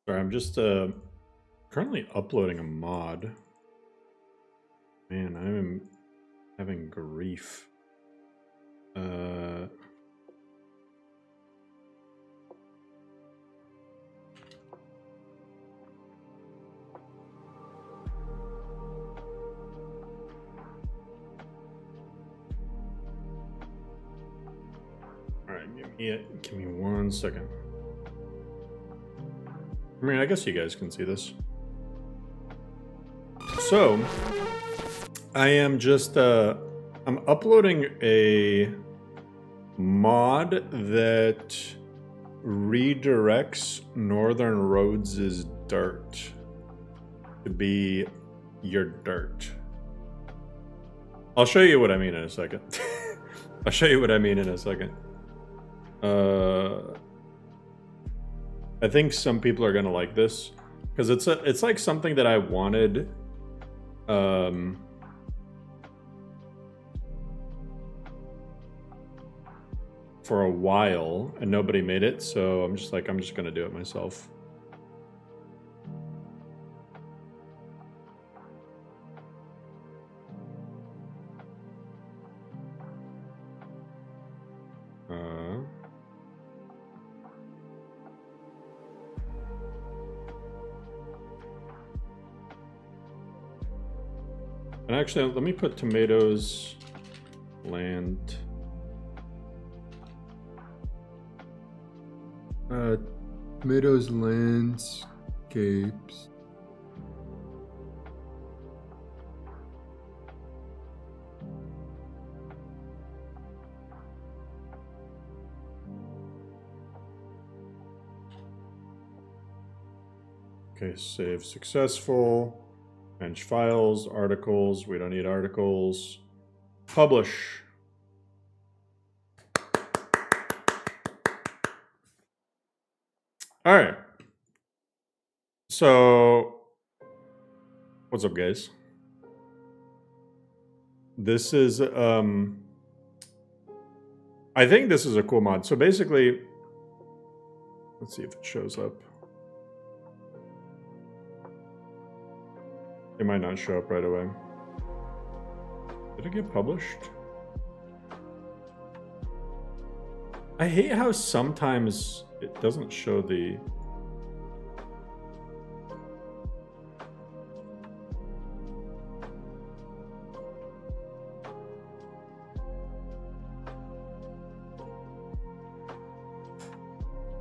Sorry, I'm just currently uploading a mod. Man, I'm having grief. Alright, give me 1 second. I mean, I guess you guys can see this. So, I am just, I'm uploading a mod that redirects Northern Roads' dirt to be your dirt. I'll show you what I mean in a second. I'll show you what I mean in a second. I think some people are gonna like this because it's like something that I wanted. For a while, and nobody made it, so I'm just gonna do it myself. And actually, let me put tomatoes, land. Tomatoes, landscapes. Okay, save successful. Manage files, articles. We don't need articles. Publish. All right. So, what's up, guys? This is, I think this is a cool mod. So basically, let's see if it shows up. It might not show up right away. Did it get published? I hate how sometimes it doesn't show the...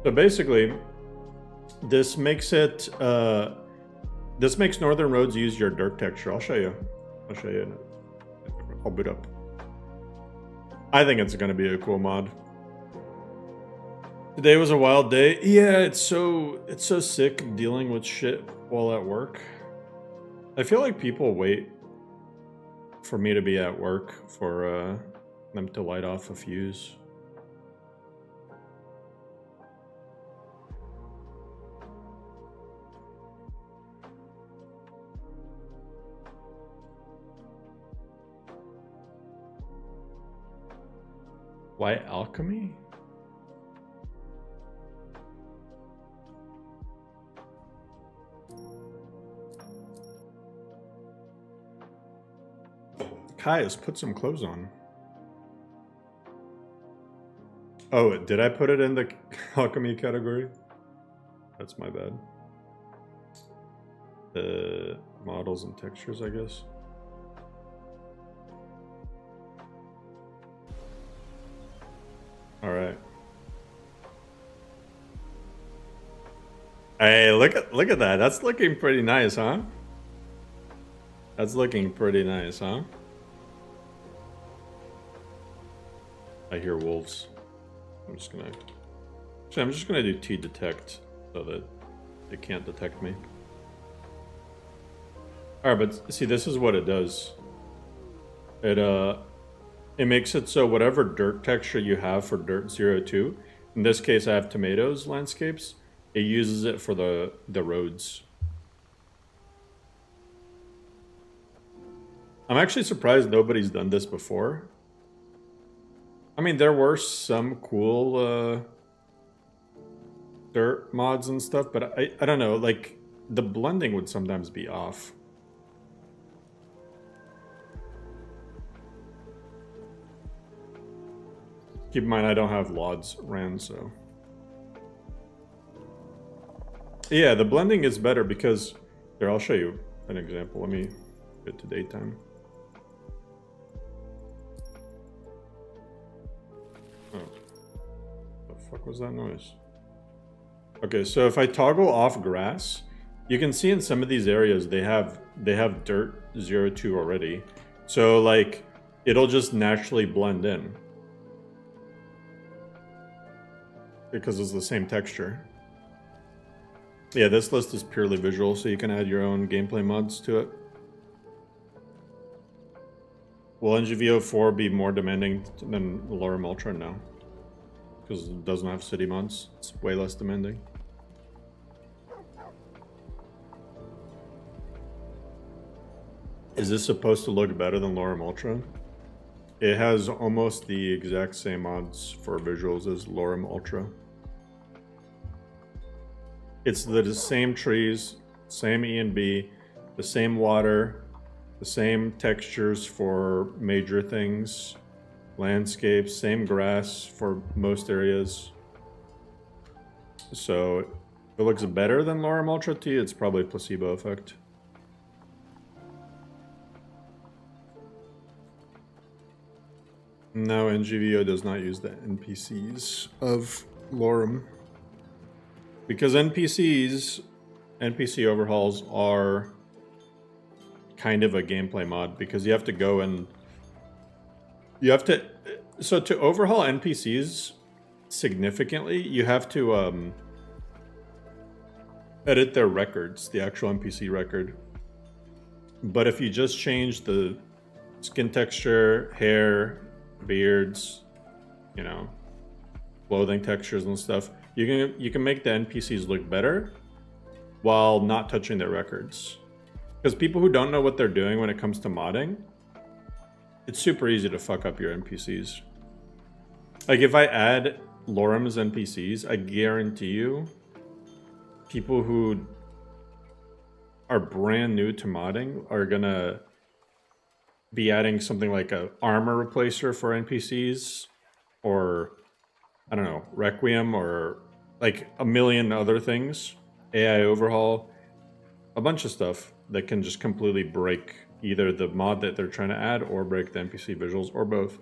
So basically, this makes it, this makes Northern Roads use your dirt texture. I'll show you. I'll boot up. I think it's gonna be a cool mod. Today was a wild day. Yeah, it's so sick dealing with shit while at work. I feel like people wait for me to be at work for them to light off a fuse. Why alchemy? Kai's put some clothes on. Oh, did I put it in the alchemy category? That's my bad. The models and textures, I guess. All right. Hey, look at that. That's looking pretty nice, huh? That's looking pretty nice, huh? I hear wolves. I'm just gonna do T detect so that it can't detect me. All right, but see, this is what it does. It makes it so whatever dirt texture you have for dirt 02, in this case I have tomatoes landscapes, it uses it for the roads. I'm actually surprised nobody's done this before. I mean, there were some cool dirt mods and stuff, but I don't know, like the blending would sometimes be off. Keep in mind I don't have LODs ran, so yeah, the blending is better because here, I'll show you an example. Let me get to daytime. Oh, the fuck was that noise? Okay, so if I toggle off grass, you can see in some of these areas they have dirt 02 already. So like it'll just naturally blend in because it's the same texture. Yeah, this list is purely visual, so you can add your own gameplay mods to it. Will NGVO 4 be more demanding than Lorem Ultra? No. Because it doesn't have city mods. It's way less demanding. Is this supposed to look better than Lorem Ultra? It has almost the exact same mods for visuals as Lorem Ultra. It's the same trees, same E and B, the same water, the same textures for major things, landscapes, same grass for most areas. So if it looks better than Lorem Ultra to you, it's probably placebo effect. No, NGVO does not use the NPCs of Lorem. Because NPC overhauls are kind of a gameplay mod because you have to go and so to overhaul NPCs significantly, you have to edit their records, the actual NPC record. But if you just change the skin texture, hair, beards, you know, clothing textures and stuff, you can make the NPCs look better while not touching their records. Because people who don't know what they're doing when it comes to modding, it's super easy to fuck up your NPCs. Like if I add Lorem's NPCs, I guarantee you people who are brand new to modding are gonna be adding something like a armor replacer for NPCs, or I don't know, Requiem, or like a million other things, AI overhaul, a bunch of stuff that can just completely break either the mod that they're trying to add or break the NPC visuals, or both.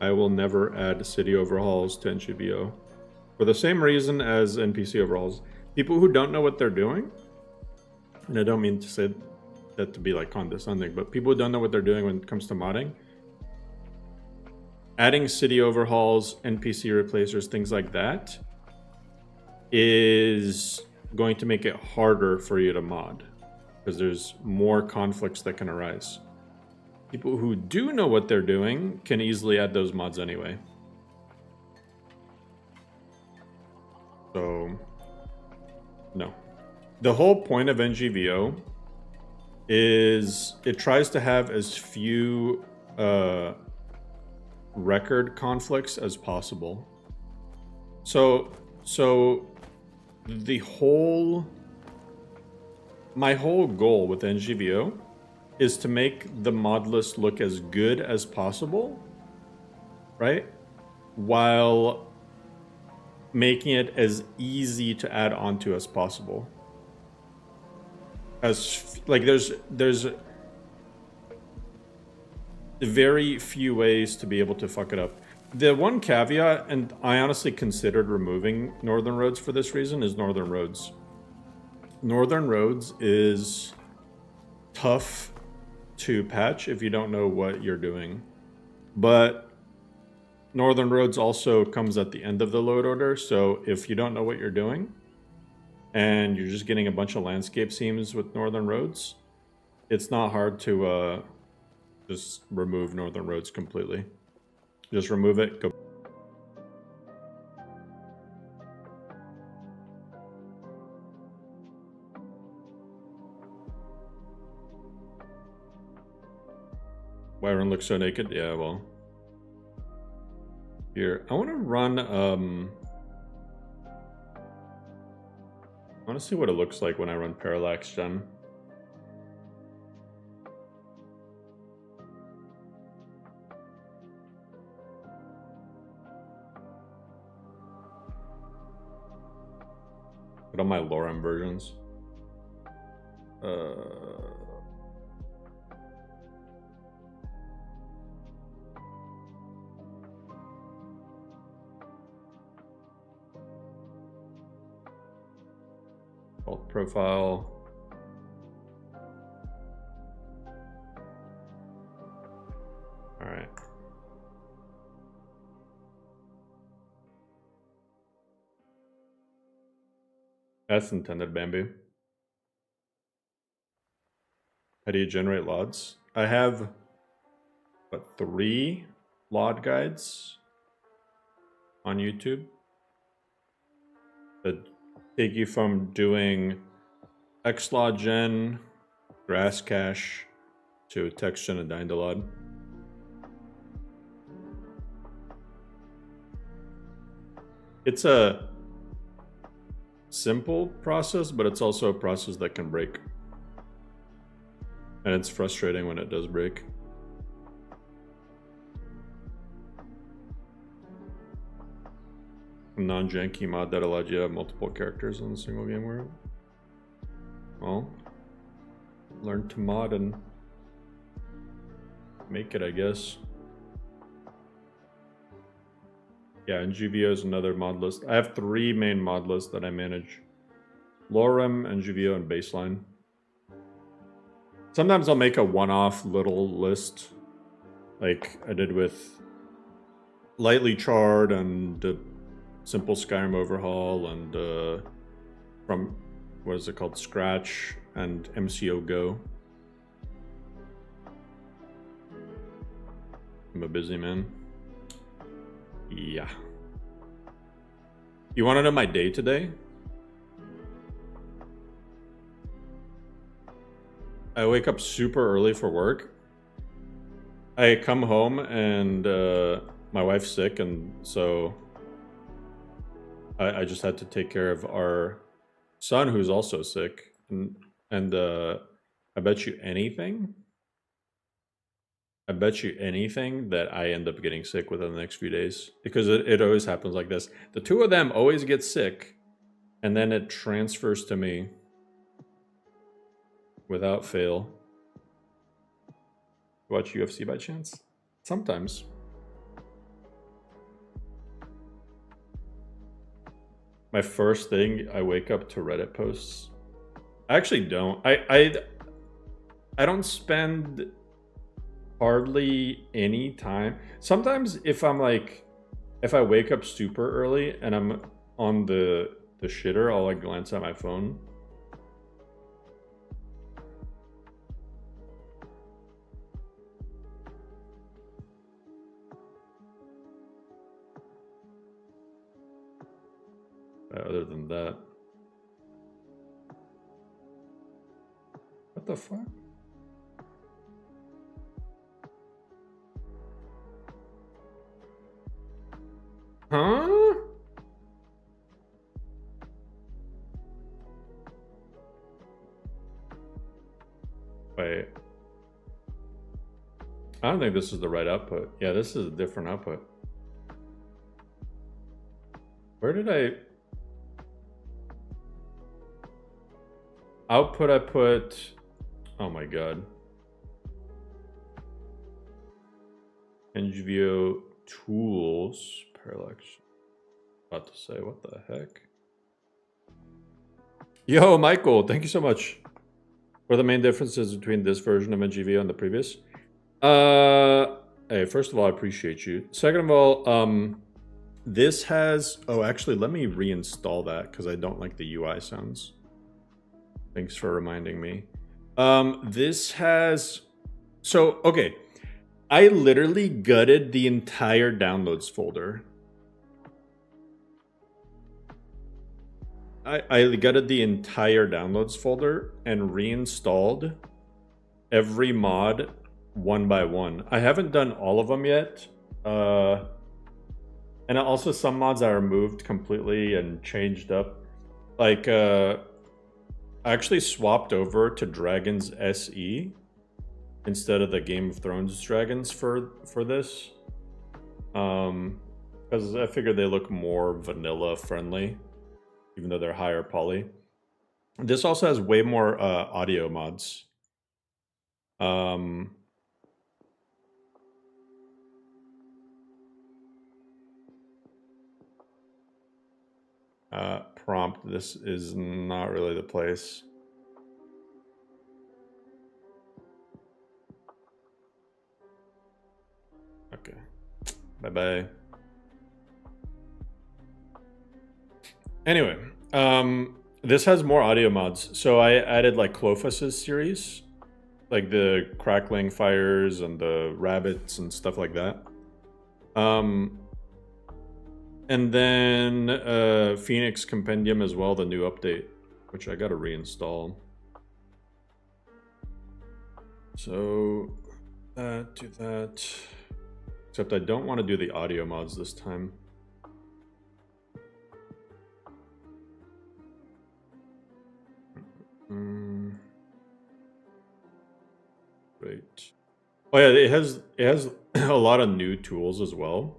I will never add city overhauls to NGVO for the same reason as NPC overhauls. People who don't know what they're doing, and I don't mean to say that to be like condescending, but people who don't know what they're doing when it comes to modding, adding city overhauls, NPC replacers, things like that is going to make it harder for you to mod because there's more conflicts that can arise. People who do know what they're doing can easily add those mods anyway. So, no. The whole point of NGVO is it tries to have as few record conflicts as possible. So my whole goal with NGVO is to make the mod list look as good as possible, right? While making it as easy to add onto as possible. As like there's very few ways to be able to fuck it up. The one caveat, and I honestly considered removing Northern Roads for this reason, is Northern Roads. Northern Roads is tough to patch if you don't know what you're doing. But Northern Roads also comes at the end of the load order, so if you don't know what you're doing, and you're just getting a bunch of landscape seams with Northern Roads, it's not hard to just remove Northern Roads completely. Just remove it, go. Wyron looks so naked. Yeah, well. Here, I want to run, I want to see what it looks like when I run parallax gen. Put on my Lorem versions. Alt profile. All right. That's intended, Bamboo. How do you generate LODs? I have, what, 3 LOD guides on YouTube that take you from doing XLOD gen, grass cache, to text gen and Dynalod. It's a simple process, but it's also a process that can break. And it's frustrating when it does break. A non-janky mod that allowed you to have multiple characters in a single game world. Well, learn to mod and make it, I guess. Yeah, NGVO is another mod list. I have 3 main mod lists that I manage. Lorem, NGVO, and Baseline. Sometimes I'll make a one-off little list, like I did with Lightly Charred and Simple Skyrim Overhaul and from, what is it called, Scratch and MCO Go. I'm a busy man. Yeah. You want to know my day today? I wake up super early for work. I come home and my wife's sick, and so I just had to take care of our son, who's also sick. And I bet you anything that I end up getting sick within the next few days, because it always happens like this. The 2 of them always get sick, and then it transfers to me without fail. Watch UFC by chance? Sometimes. My first thing, I wake up to Reddit posts. I actually don't. I don't spend hardly any time. Sometimes if I wake up super early and I'm on the shitter, I'll like glance at my phone. Other than that, what the fuck? Huh? Wait. I don't think this is the right output. Yeah, this is a different output. Where did I... Output I put... Oh my god. NGVO tools. Parallax. About to say, what the heck? Yo, Michael, thank you so much. What are the main differences between this version of NGVO and the previous? Hey, first of all, I appreciate you. Second of all, this has... Oh, actually, let me reinstall that because I don't like the UI sounds. Thanks for reminding me. This has... So, okay. I literally gutted the entire downloads folder. I gutted the entire downloads folder and reinstalled every mod one by one. I haven't done all of them yet. And also some mods are removed completely and changed up. Like, I actually swapped over to Dragons SE instead of the Game of Thrones Dragons for this. Because I figured they look more vanilla friendly, even though they're higher poly. This also has way more audio mods. Prompt, this is not really the place. Okay, bye-bye. Anyway, this has more audio mods. So I added like Clofus's series, like the crackling fires and the rabbits and stuff like that. And then Phoenix Compendium as well, the new update, which I gotta reinstall. So that, do that. Except I don't want to do the audio mods this time. Right. Oh yeah, it has a lot of new tools as well.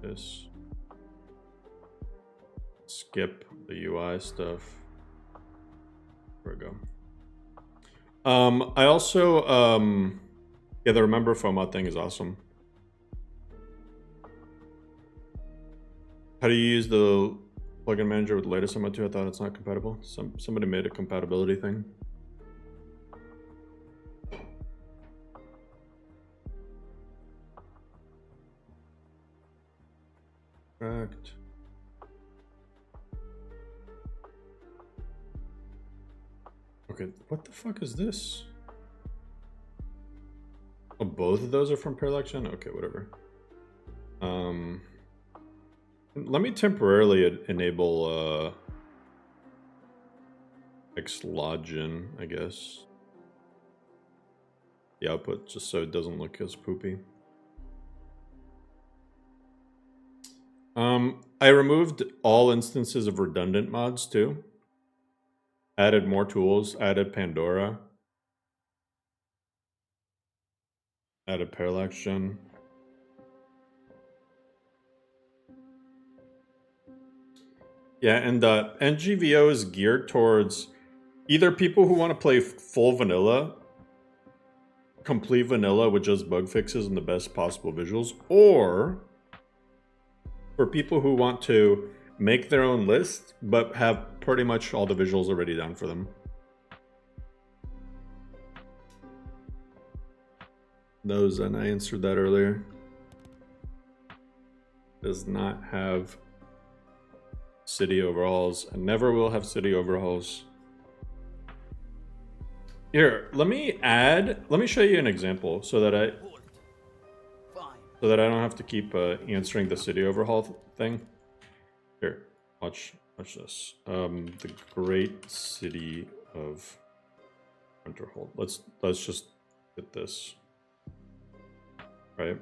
This. Skip the UI stuff. There we go. I also, yeah, the Remember FOMO thing is awesome. How do you use the plugin manager with the latest MO2? I thought it's not compatible. Somebody made a compatibility thing. Correct. Okay, what the fuck is this? Oh, both of those are from Parallax-Gen? Okay, whatever. Let me temporarily enable Xlogin, I guess. The output, just so it doesn't look as poopy. I removed all instances of redundant mods too. Added more tools, added Pandora. Added Parallax-Gen. Yeah, and NGVO is geared towards either people who want to play full vanilla, complete vanilla with just bug fixes and the best possible visuals, or for people who want to make their own list, but have pretty much all the visuals already done for them. Those, and I answered that earlier. Does not have city overhauls and never will have city overhauls. Here, let me show you an example so that I don't have to keep answering the city overhaul thing. Here, watch this. The great city of Winterhold. Let's just get this. Right.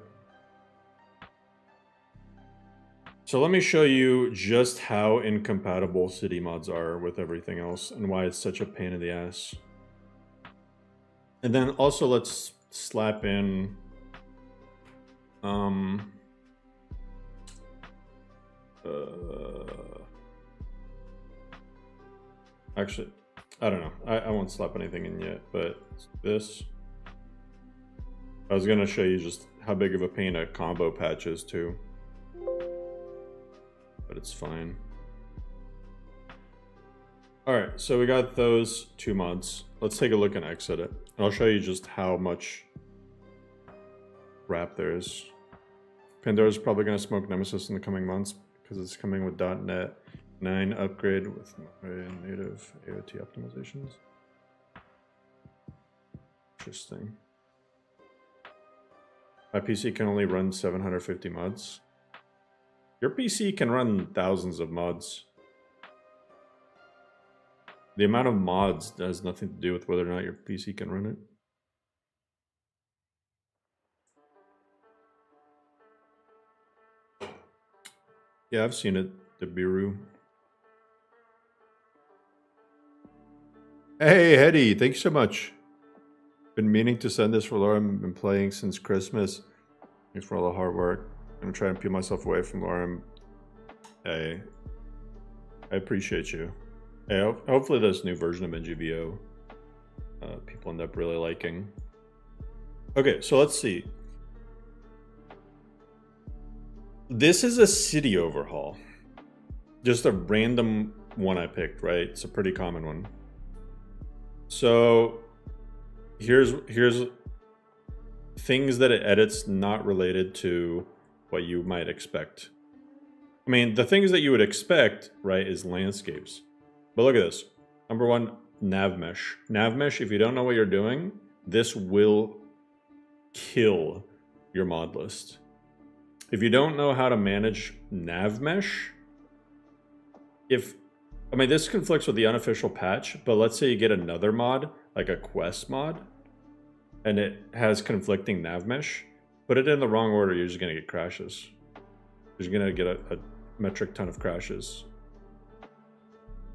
So let me show you just how incompatible city mods are with everything else and why it's such a pain in the ass. And then also let's slap in actually, I don't know. I won't slap anything in yet, but this. I was gonna show you just how big of a pain a combo patch is too. But it's fine. Alright, so we got those two mods. Let's take a look and exit it. And I'll show you just how much crap there is. Pandora's probably going to smoke Nemesis in the coming months because it's coming with .NET 9 upgrade with native AOT optimizations. Interesting. My PC can only run 750 mods. Your PC can run thousands of mods. The amount of mods has nothing to do with whether or not your PC can run it. Yeah, I've seen it, the Biru. Hey, Hetty, thanks so much. Been meaning to send this for Laura. I've been playing since Christmas. Thanks for all the hard work. I'm trying to peel myself away from Laura. Hey, I appreciate you. Hey, hopefully this new version of NGVO people end up really liking. Okay, so let's see. This is a city overhaul. Just a random one I picked, right? It's a pretty common one. So here's things that it edits not related to what you might expect. I mean, the things that you would expect, right, is landscapes. But look at this. Number one, nav mesh. Nav mesh, if you don't know what you're doing, this will kill your mod list. If you don't know how to manage nav mesh, I mean, this conflicts with the unofficial patch, but let's say you get another mod, like a quest mod, and it has conflicting nav mesh, put it in the wrong order, you're just going to get crashes. You're going to get a metric ton of crashes.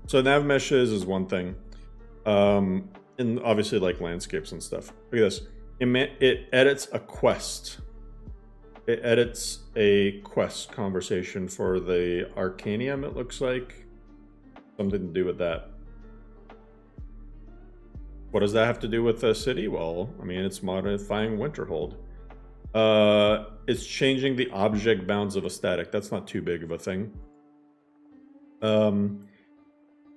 So nav meshes is one thing. And obviously like landscapes and stuff. Look at this. It edits a quest. It edits a quest conversation for the Arcanium, it looks like. Something to do with that. What does that have to do with the city? Well, I mean, it's modifying Winterhold. It's changing the object bounds of a static. That's not too big of a thing.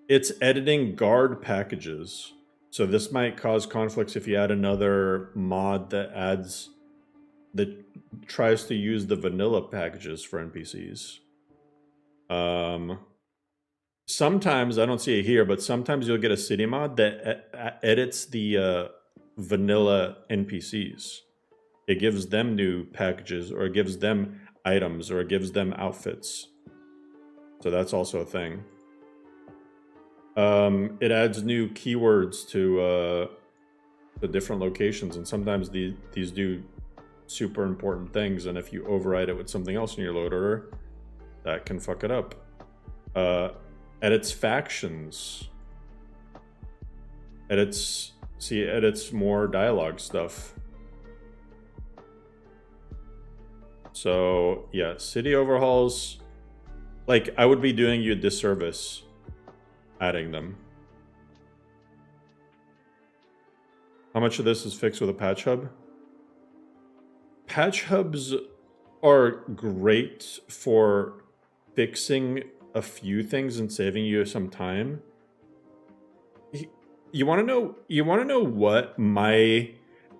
It's editing guard packages. So this might cause conflicts if you add another mod that tries to use the vanilla packages for NPCs. Sometimes, I don't see it here, but sometimes you'll get a city mod that edits the vanilla NPCs. It gives them new packages, or it gives them items, or it gives them outfits. So that's also a thing. It adds new keywords to the different locations, and sometimes these do super important things, and if you override it with something else in your load order, that can fuck it up. Edits factions. Edits more dialogue stuff. So yeah, city overhauls, like, I would be doing you a disservice adding them. How much of this is fixed with a patch hub? Patch hubs are great for fixing a few things and saving you some time. You want to know what my,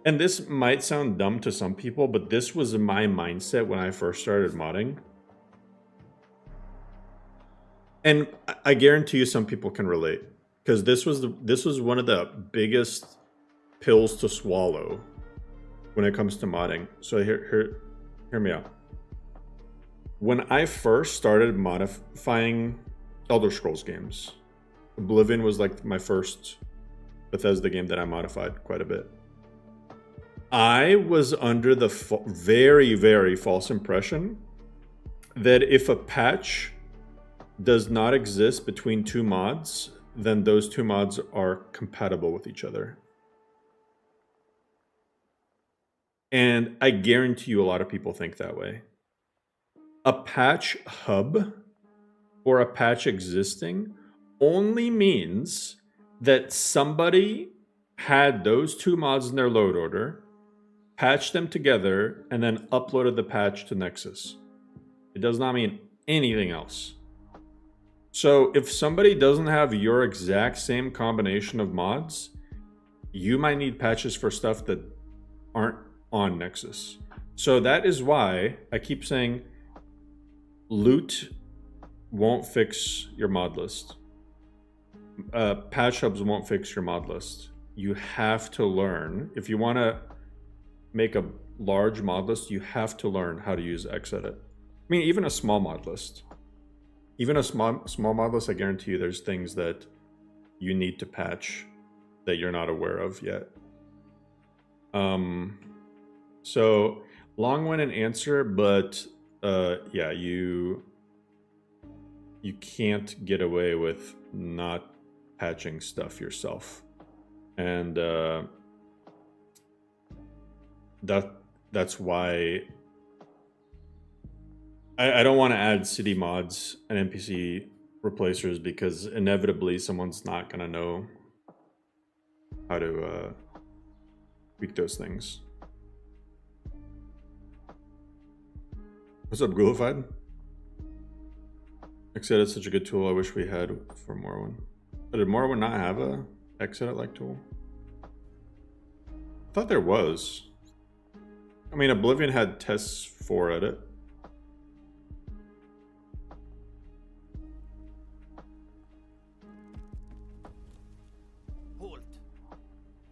and this might sound dumb to some people, but this was my mindset when I first started modding. And I guarantee you some people can relate, because this was one of the biggest pills to swallow when it comes to modding. So hear me out. When I first started modifying Elder Scrolls games, Oblivion was like my first Bethesda game that I modified quite a bit. I was under the very, very false impression that if a patch does not exist between two mods, then those two mods are compatible with each other. And I guarantee you a lot of people think that way. A patch hub or a patch existing only means that somebody had those two mods in their load order, patched them together, and then uploaded the patch to Nexus. It does not mean anything else. So if somebody doesn't have your exact same combination of mods, you might need patches for stuff that aren't on Nexus. So that is why I keep saying loot won't fix your mod list. Patch hubs won't fix your mod list. You have to learn. If you want to make a large mod list, you have to learn how to use Xedit. I mean, even a small mod list. Even a small mod list, I guarantee you there's things that you need to patch that you're not aware of yet. So long-winded answer, but yeah, you can't get away with not patching stuff yourself, and that's why I don't want to add city mods and NPC replacers, because inevitably someone's not gonna know how to tweak those things. What's up, Ghoulified? Xedit's such a good tool. I wish we had for Morrowind. But did Morrowind not have a Xedit-like tool? I thought there was. I mean, Oblivion had tests for edit. Halt.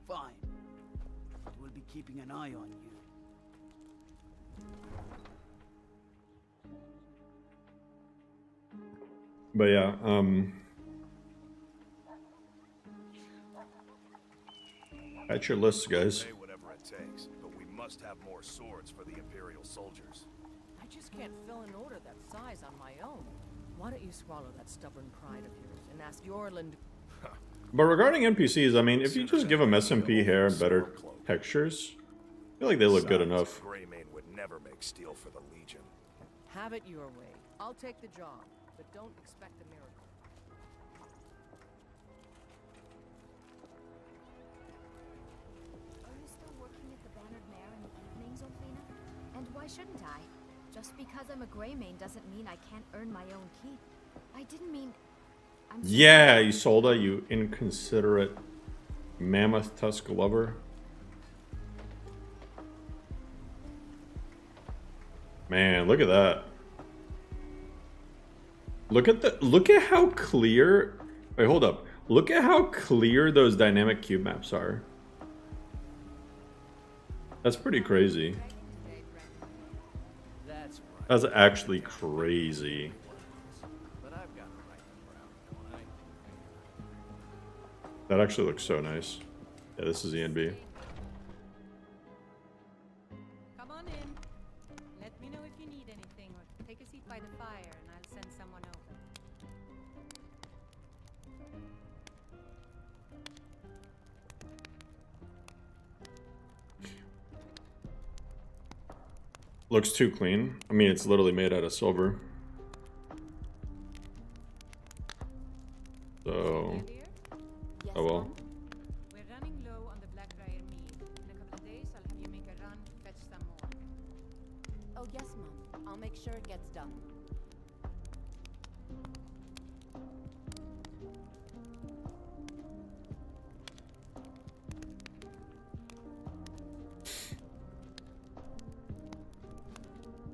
Fine. We'll be keeping an eye on you. But yeah, at your list, guys. Whatever it takes, but we must have more swords for the Imperial soldiers. I just can't fill an order that size on my own. Why don't you swallow that stubborn pride of yours and ask Yorland? But regarding NPCs, I mean, if you just give them SMP hair and better textures, I feel like they look good enough. Greymane would never make steel for the Legion. Have it your way. I'll take the job, but don't expect a miracle. Are you still working at the Bannered Mare in the evenings, Ophelia? And why shouldn't I? Just because I'm a Greymane doesn't mean I can't earn my own keep. I didn't mean... Yeah, Isolda, you inconsiderate mammoth tusk lover. Man, look at that. Look at how clear... Wait, hold up. Look at how clear those dynamic cube maps are. That's pretty crazy. That's actually crazy. That actually looks so nice. Yeah, this is ENB. Come on in. Let me know if you need anything, or take a seat by the fire and I'll send someone over. Looks too clean. I mean, it's literally made out of silver. So... Yes, oh well. Mom? We're running low on the Blackbriar mead. In a couple of days, I'll have you make a run to fetch some more. Oh, yes, Mom. I'll make sure it gets done.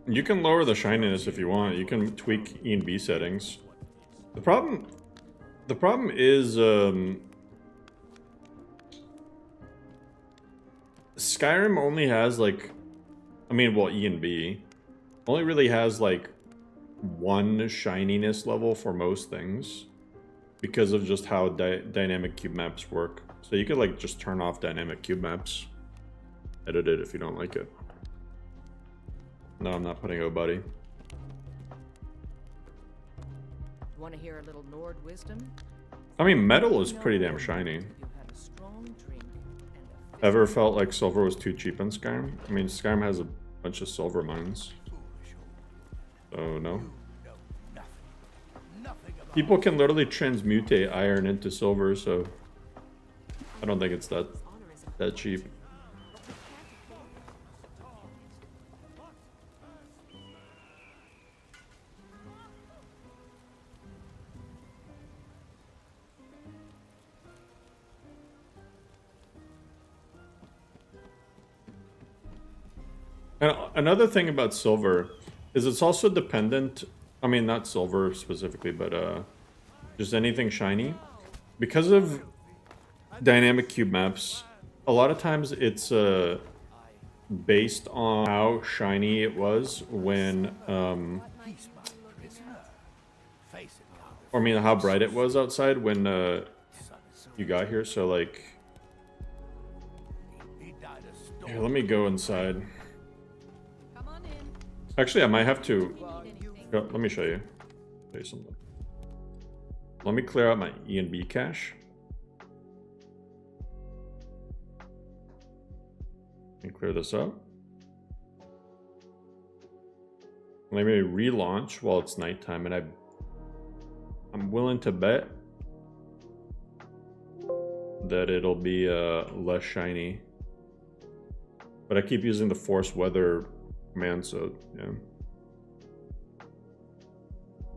You can lower the shininess if you want. You can tweak E and B settings. The problem is Skyrim only has like, I mean, well, E and B only really has like one shininess level for most things because of just how dynamic cube maps work. So you could like just turn off dynamic cube maps, edit it if you don't like it. No, I'm not putting O buddy. Want to hear a little Nord wisdom? I mean, metal is pretty damn shiny. You had a strong drink and a Ever felt like silver was too cheap in Skyrim? I mean, Skyrim has a bunch of silver mines. So, no. People can literally transmutate iron into silver, so I don't think it's that cheap. And another thing about silver is it's also dependent, I mean, not silver specifically, but just anything shiny. Because of dynamic cube maps, a lot of times it's based on how shiny it was when, He's my prisoner. Face it, Carter. or I mean how bright it was outside when Son is so you got here. So like, he died a storm. here, let me go inside. Come on in. Actually, I might have to. If you need anything. Oh, let me show you. Show you something. Let me clear out my E and B cache. And clear this up. Let me relaunch while it's nighttime, and I'm willing to bet that it'll be less shiny. But I keep using the force weather command, so yeah.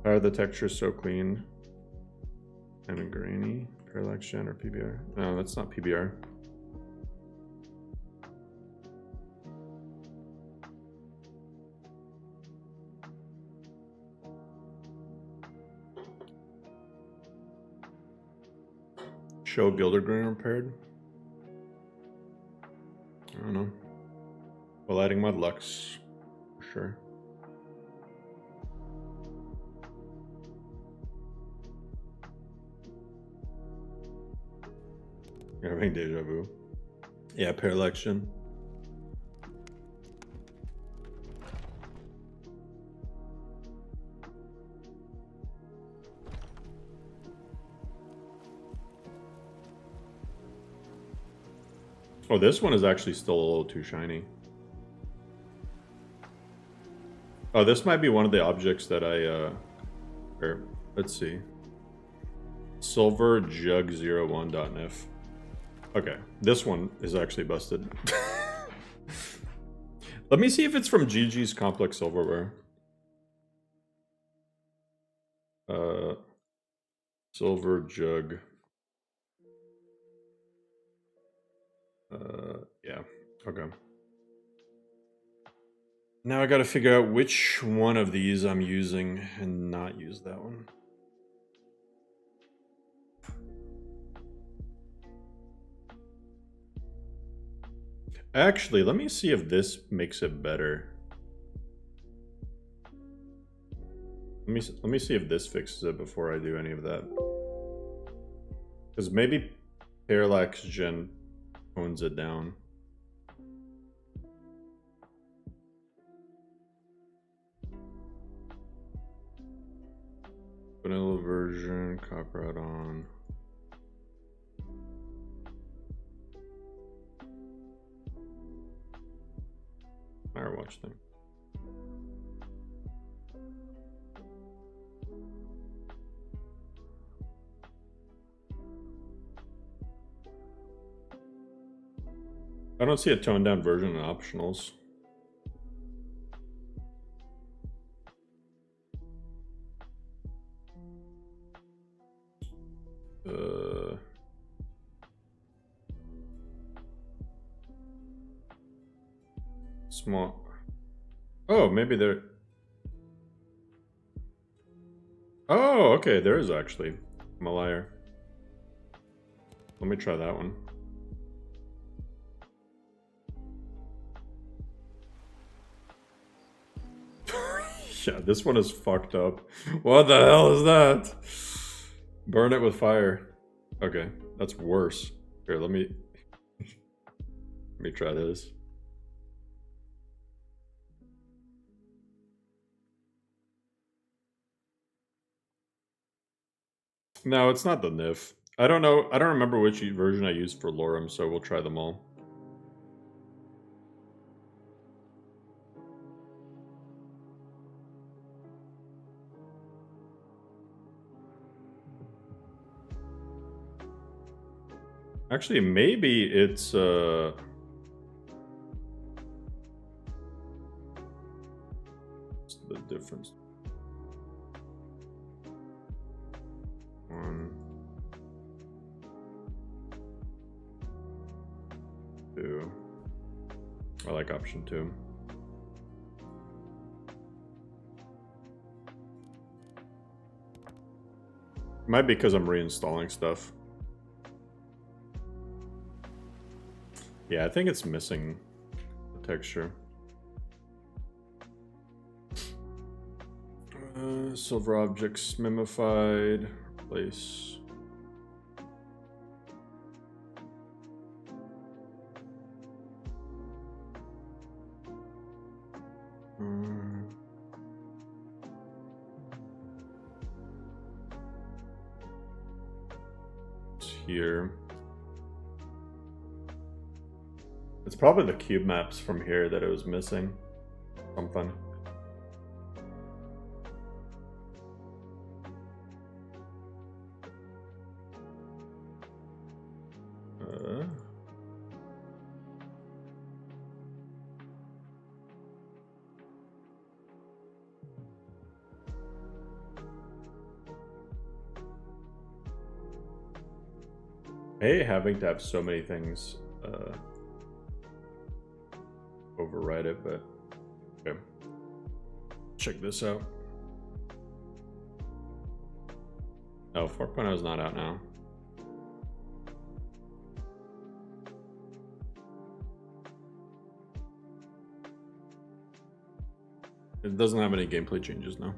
Why are the textures so clean and grainy? Parallax gen or PBR? No, that's not PBR. Show Gilder Grain repaired? I don't know. While adding Mudlux, for sure. You're having deja vu. Yeah, parallax gen. Oh, this one is actually still a little too shiny. Oh, this might be one of the objects that I, here, let's see. Silver jug 01.nif. Okay, this one is actually busted. Let me see if it's from GG's Complex Silverware. Silver jug. Yeah, okay. Now I gotta figure out which one of these I'm using and not use that one. Actually, let me see if this makes it better. Let me see if this fixes it before I do any of that. Because maybe Parallax Gen tones it down. Vanilla version, copper add-on. Firewatch thing. I don't see a toned down version in optionals. Small. Oh, maybe there. Oh, okay, there is actually. I'm a liar. Let me try that one. Yeah, this one is fucked up. What the hell is that? Burn it with fire. Okay, that's worse. Here, let me try this. No, it's not the NIF. I don't know. I don't remember which version I used for Lorem, so we'll try them all. Actually, maybe it's what's the difference? One, two. I like option 2. Might be because I'm reinstalling stuff. Yeah, I think it's missing the texture. Silver objects mimified. Replace. It's here. It's probably the cube maps from here that it was missing. Something. I hate having to have so many things override it, but okay. Check this out. Oh, 4.0 is not out now. It doesn't have any gameplay changes now.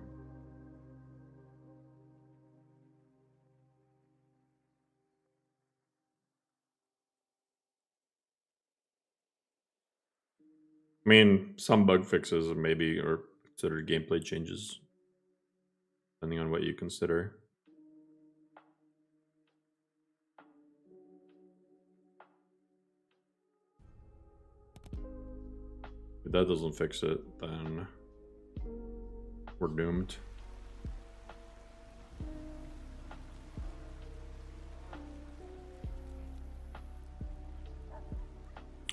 I mean, some bug fixes maybe are considered gameplay changes, depending on what you consider. If that doesn't fix it, then we're doomed.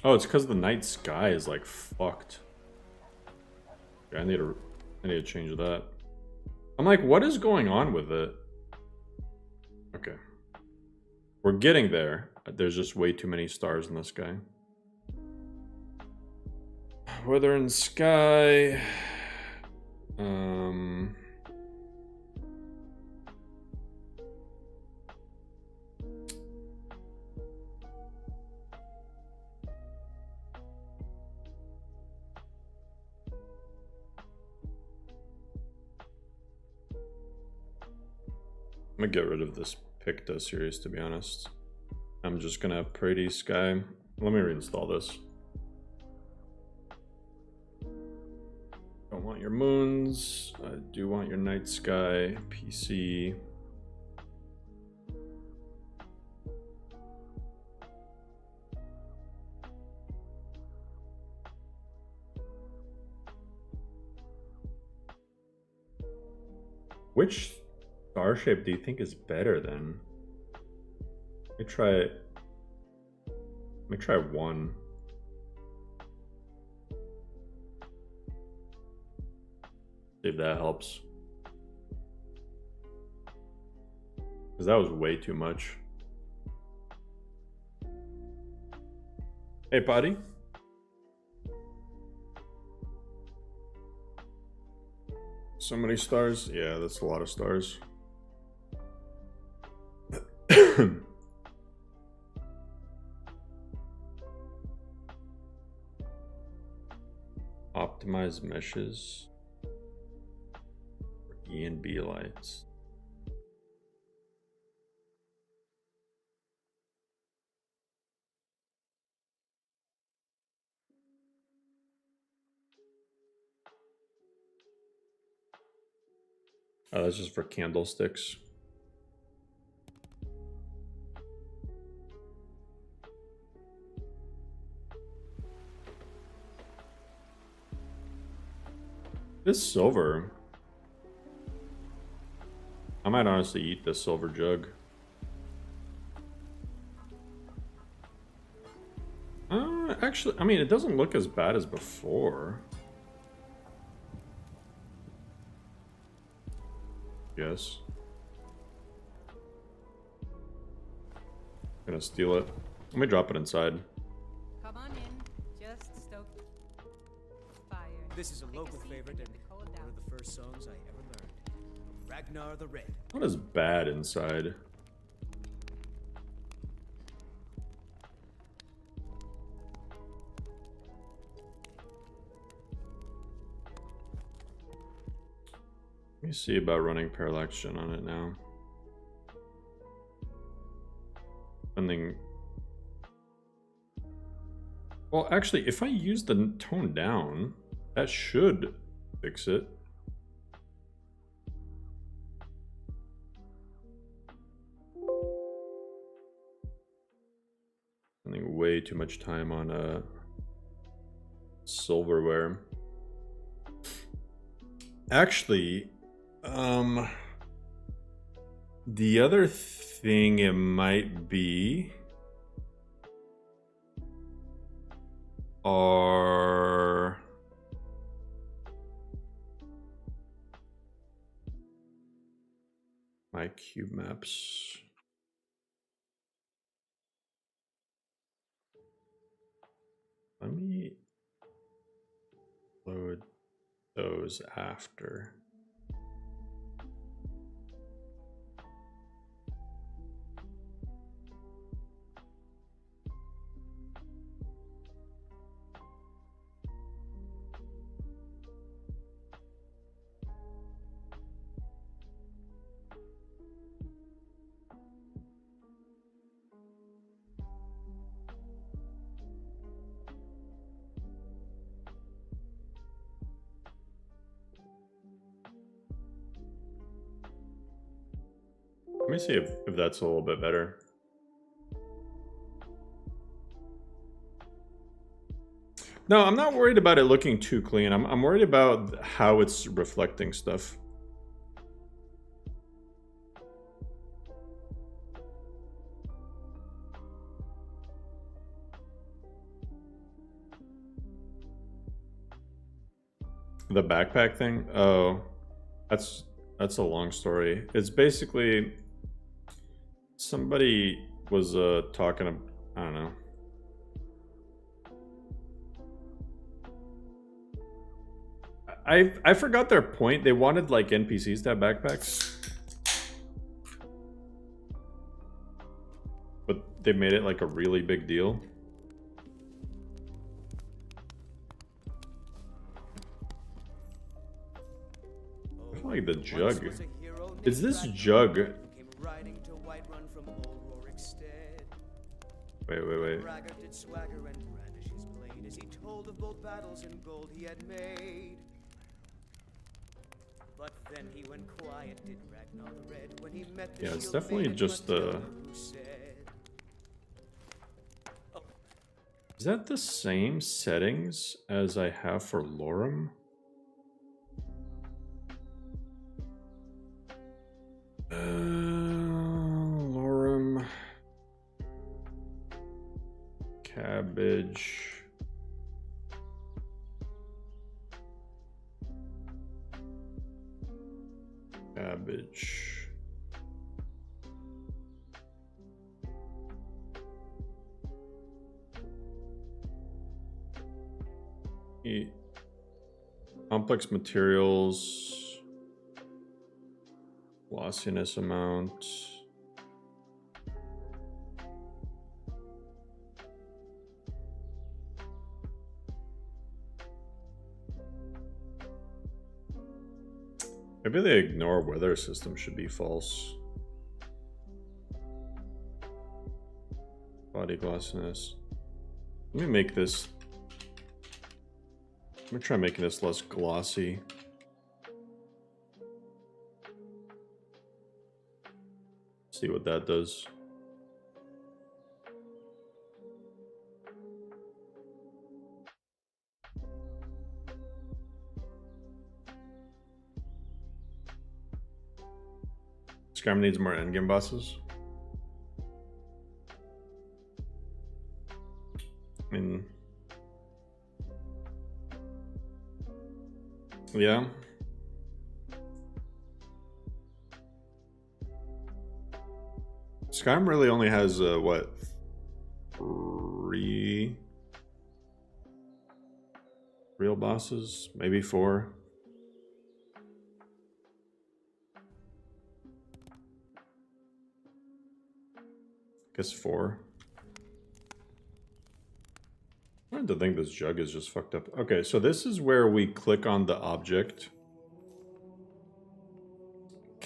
Oh, it's because the night sky is like fucked. Okay, I need to change that. I'm like, what is going on with it? Okay. We're getting there. There's just way too many stars in the sky. Weather and sky. I'm gonna get rid of this Picta series, to be honest. I'm just gonna have pretty sky. Let me reinstall this. Don't want your moons. I do want your night sky. PC. Which star shape do you think is better then? Let me try one. See if that helps. Because that was way too much. Hey, buddy. So many stars? Yeah, that's a lot of stars. Optimize meshes. E and B lights. Oh, that's just for candlesticks. This silver. I might honestly eat this silver jug. Actually, I mean, it doesn't look as bad as before. Yes. Gonna steal it. Let me drop it inside. Come on in. Just stoke the fire. This is a Take local seat favorite keep and the cold one down. of the first songs I ever learned. Ragnar the Red. Not as bad inside. Let me see about running parallax gen on it now. Spending. Well, actually, if I use the tone down, that should fix it. Spending way too much time on silverware. Actually, the other thing it might be are my cube maps. Let me load those after. Let me see if that's a little bit better. No, I'm not worried about it looking too clean. I'm worried about how it's reflecting stuff. The backpack thing? Oh, that's a long story. It's basically somebody was talking. I don't know. I forgot their point. They wanted like NPCs to have backpacks, but they made it like a really big deal. I feel like the jug. Is this jug? Wait. But then he went quiet, did Ragnar the Red, when he met the Yeah, it's definitely just the. Is that the same settings as I have for Lorem? Lorem. Cabbage. Cabbage. Complex materials. Glossiness amount. Maybe they ignore weather system should be false. Body glossiness. Let me make this. Let me try making this less glossy. See what that does. Skyrim needs more endgame bosses. I mean, yeah. Skyrim really only has what, 3 real bosses, maybe 4. Guess 4. I don't think this jug is just fucked up. Okay, so this is where we click on the object.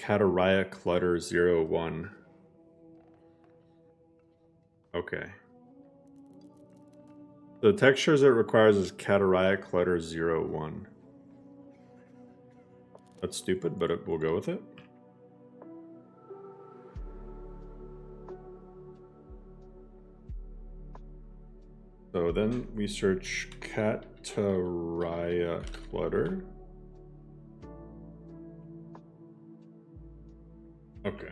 Kataraya Clutter 01. Okay. The textures it requires is Kataraya Clutter 01. That's stupid, but we'll go with it. So then we search Kataraya Clutter. Okay.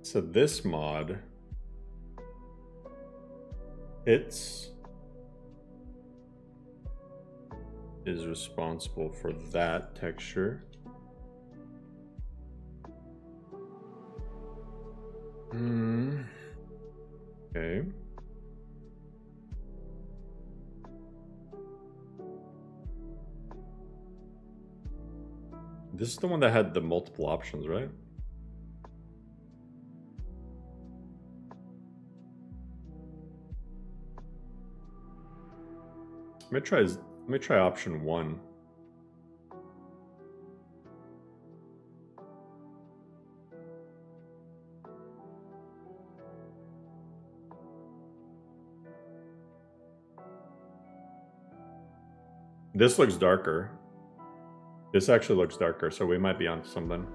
So this mod is responsible for that texture. Okay. This is the one that had the multiple options, right? Let me try option 1. This looks darker. This actually looks darker, so we might be onto something.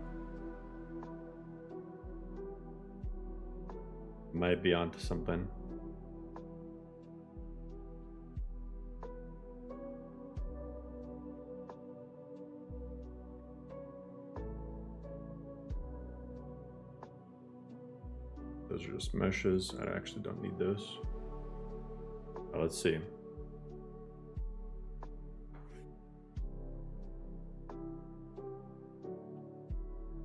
Might be onto something. Those are just meshes. I actually don't need those. Let's see.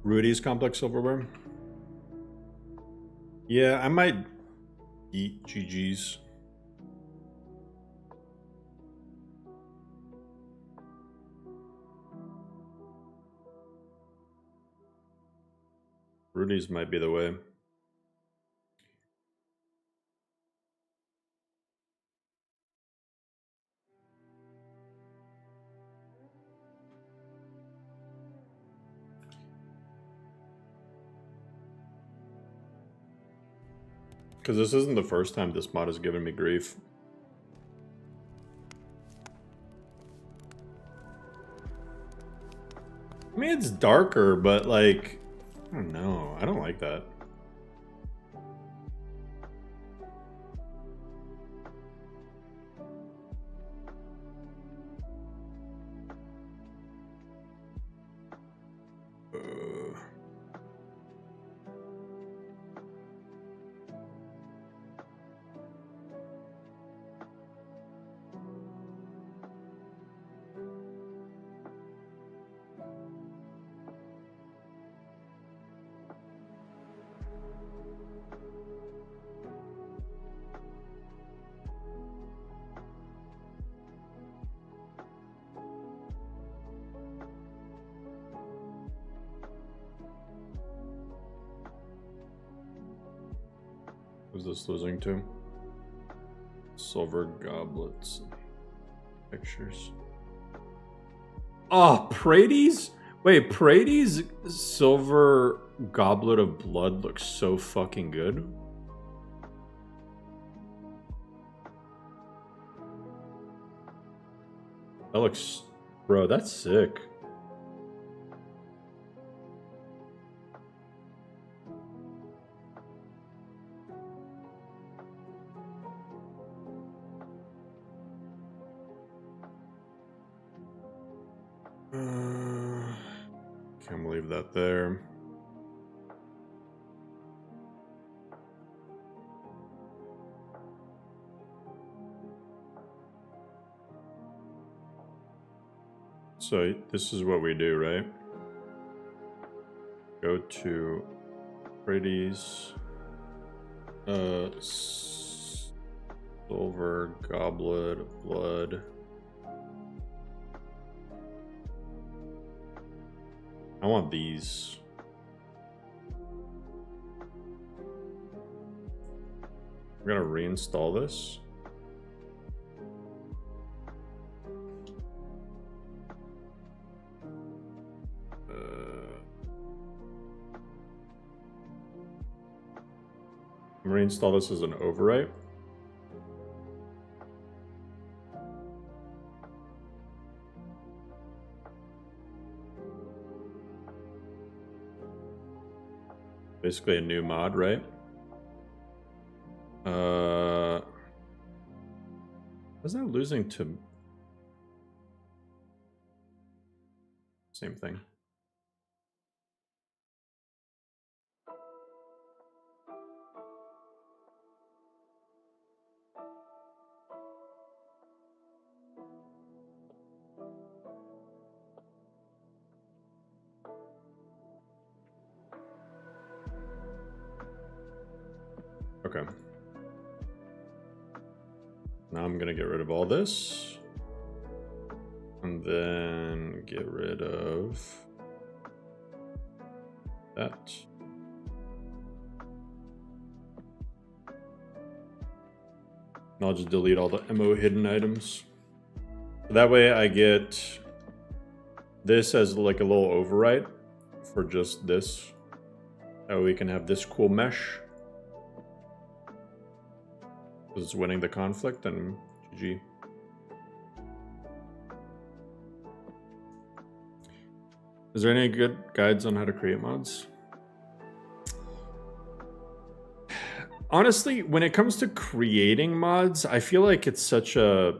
Rudy's complex silverware. Yeah, I might eat GG's. Rudy's might be the way. Because this isn't the first time this mod has given me grief. I mean, it's darker, but like, I don't know. I don't like that. Who's this losing to? Silver goblets. Pictures. Oh, Praties? Wait, Praties' silver goblet of blood looks so fucking good. That looks... Bro, that's sick. Can't leave that there. So this is what we do, right? Go to Brady's silver goblet of blood. I want these. I'm gonna reinstall this. Reinstall this as an overwrite. Basically a new mod, right? Isn't that losing to same thing? Okay. Now I'm gonna get rid of all this. And then get rid of that. And I'll just delete all the MO hidden items. That way I get this as like a little override for just this. That way we can have this cool mesh. Is winning the conflict and GG. Is there any good guides on how to create mods? Honestly, when it comes to creating mods, I feel like it's such a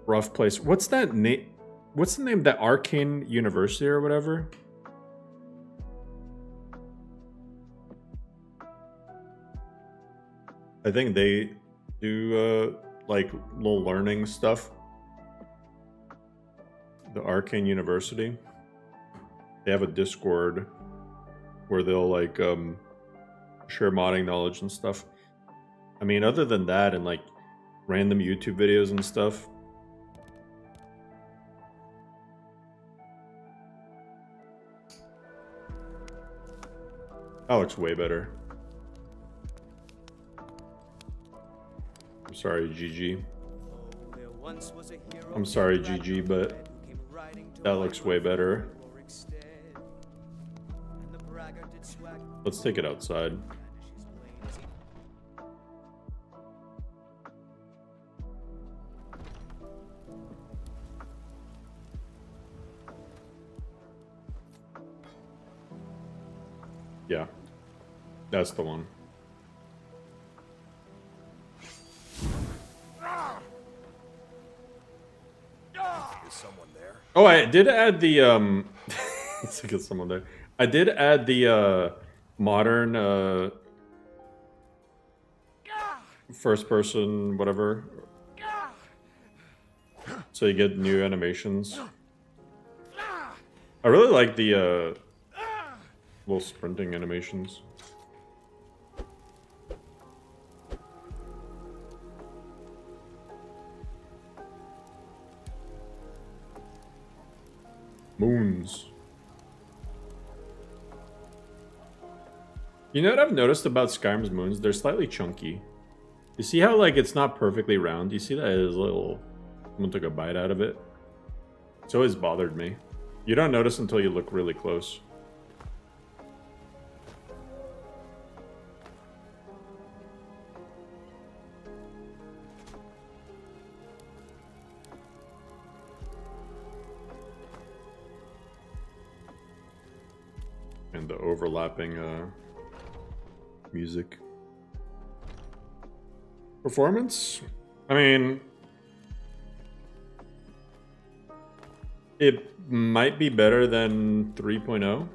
rough place. What's that name? What's the name? That Arcane University or whatever? I think they do like little learning stuff. The Arcane University. They have a Discord where they'll like share modding knowledge and stuff. I mean, other than that and like random YouTube videos and stuff. That looks way better. I'm sorry, GG. I'm sorry, GG, but that looks way better. Let's take it outside. Yeah, that's the one. Is someone there? Oh, I did add the let's get someone there. I did add the modern first person whatever. So you get new animations. I really like the little sprinting animations. Moons. You know what I've noticed about Skyrim's moons? They're slightly chunky. You see how like it's not perfectly round? You see that it is a little... Someone took a bite out of it. It's always bothered me. You don't notice until you look really close. And the overlapping music. Performance? I mean, it might be better than 3.0,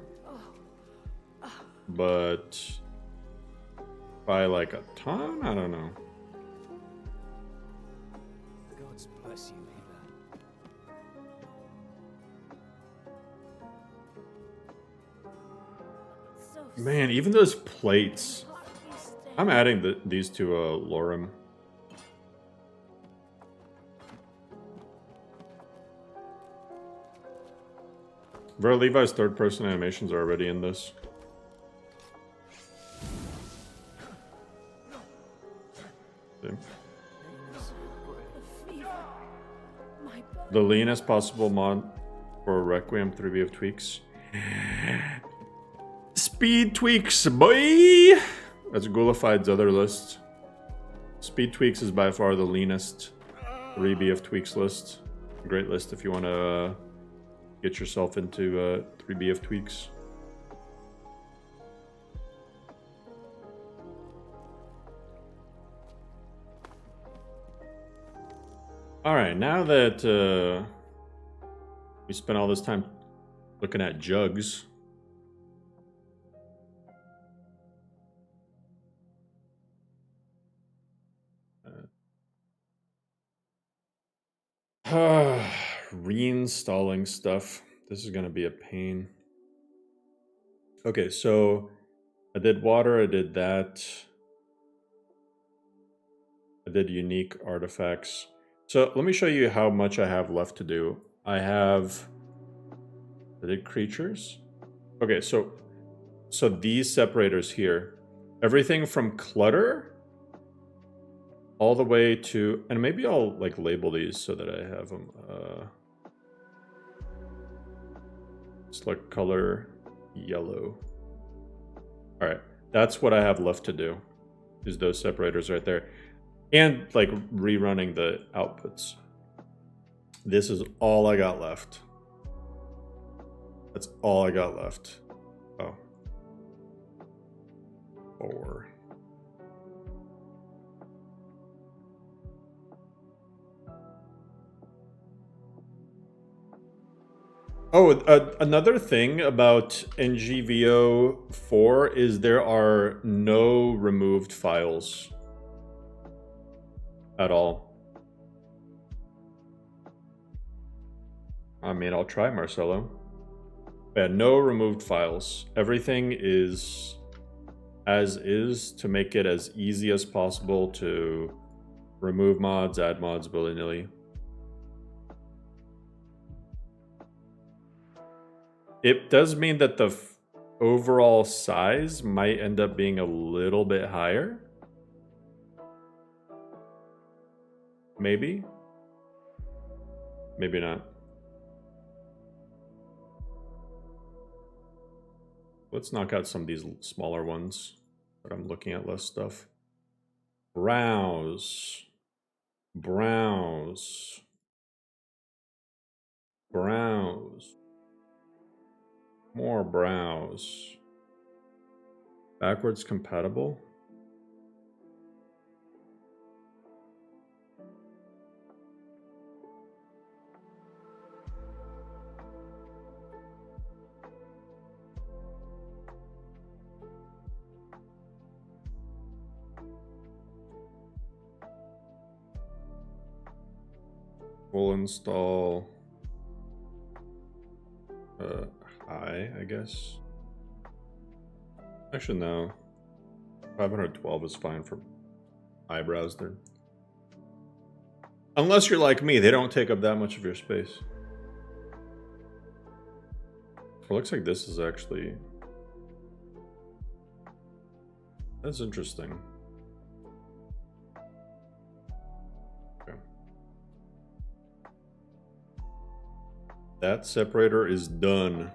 but by like a ton? I don't know. God bless you, Hila. Man, even those plates. I'm adding these to Lorem. Bro, Levi's third-person animations are already in this. The leanest possible mod for Requiem 3B of tweaks. Speed tweaks, boy! That's Gulafied's other list. Speed tweaks is by far the leanest 3B of tweaks list. Great list if you want to get yourself into 3B of tweaks. Alright, now that we spent all this time looking at jugs. Reinstalling stuff. This is going to be a pain. Okay, so I did water, I did that. I did unique artifacts. So let me show you how much I have left to do. I did creatures. Okay, so these separators here, everything from clutter all the way to, and maybe I'll like label these so that I have them. Select color yellow. All right, that's what I have left to do. Is those separators right there. And like rerunning the outputs. This is all I got left. That's all I got left. Oh. 4. Oh, another thing about NGVO 4 is there are no removed files at all. I mean, I'll try, Marcelo. Yeah, no removed files. Everything is as is to make it as easy as possible to remove mods, add mods willy-nilly. It does mean that the overall size might end up being a little bit higher. Maybe. Maybe not. Let's knock out some of these smaller ones that I'm looking at less stuff. Browse. Browse. Browse. More browse. Backwards compatible. Full install. High, I guess. Actually, no. 512 is fine for eyebrows there. Unless you're like me, they don't take up that much of your space. It looks like this is actually... That's interesting. Okay. That separator is done.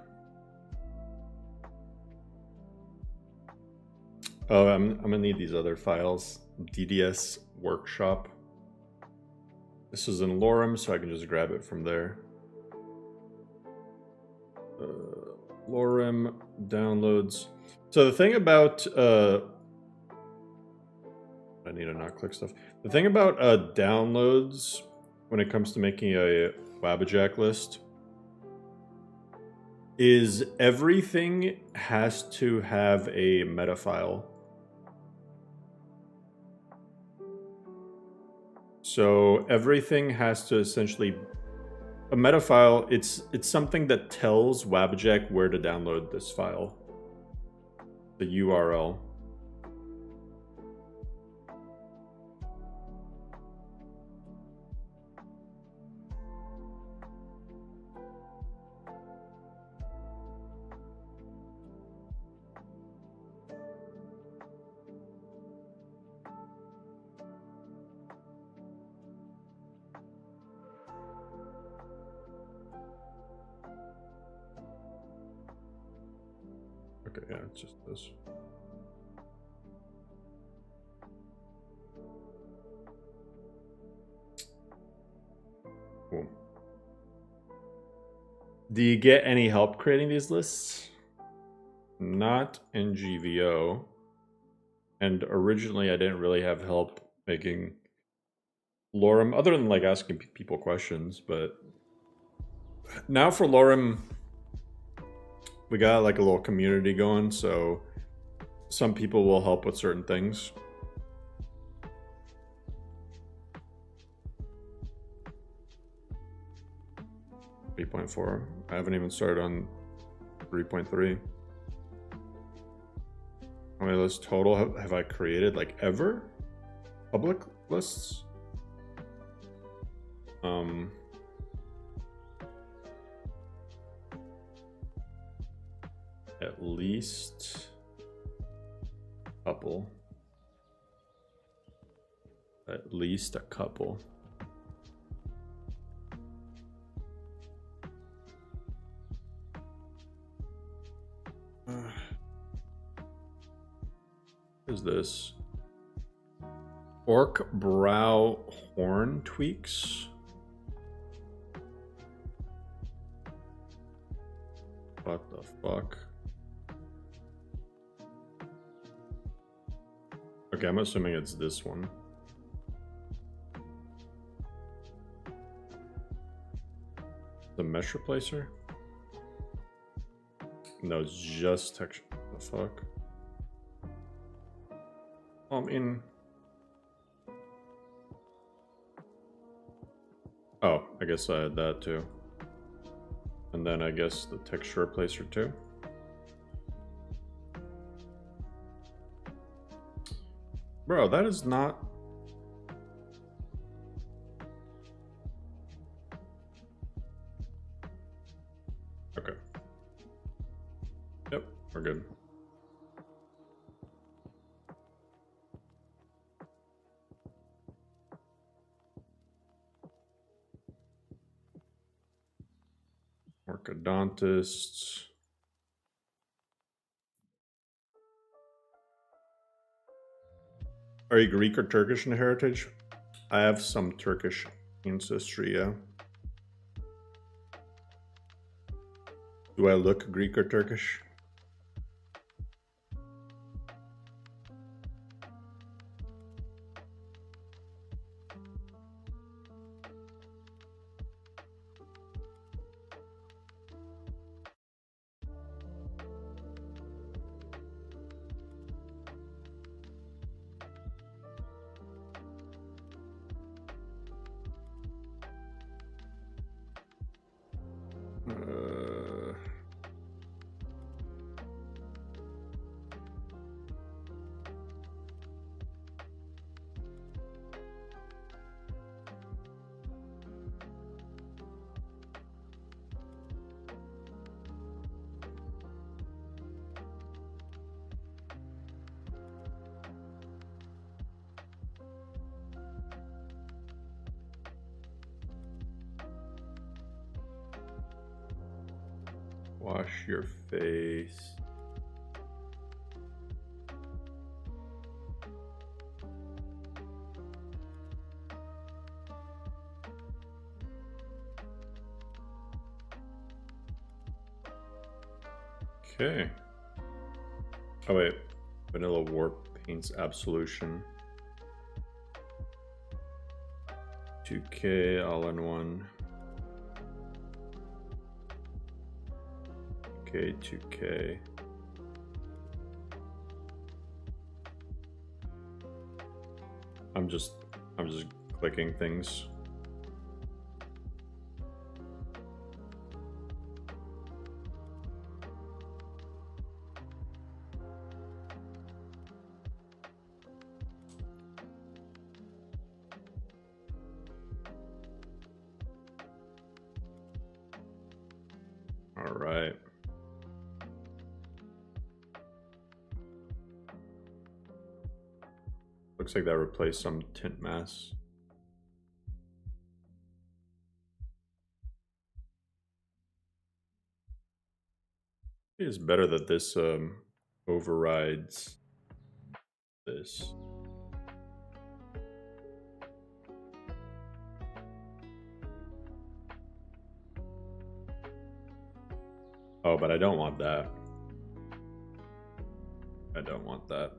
Oh, I'm gonna need these other files. DDS workshop. This is in Lorem, so I can just grab it from there. Lorem downloads. So the thing about I need to not click stuff. The thing about downloads when it comes to making a Wabajack list is everything has to have a meta file. So everything has to essentially, a meta file, it's something that tells Wabajack where to download this file. The URL. Okay, yeah, it's just this. Cool. Do you get any help creating these lists? Not NGVO. And originally I didn't really have help making Lorem, other than like asking people questions, but now for Lorem, we got like a little community going, so some people will help with certain things. .4. I haven't even started on 3.3. How many lists total have I created, like, ever? Public lists? At least a couple. At least a couple. What is this? Orc brow horn tweaks. What the fuck? Okay, I'm assuming it's this one. The mesh replacer? No, it's just texture. What the fuck? I mean... Oh, I guess I had that too. And then I guess the texture replacer too. Bro, that is not... Okay. Yep, we're good. Orthodontists. Are you Greek or Turkish in heritage? I have some Turkish ancestry, yeah. Do I look Greek or Turkish? Wash your face. Okay. Oh wait, vanilla warp paints absolution. 2K all in one. 2K. I'm just clicking things. All right. Looks like that replaced some tint mass. It is better that this overrides this. Oh, but I don't want that. I don't want that.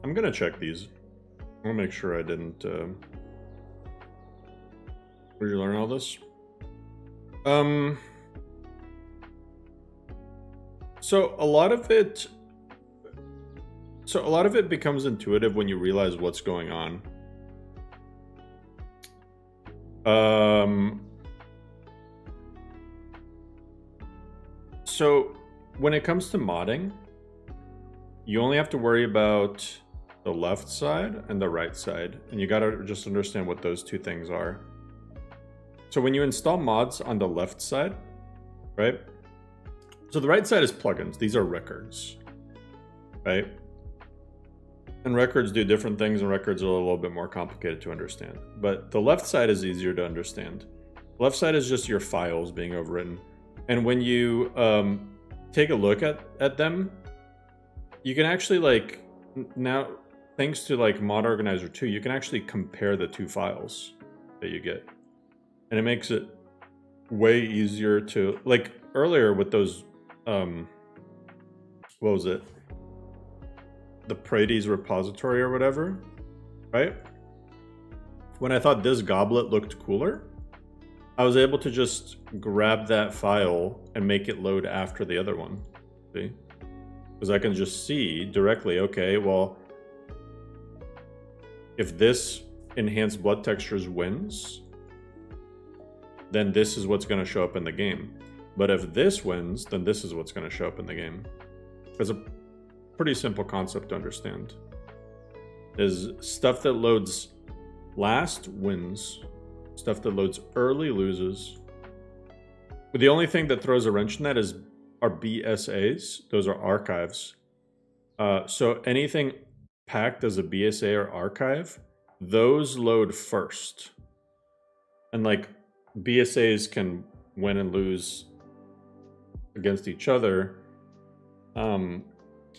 I'm gonna check these. I'll make sure I didn't. Where did you learn all this? So a lot of it. So a lot of it becomes intuitive when you realize what's going on. So when it comes to modding, you only have to worry about the left side and the right side, and you gotta just understand what those two things are. So when you install mods on the left side, right? So the right side is plugins. These are records, right? And records do different things, and records are a little bit more complicated to understand. But the left side is easier to understand. The left side is just your files being overwritten. And when you take a look at them, you can actually, like, now, thanks to like Mod Organizer 2, you can actually compare the two files that you get. And it makes it way easier to, like, earlier with those, what was it? The Praedes repository or whatever, right? When I thought this goblet looked cooler, I was able to just grab that file and make it load after the other one, see? Because I can just see directly, okay, well, if this enhanced blood textures wins, then this is what's going to show up in the game. But if this wins, then this is what's going to show up in the game. It's a pretty simple concept to understand. Is stuff that loads last wins. Stuff that loads early loses. But the only thing that throws a wrench in that is our BSAs. Those are archives. So anything packed as a BSA or archive, those load first. And like BSAs can win and lose against each other.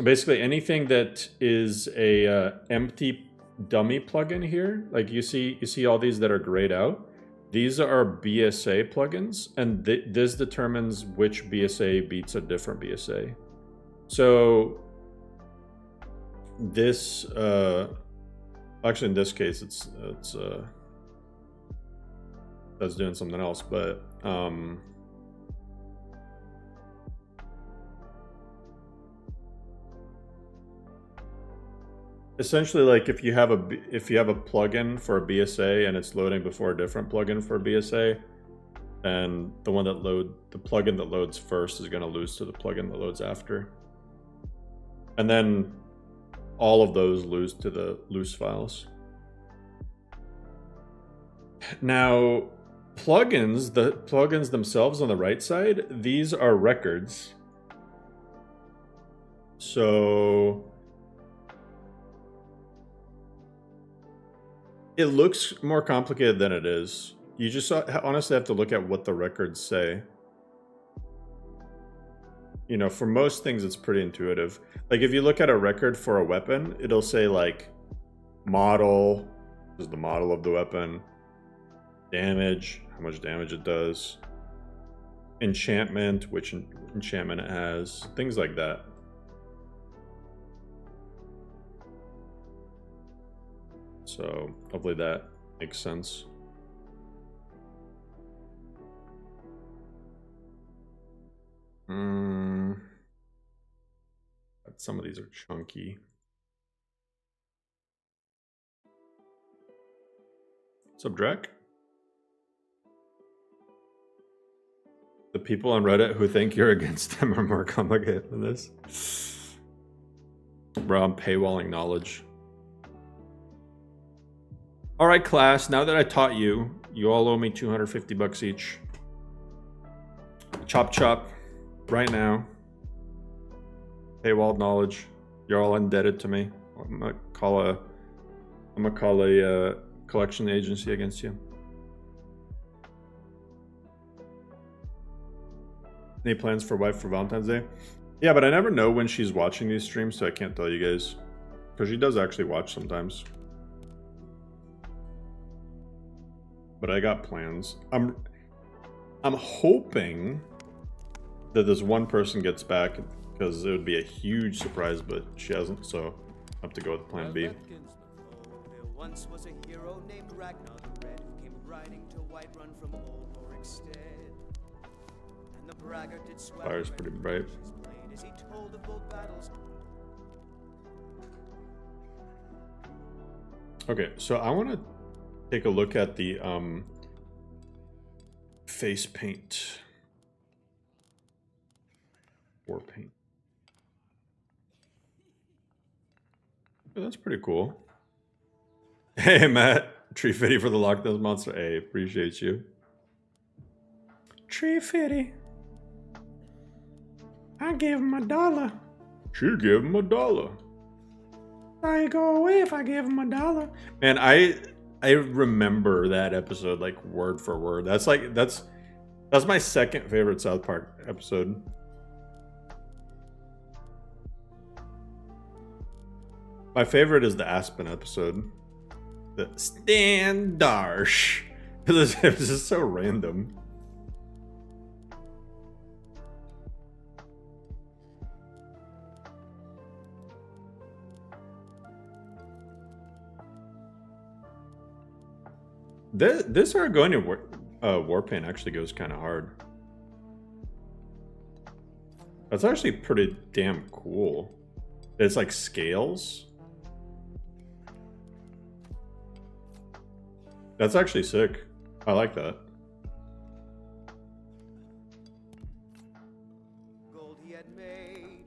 Basically anything that is a empty dummy plugin here, like you see all these that are grayed out. These are BSA plugins, and this determines which BSA beats a different BSA. So this, actually in this case, it's that's doing something else, but essentially, like if you have a plugin for a BSA and it's loading before a different plugin for a BSA, and the plugin that loads first is going to lose to the plugin that loads after, and then all of those lose to the loose files. Now, the plugins themselves on the right side, these are records. So it looks more complicated than it is. You just honestly have to look at what the records say. You know, for most things, it's pretty intuitive. Like if you look at a record for a weapon, it'll say like model, this is the model of the weapon, damage, how much damage it does, enchantment, which enchantment it has, things like that. So hopefully that makes sense. Some of these are chunky. What's up, Drek? The people on Reddit who think you're against them are more complicated than this. Bro, I'm paywalling knowledge. All right, class, now that I taught you, you all owe me 250 bucks each. Chop chop, right now. Paywalled knowledge. You're all indebted to me. I'm gonna call a collection agency against you. Any plans for wife for Valentine's Day? Yeah, but I never know when she's watching these streams, so I can't tell you guys. Because she does actually watch sometimes. But I got plans. I'm hoping that this one person gets back, because it would be a huge surprise, but she hasn't, so I have to go with plan B. There once was a hero named Ragnar the Red who came riding to Whiterun from old Oricstead. And the braggart did swagger Fire's pretty bright. as he told of bold battles. Okay, so I want to take a look at the face paint. War paint. Oh, that's pretty cool. Hey, Matt. Tree Fitty for the Loch Ness Monster. Hey, appreciate you. Tree Fitty. I gave him $1. She gave him $1. I go away if I gave him $1. Man, I remember that episode like word for word. That's my second favorite South Park episode. My favorite is the Aspen episode. The Stan Darsh. It was just so random. This Argonian Warpaint actually goes kind of hard. That's actually pretty damn cool. It's like scales. That's actually sick. I like that. Gold he had made.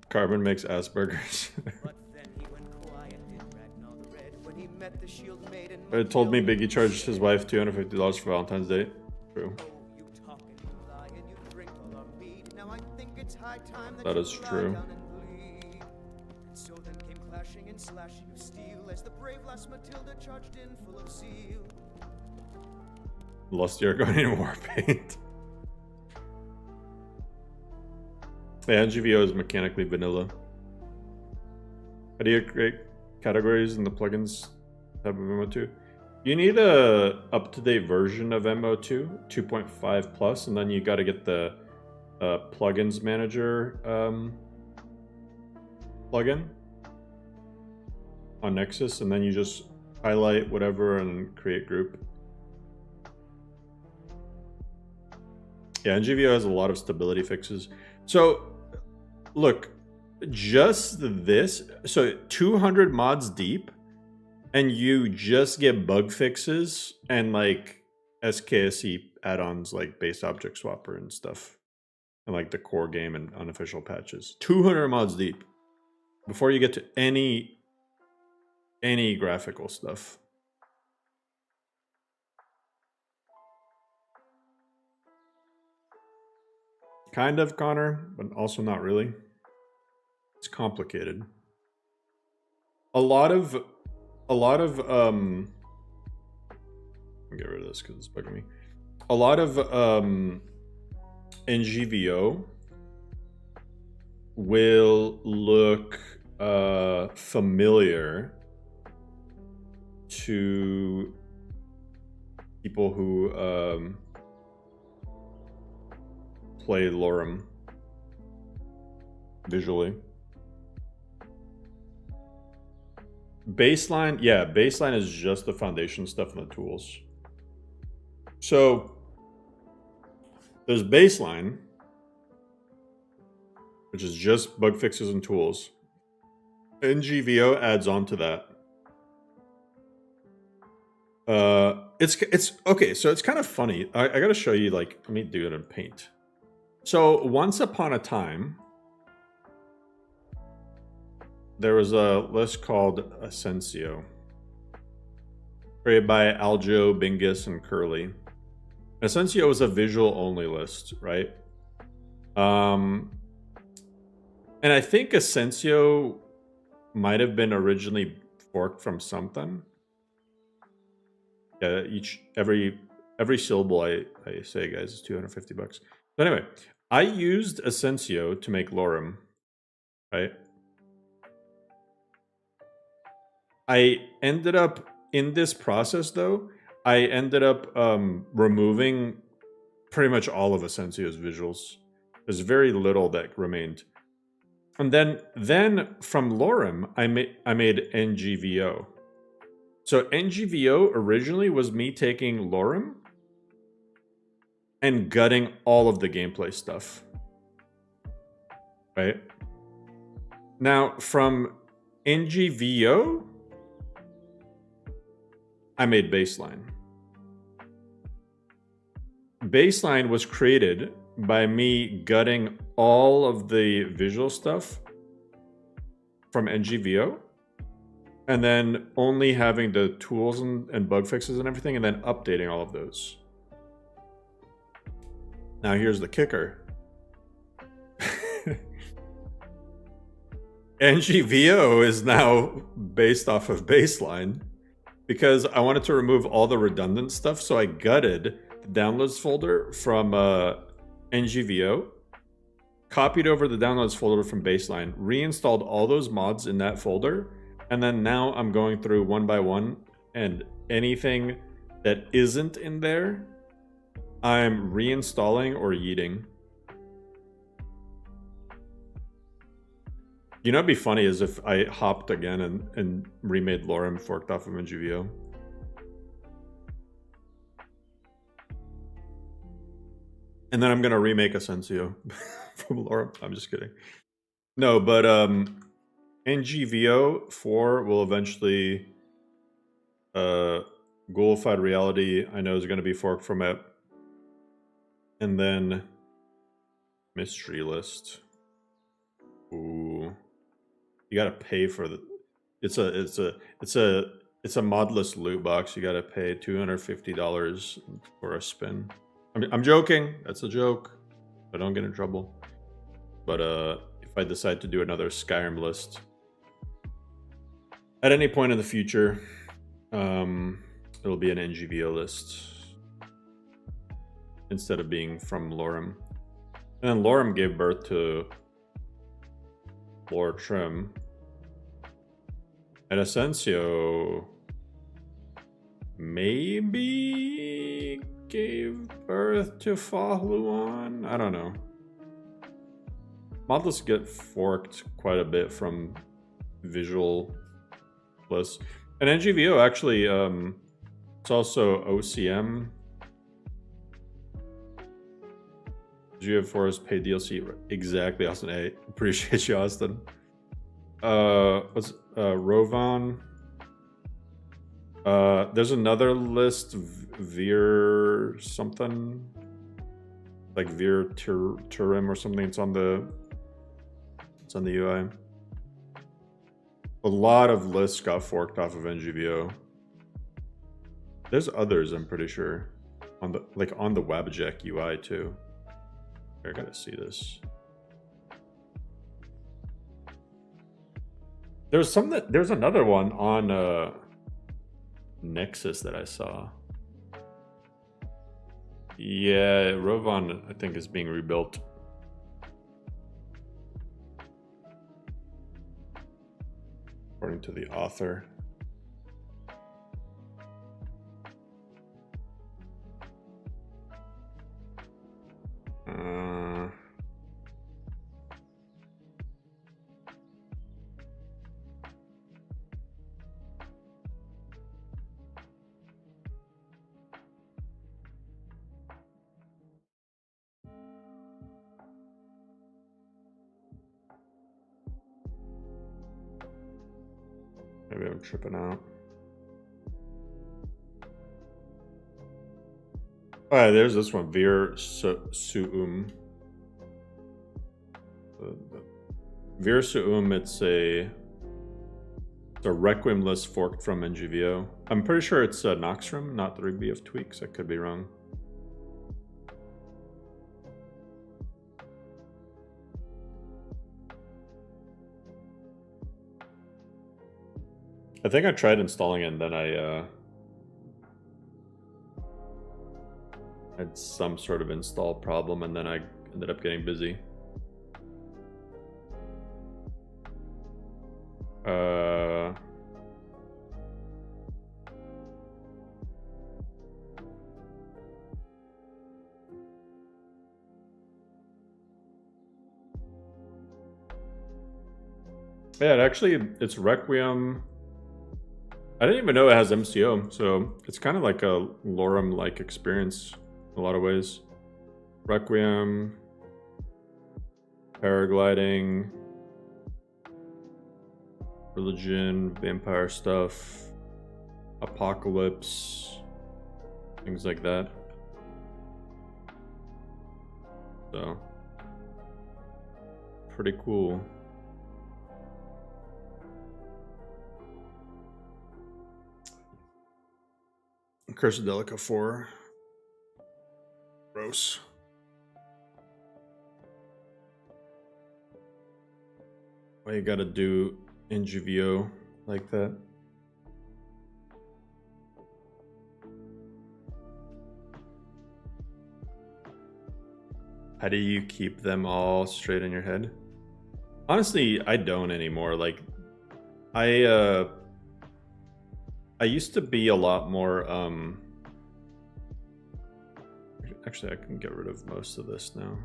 Carbon makes Asperger's. But then he went quiet, did Ragnar the Red, when he met the shield maiden. It told me Biggie charged his wife $250 for Valentine's Day. True. Oh, you talk and you lie and you drink all our mead. Now I think it's high time That you is lie true. down and bleed. And so then came clashing and slashing of steel as the brave lass Matilda charged in full of zeal. Lusty Argonian Warpaint. The NGVO is mechanically vanilla. How do you create categories in the plugins tab of MO2? You need a up-to-date version of MO2, 2.5 plus, and then you got to get the plugins manager plugin on Nexus, and then you just highlight whatever and create group. Yeah, NGVO has a lot of stability fixes. So, look, just this, so 200 mods deep, and you just get bug fixes and like SKSE add-ons like base object swapper and stuff, and like the core game and unofficial patches. 200 mods deep before you get to any graphical stuff. Kind of, Connor, but also not really. It's complicated. A lot of let me get rid of this because it's bugging me. A lot of NGVO will look familiar to people who play Lorem visually. Baseline, yeah, baseline is just the foundation stuff and the tools. So there's baseline, which is just bug fixes and tools. NGVO adds on to that. It's okay, so it's kind of funny. I gotta show you, like, let me do it in Paint. So once upon a time, there was a list called Asensio, created by Aljo, Bingus, and Curly. Asensio was a visual only list, right? And I think Asensio might have been originally forked from something. Yeah, every syllable I say, guys, is $250. So anyway, I used Essentio to make Lorem, right? I ended up in this process though. I ended up removing pretty much all of Essencio's visuals. There's very little that remained. And then from Lorem, I made NGVO. So NGVO originally was me taking Lorem and gutting all of the gameplay stuff. Right? Now, from NGVO, I made Baseline. Baseline was created by me gutting all of the visual stuff from NGVO and then only having the tools and bug fixes and everything and then updating all of those. Now here's the kicker. NGVO is now based off of Baseline because I wanted to remove all the redundant stuff, so I gutted the downloads folder from NGVO, copied over the downloads folder from Baseline, reinstalled all those mods in that folder, and then now I'm going through one by one, and anything that isn't in there, I'm reinstalling or yeeting. You know, it'd be funny is if I hopped again and remade Lorem forked off of NGVO. And then I'm gonna remake Essentio from Lorem. I'm just kidding. No, but NGVO 4 will eventually Ghoulified Reality, I know, is gonna be forked from it. And then Mystery List. Ooh. You gotta pay for the. It's a modless loot box. You gotta pay $250 for a spin. I'm joking. That's a joke. I don't get in trouble. But if I decide to do another Skyrim list at any point in the future, it'll be an NGVO list instead of being from Lorem. And then Lorem gave birth to Lore Trim. And Essentio maybe gave birth to Fahluan? I don't know. Models get forked quite a bit from Visual Plus. And NGVO actually, it's also OCM. GF4 is paid DLC. Exactly, Austin. Hey, appreciate you, Austin. What's Rovan? There's another list, Veer something, like Veer Turim or something. It's on the UI. A lot of lists got forked off of NGVO. There's others, I'm pretty sure, on the Wabjack UI too. I gotta see this. There's another one on Nexus that I saw. Yeah, Rovan I think is being rebuilt. According to the author. Maybe I'm tripping out. Oh, yeah, there's this one, Veer Suum. Veer Suum, it's a Requiem list forked from NGVO. I'm pretty sure it's Noxrum, not 3BF tweaks. I could be wrong. I think I tried installing it and then I had some sort of install problem, and then I ended up getting busy. Yeah, it's Requiem. I didn't even know it has MCO, so it's kind of like a Lorem-like experience in a lot of ways. Requiem, paragliding, religion, vampire stuff, apocalypse, things like that. So, pretty cool. Cursadelica 4. Gross. Why you gotta do NGVO like that? How do you keep them all straight in your head? Honestly, I don't anymore. Like, I used to be a lot more, actually I can get rid of most of this now.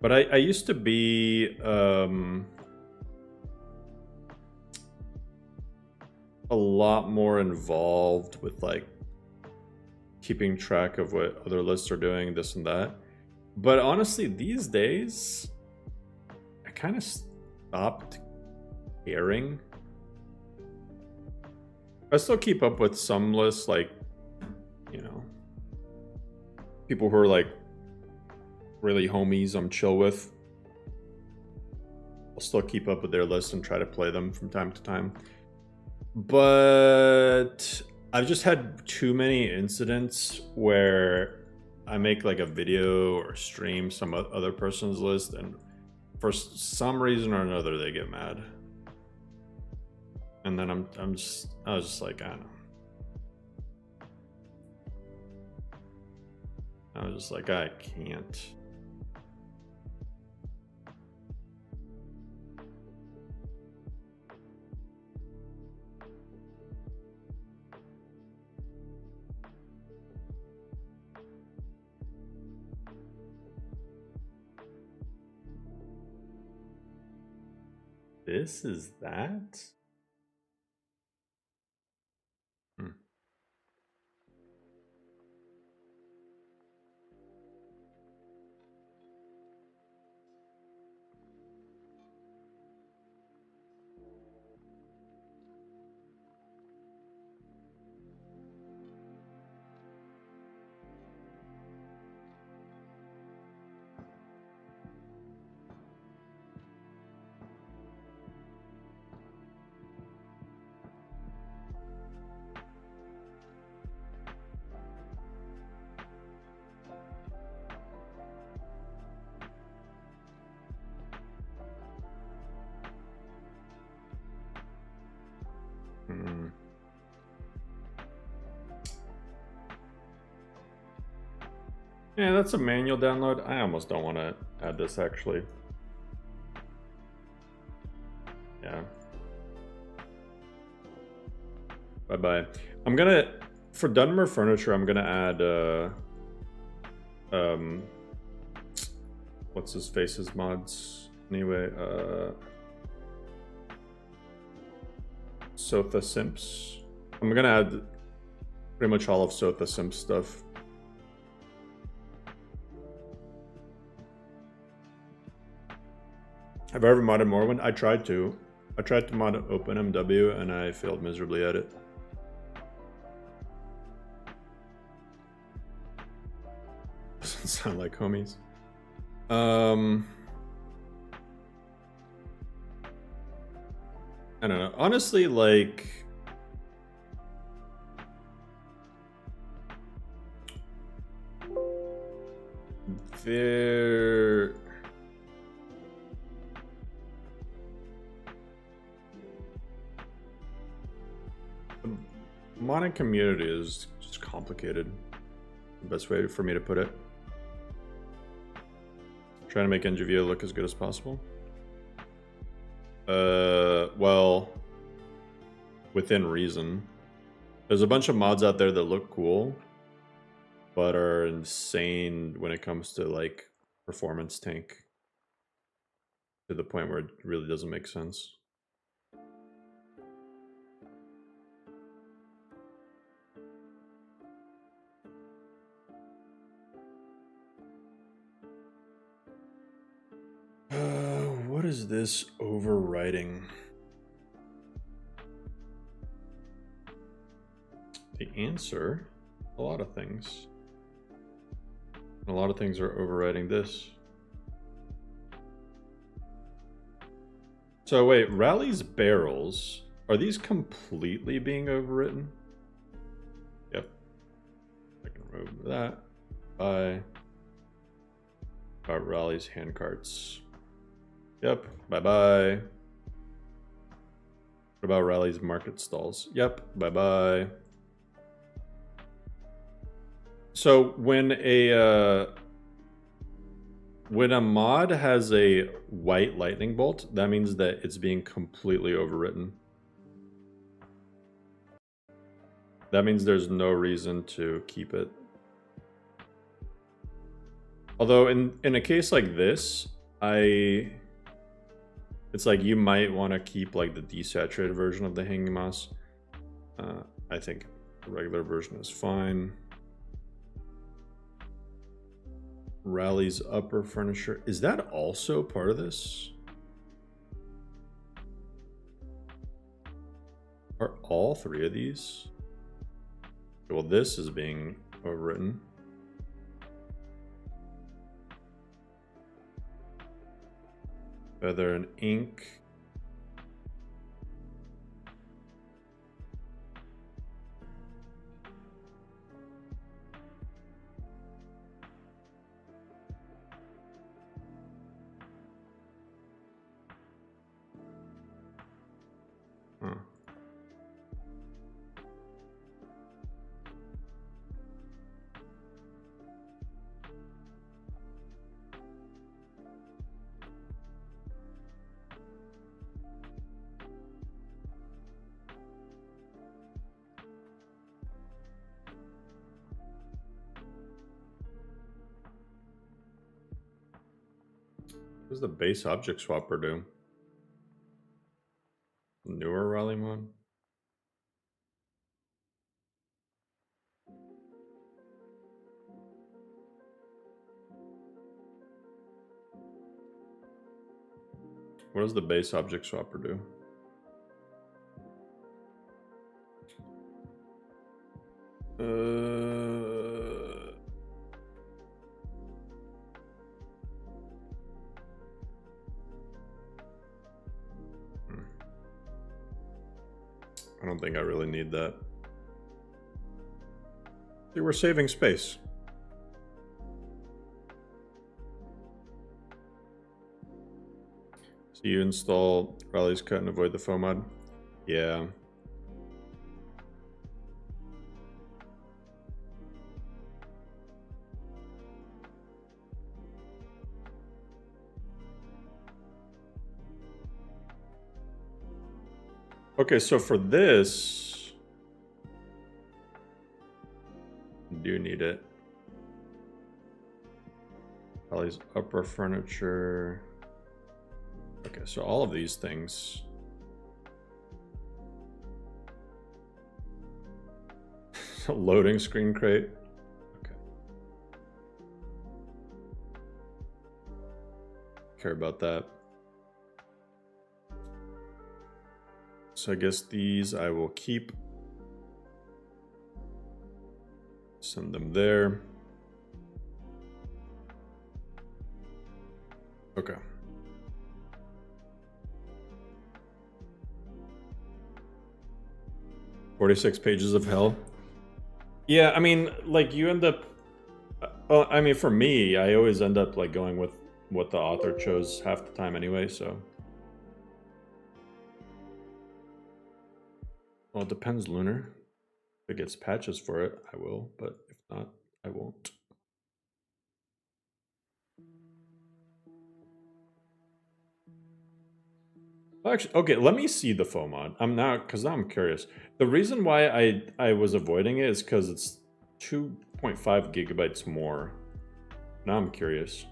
But I used to be, a lot more involved with like keeping track of what other lists are doing, this and that. But honestly, these days, I kind of stopped caring. I still keep up with some lists, like, you know, people who are like really homies I'm chill with. I'll still keep up with their list and try to play them from time to time. But I've just had too many incidents where I make like a video or stream some other person's list, and for some reason or another they get mad. And then I was just like, I don't know. I was just like, I can't. This is that? Yeah, that's a manual download. I almost don't want to add this, actually. Yeah. Bye-bye. I'm gonna, for Dunmer Furniture, I'm gonna add, what's his face's mods? Anyway, Sotha Simps. I'm gonna add pretty much all of Sotha Simps stuff. Have I ever modded Morrowind? I tried to. I tried to mod OpenMW and I failed miserably at it. Doesn't sound like homies. I don't know. Honestly, like, the modding community is just complicated. the best way for me to put it. Trying to make NGVO look as good as possible. Well, within reason. There's a bunch of mods out there that look cool, but are insane when it comes to like performance tank, to the point where it really doesn't make sense. What is this overwriting? The answer, a lot of things. A lot of things are overwriting this. So wait, Rally's barrels, are these completely being overwritten? Yep. I can remove that. Bye. About Rally's handcarts. Yep. Bye-bye. What about Rally's market stalls? Yep. Bye-bye. So when a mod has a white lightning bolt, that means that it's being completely overwritten. That means there's no reason to keep it. Although in a case like this, it's like you might want to keep like the desaturated version of the hanging moss. I think the regular version is fine. Rally's upper furniture. Is that also part of this? Are all three of these? Well, this is being overwritten. Feather and ink. Huh. What does the base object swapper do? Newer Rally mod? What does the base object swapper do? I don't think I really need that. See, we're saving space. So you install Rally's cut and avoid the foam mod? Yeah. Okay, so for this, I do need it. Rally's upper furniture. Okay, so all of these things. Loading screen crate. Okay. Care about that. So I guess these I will keep. Send them there. Okay. "46 pages of hell." Yeah, I mean, like you end up. Well, I mean, for me, I always end up like going with what the author chose half the time anyway. So. Well, it depends, Lunar. If it gets patches for it, I will. But if not, I won't. Actually, okay, let me see the faux mod. I'm now, because now I'm curious. The reason why I was avoiding it is because it's 2.5 gigabytes more. Now I'm curious.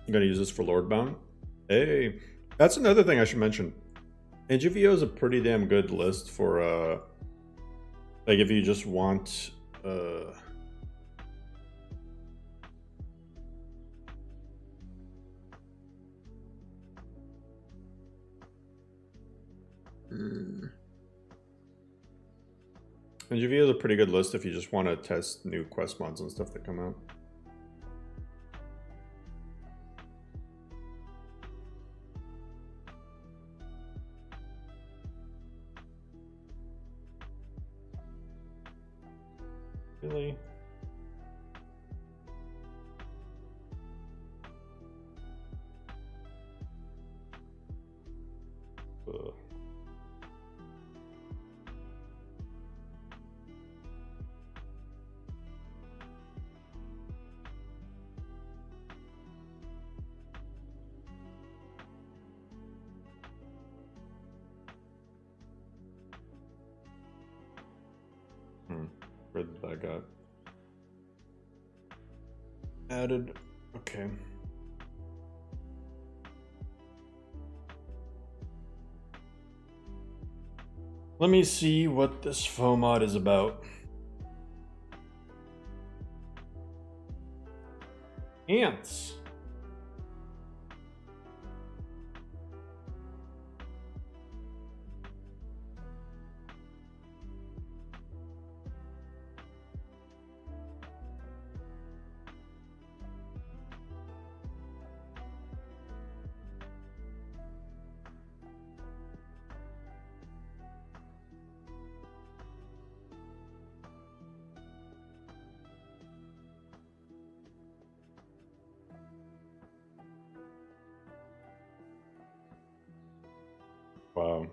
I'm gonna use this for Lordbound. Hey, that's another thing I should mention. NGVO is a pretty damn good list for like if you just want NGVO is a pretty good list if you just want to test new quest mods and stuff that come out. Really? Ugh. Where did that got added? Okay. Let me see what this faux mod is about. Ants. Wow.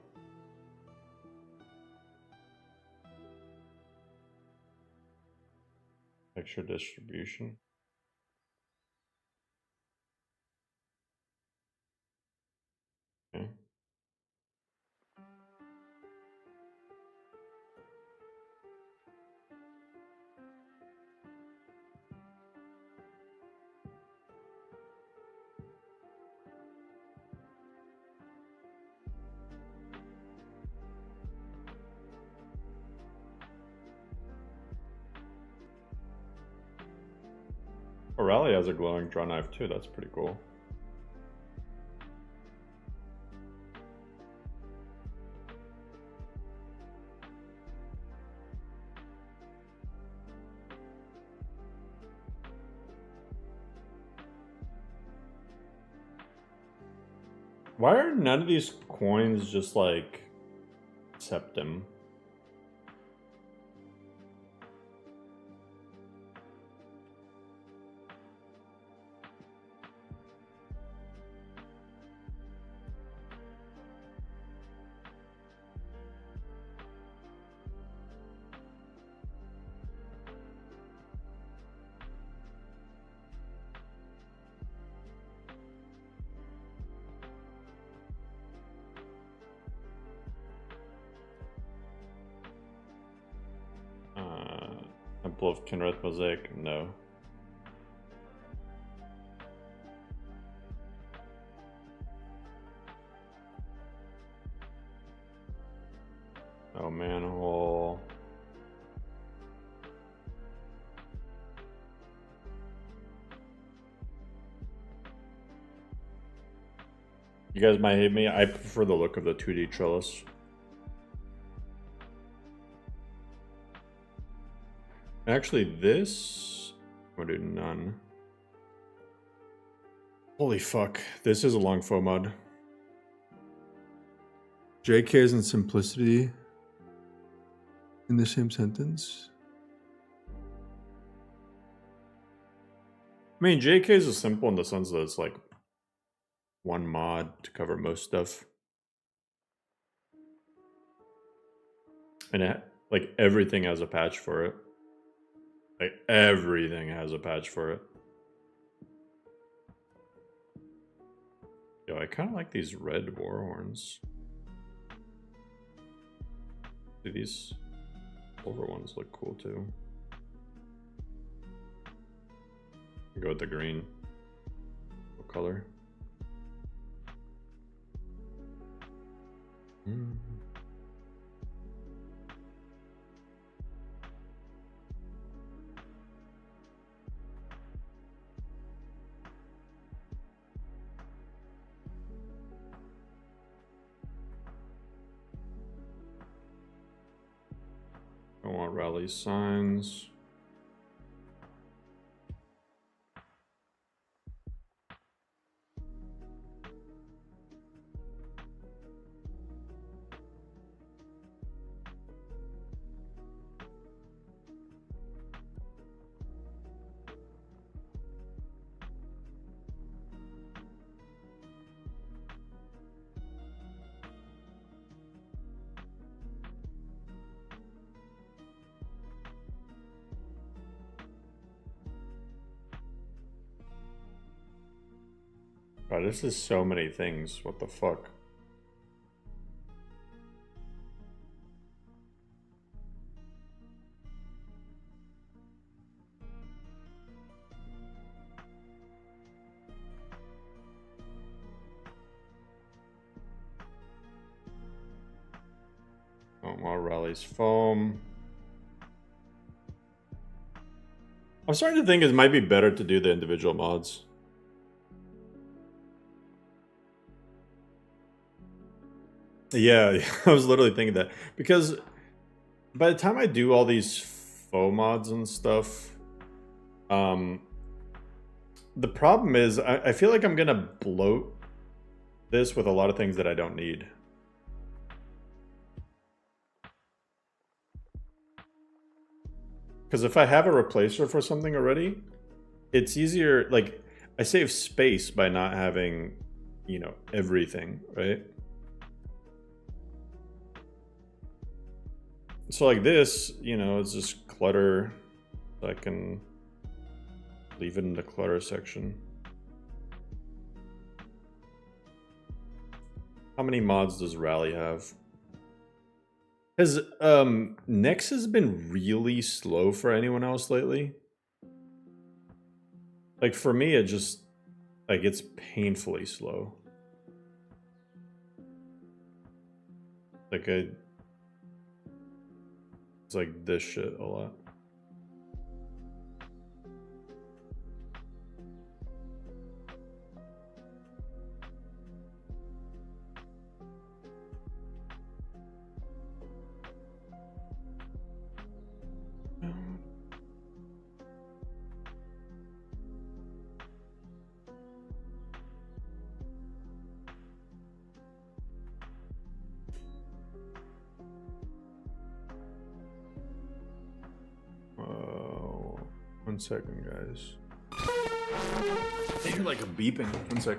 Extra distribution. Okay. O'Reilly has a glowing draw knife too, that's pretty cool. Why are none of these coins just like septum? Temple of Kinrith Mosaic, no. Oh, manhole. You guys might hate me. I prefer the look of the 2D trellis. Actually, this... I'm gonna do none. Holy fuck. This is a long faux mod. JKs and simplicity in the same sentence? I mean, JKs is simple in the sense that it's like one mod to cover most stuff. And like everything has a patch for it. Like everything has a patch for it. Yo, I kind of like these red war horns. Do these silver ones look cool too? Go with the green. What color? I want rally signs. Wow, this is so many things. What the fuck? Oh, more rallies foam. I'm starting to think it might be better to do the individual mods. Yeah, I was literally thinking that. Because by the time I do all these faux mods and stuff, the problem is I feel like I'm gonna bloat this with a lot of things that I don't need. Because if I have a replacer for something already, it's easier, like, I save space by not having, you know, everything, right? So like this, you know, it's just clutter. So I can leave it in the clutter section. How many mods does Rally have? Has Nexus been really slow for anyone else lately? Like for me, it just, like, it's painfully slow. Like it's like this shit a lot. One second, guys. I hear like a beeping. One sec.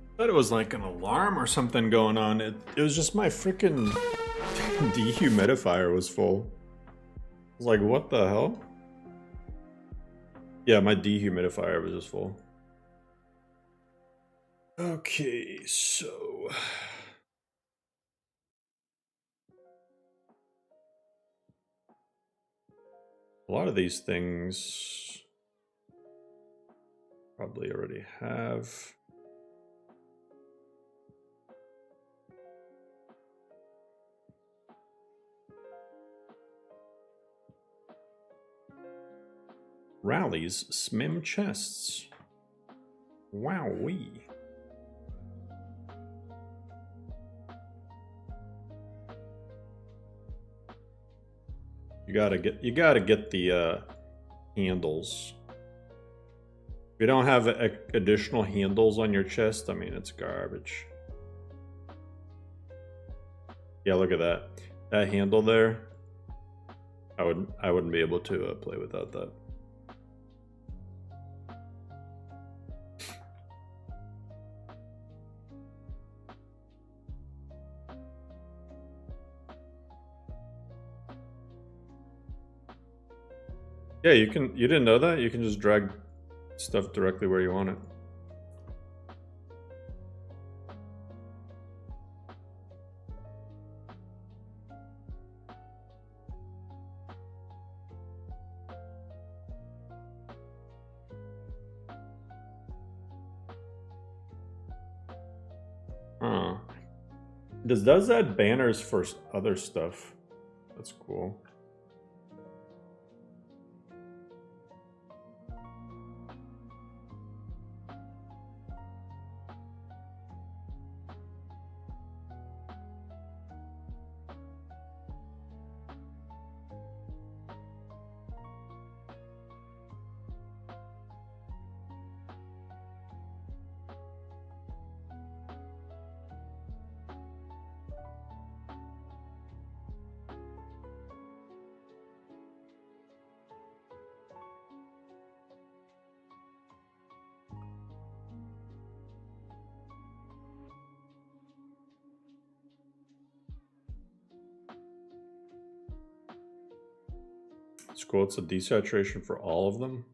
I thought it was like an alarm or something going on. It was just my freaking dehumidifier was full. I was like, what the hell? Yeah, my dehumidifier was just full. Okay, so a lot of these things probably already have. Rallies, smim chests. Wowee. You gotta get the handles. If you don't have additional handles on your chest, I mean, it's garbage. Yeah, look at that. That handle there. I wouldn't be able to play without that. Yeah, you didn't know that? You can just drag stuff directly where you want it. Huh. Does add banners for other stuff. That's cool. It's cool. It's a desaturation for all of them.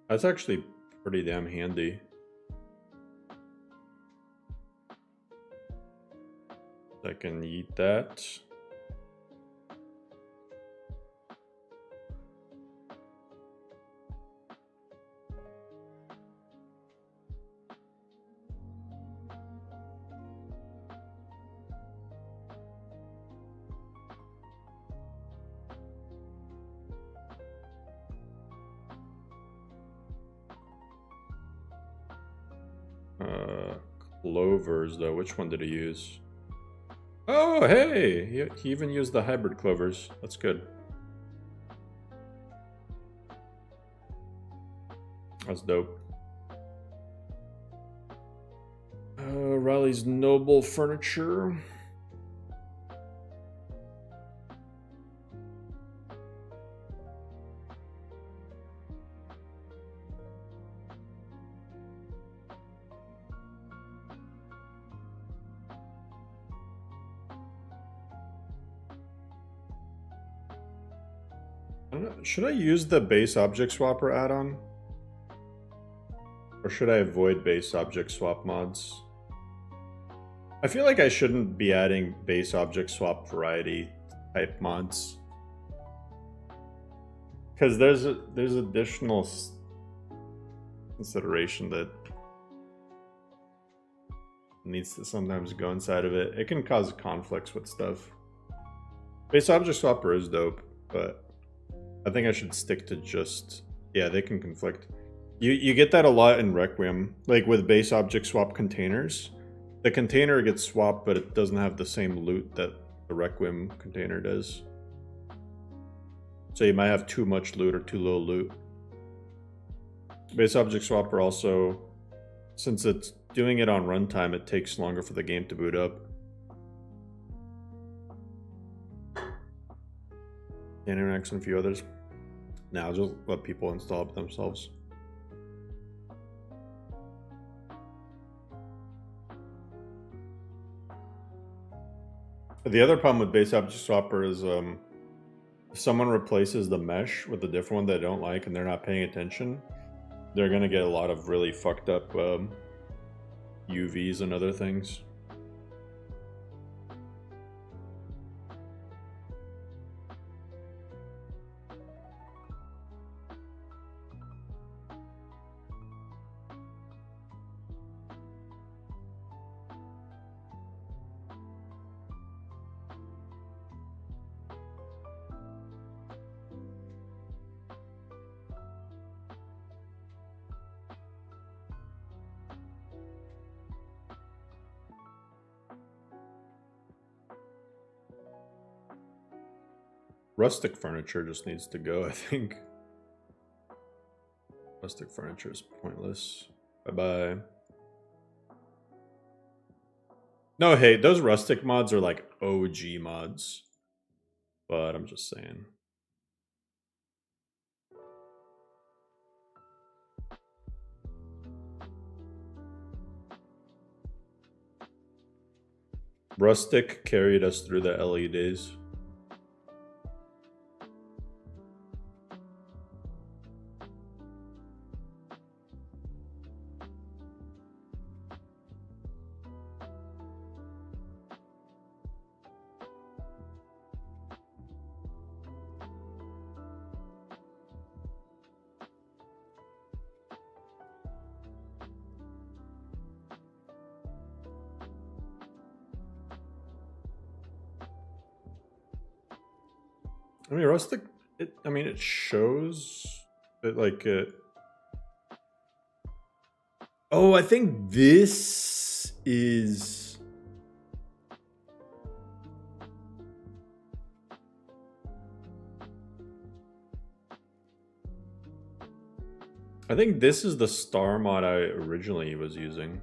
That's actually pretty damn handy. I can eat that. Clovers, though. Which one did he use? Oh, hey! He even used the hybrid clovers. That's good. That's dope. Raleigh's Noble Furniture. Should I use the base object swapper add-on? Or should I avoid base object swap mods? I feel like I shouldn't be adding base object swap variety type mods. Because there's additional consideration that needs to sometimes go inside of it. It can cause conflicts with stuff. Base object swapper is dope, but I think I should stick to just... Yeah, they can conflict. You get that a lot in Requiem, like with base object swap containers. The container gets swapped, but it doesn't have the same loot that the Requiem container does. So you might have too much loot or too little loot. Base object swapper also, since it's doing it on runtime, it takes longer for the game to boot up. Animax and a few others. Now just let people install it themselves. The other problem with base object swapper is if someone replaces the mesh with a different one they don't like and they're not paying attention, they're gonna get a lot of really fucked up UVs and other things. Rustic furniture just needs to go, I think. Rustic furniture is pointless. Bye-bye. No hate, those rustic mods are like OG mods. But I'm just saying. Rustic carried us through the LE days. I mean, rustic. It shows it like it. Oh, I think this is. I think this is the star mod I originally was using.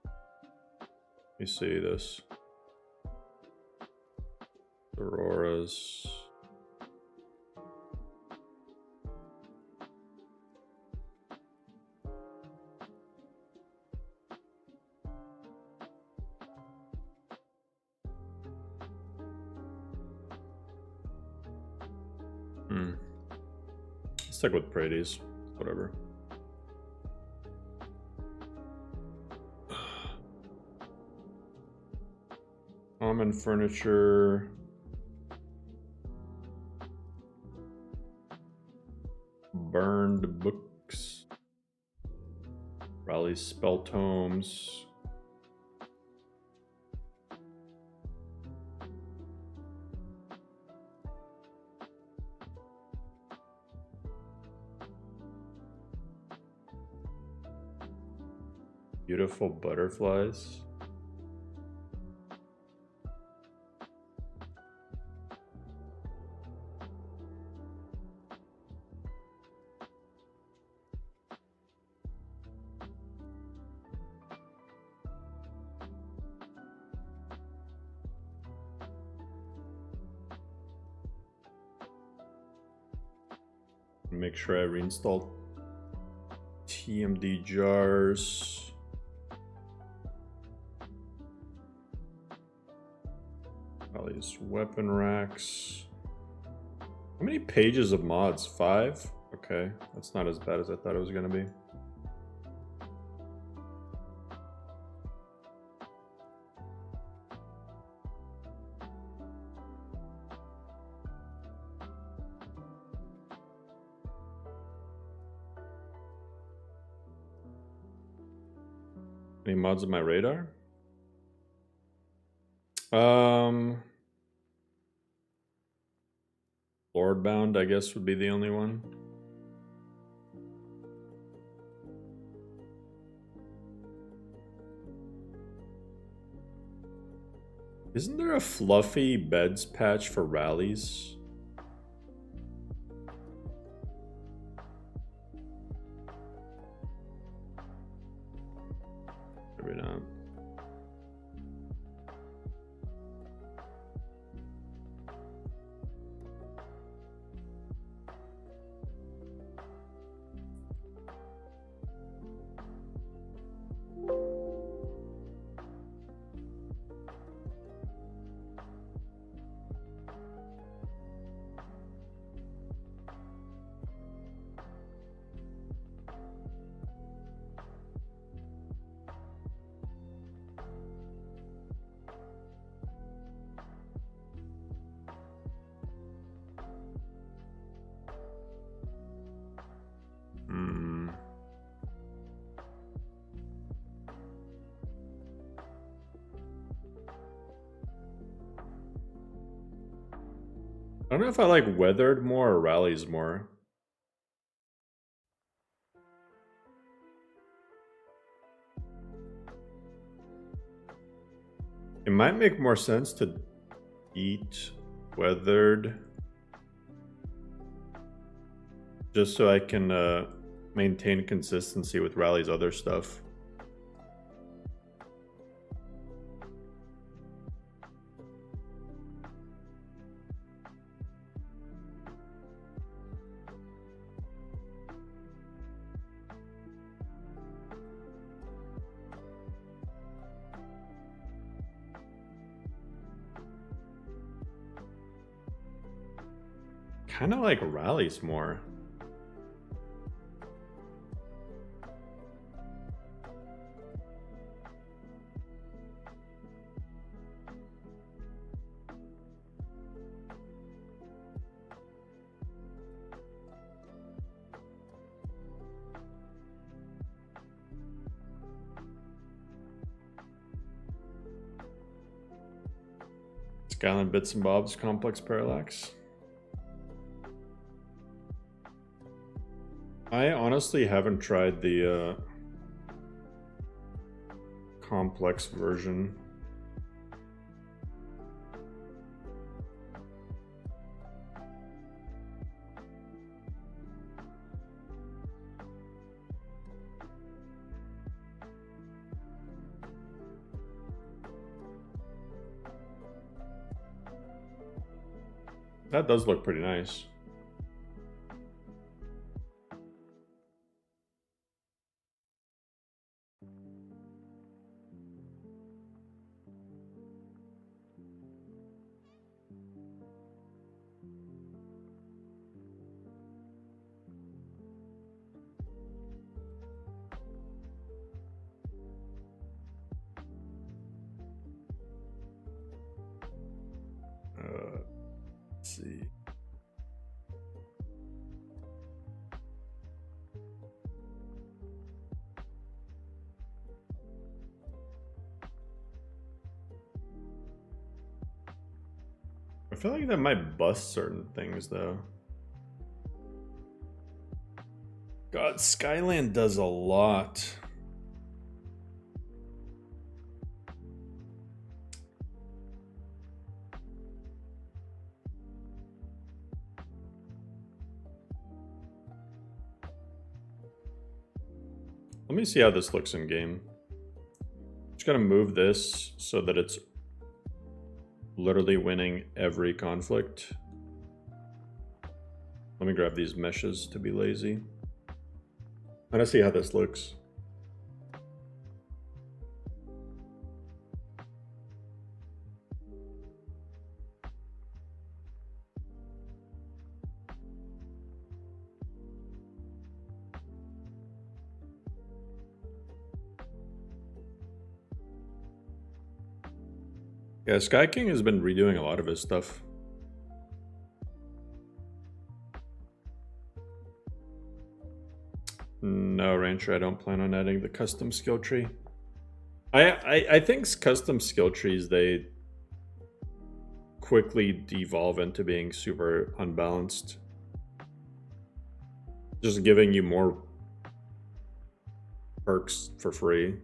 Let me see this. Auroras. Stick with Praties. Whatever. Common furniture. Burned books. Raleigh spell tomes. Beautiful butterflies. Make sure I reinstall TMD jars. All these weapon racks. How many pages of mods? 5? Okay, that's not as bad as I thought it was gonna be. Any mods on my radar? Lordbound, I guess, would be the only one. Isn't there a fluffy beds patch for rallies? Maybe not. don't know if I like weathered more or rallies more. It might make more sense to eat weathered just so I can maintain consistency with rally's other stuff. Kind of like rallies more. Skyrim Bits and Bob's Complex Parallax. I honestly haven't tried the complex version. That does look pretty nice. Let's see. I feel like that might bust certain things though. God, Skyland does a lot. Let me see how this looks in game. Just gotta move this so that it's literally winning every conflict. Let me grab these meshes to be lazy. I wanna see how this looks. Yeah, Sky King has been redoing a lot of his stuff. No, Rancher, I don't plan on adding the custom skill tree. I think custom skill trees, they quickly devolve into being super unbalanced. Just giving you more perks for free.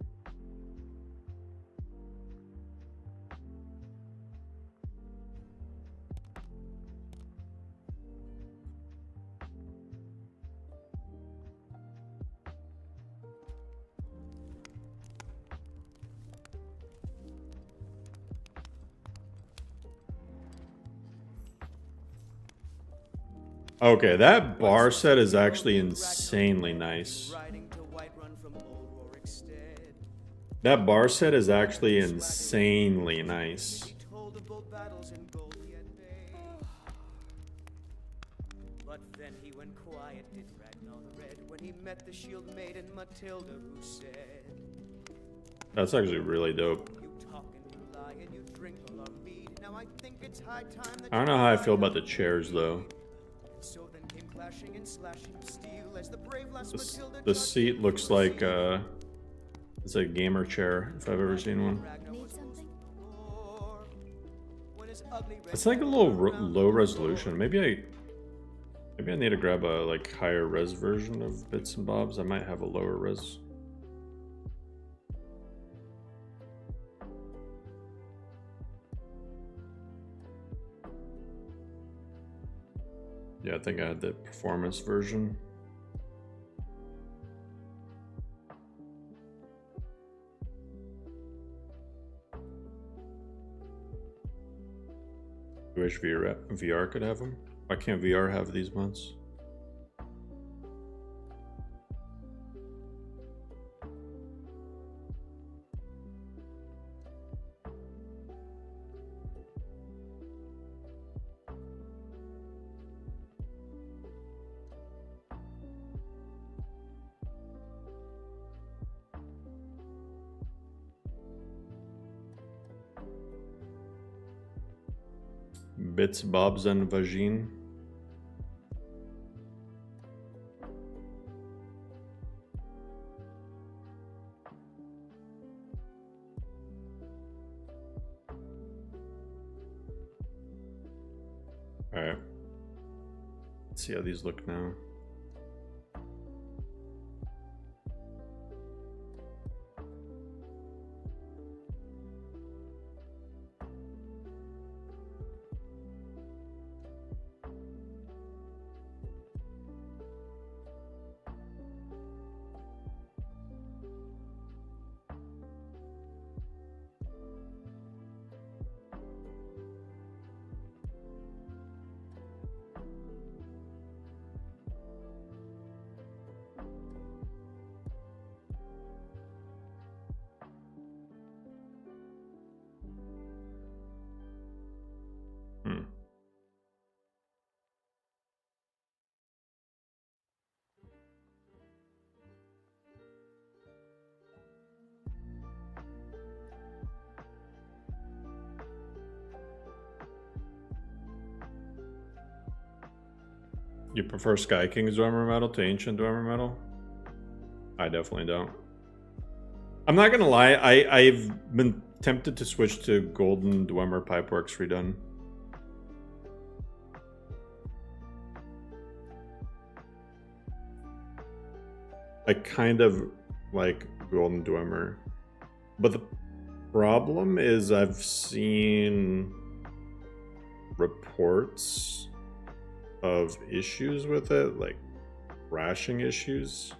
Okay, that bar set is actually insanely nice. That bar set is actually insanely nice. But then he went quiet, did Ragnar the Red, when he met the shield maiden Matilda, who said, That's actually really dope. "You talk and you lie and you drink all our mead. Now I think it's high time that I don't know how I feel about the chairs though. So then came clashing and slashing of steel as the brave lass Matilda The seat looks like it's a gamer chair if I've ever seen one. Need something? when this ugly red It's like a flag little around low the resolution. floor. Maybe I need to grab a like higher res version of Bits and Bobs. I might have a lower res. Yeah, I think I had the performance version. I wish VR could have them. Why can't VR have these mods? Bits, Bobs, and Vagine. Alright. Let's see how these look now. You prefer Sky King's Dwemer Metal to Ancient Dwemer Metal? I definitely don't. I'm not gonna lie, I've been tempted to switch to Golden Dwemer Pipeworks Redone. I kind of like Golden Dwemer. But the problem is I've seen reports of issues with it, like crashing issues,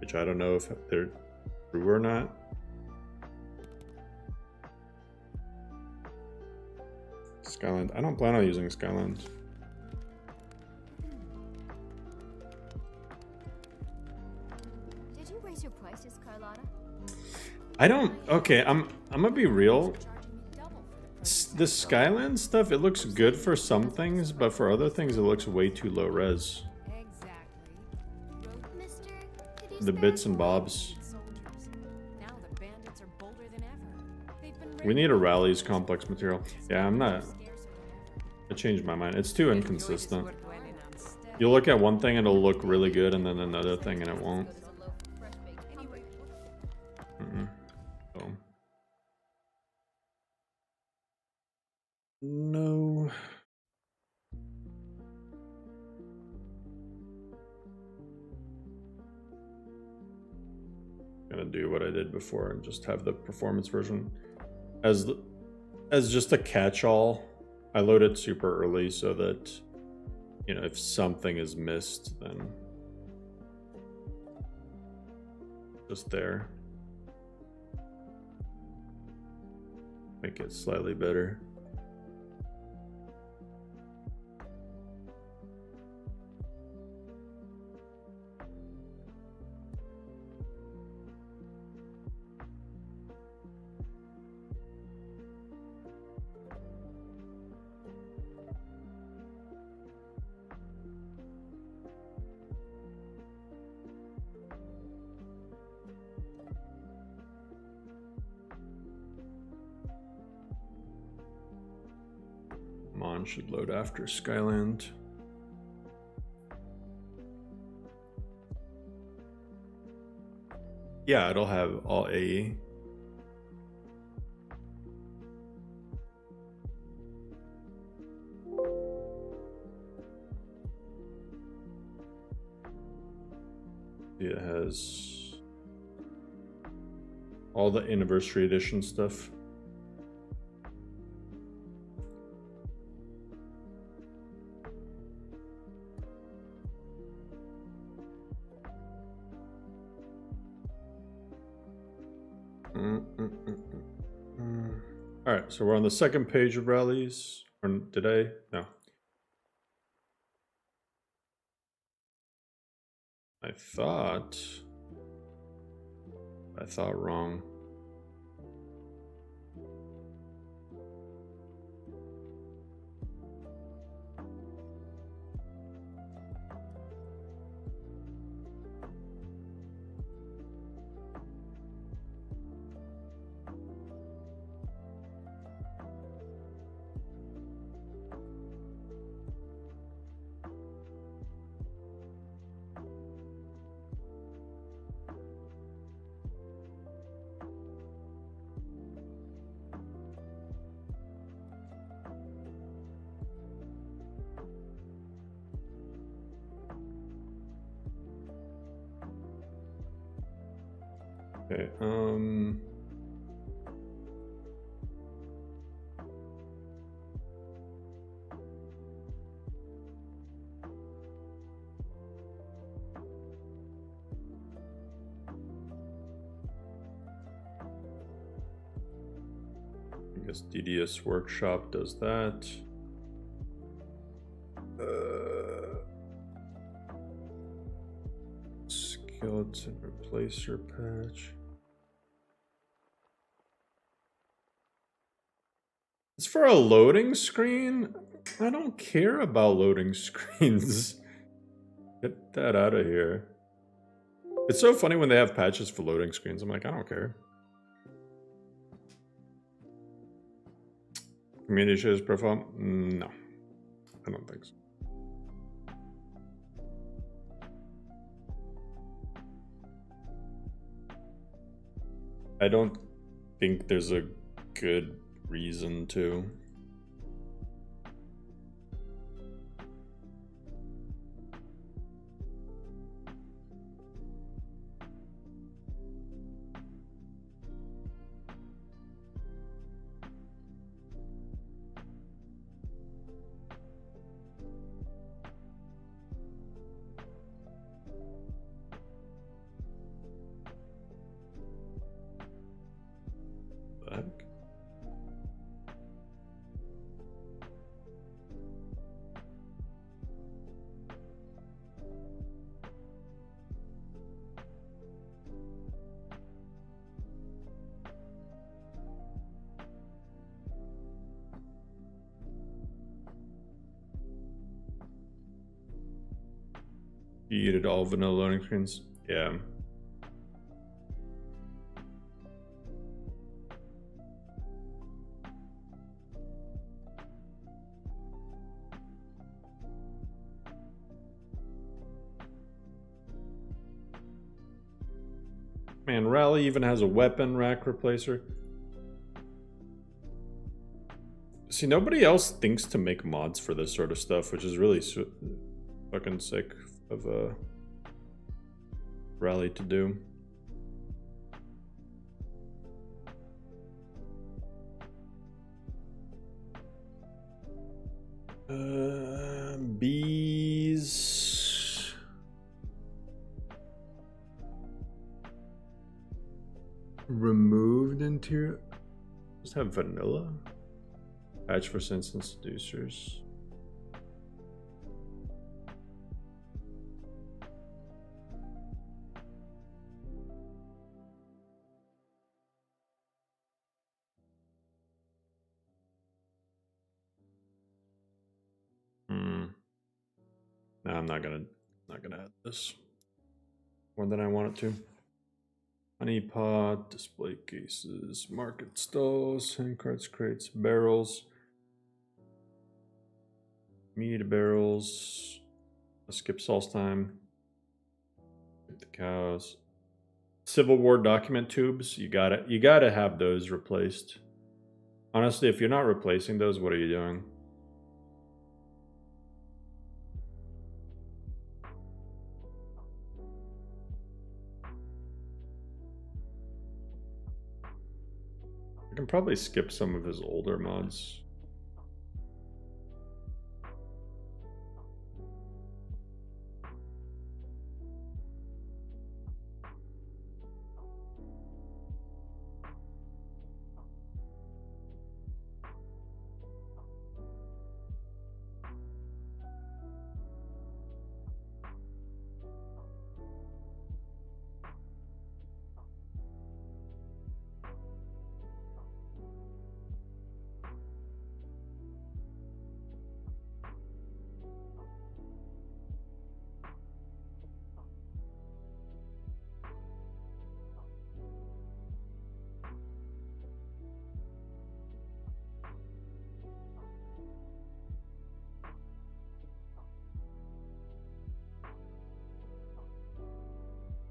which I don't know if they're true or not. Skyland. I don't plan on using Skyland. Did you raise your prices, Carlotta? I don't. Okay, I'm gonna be real. Charging me double for the The Skyland stuff, it looks good for some things, but for other things, it looks way too low res. Exactly. Mister, could you The spare Bits a and coin? Bobs. Soldiers. Now the bandits are bolder than ever. They've been We need a raiding rallies complex material. Yeah, I'm not. scarcer than ever. I changed my mind. It's too inconsistent. We're dwelling on steady. You'll look at one thing and it'll look really good, and then another thing and it won't. Good as a loaf of fresh baked Anyway, So. No. Gonna do what I did before and just have the performance version as just a catch-all. I load it super early so that, you know, if something is missed, then just there. Make it slightly better. Mon should load after Skyland. Yeah, it'll have all AE. It has all the anniversary edition stuff. All right, so we're on the second page of rallies. Or did I? No. I thought wrong. Okay, I guess DDS Workshop does that. Skeleton replacer patch. It's for a loading screen? I don't care about loading screens. Get that out of here. It's so funny when they have patches for loading screens. I'm like, I don't care. Community shares profile? No. I don't think so. I don't think there's a good reason to. You eat it all vanilla loading screens? Yeah. Man, Rally even has a weapon rack replacer. See, nobody else thinks to make mods for this sort of stuff, which is really fucking sick of a Rally to do. Bees. Removed interior. Just have vanilla. Patch for sense seducers. No, I'm not gonna add this more than I want it to. Honey pot, display cases, market stalls, hand carts, crates, barrels, meat barrels. Skip sauce time. The cows. Civil War document tubes. You gotta have those replaced. Honestly, if you're not replacing those, what are you doing? can probably skip some of his older mods.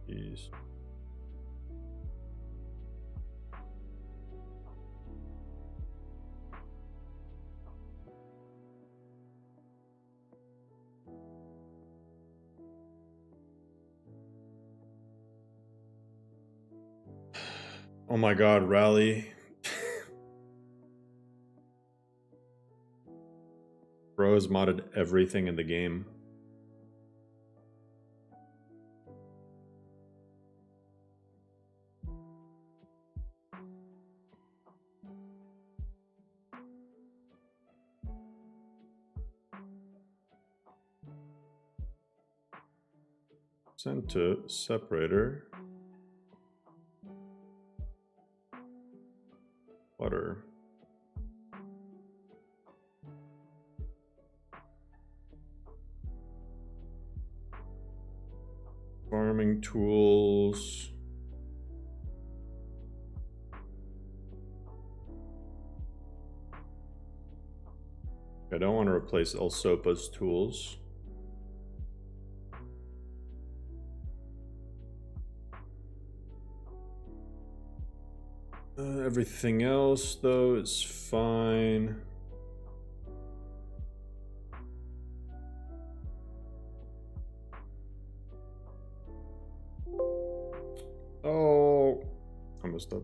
Jeez. Oh my god, rally. Bro has modded everything in the game. Send to separator. Clutter. Farming tools. I don't want to replace El Sopa's tools. Everything else, though, is fine. Oh, I messed up.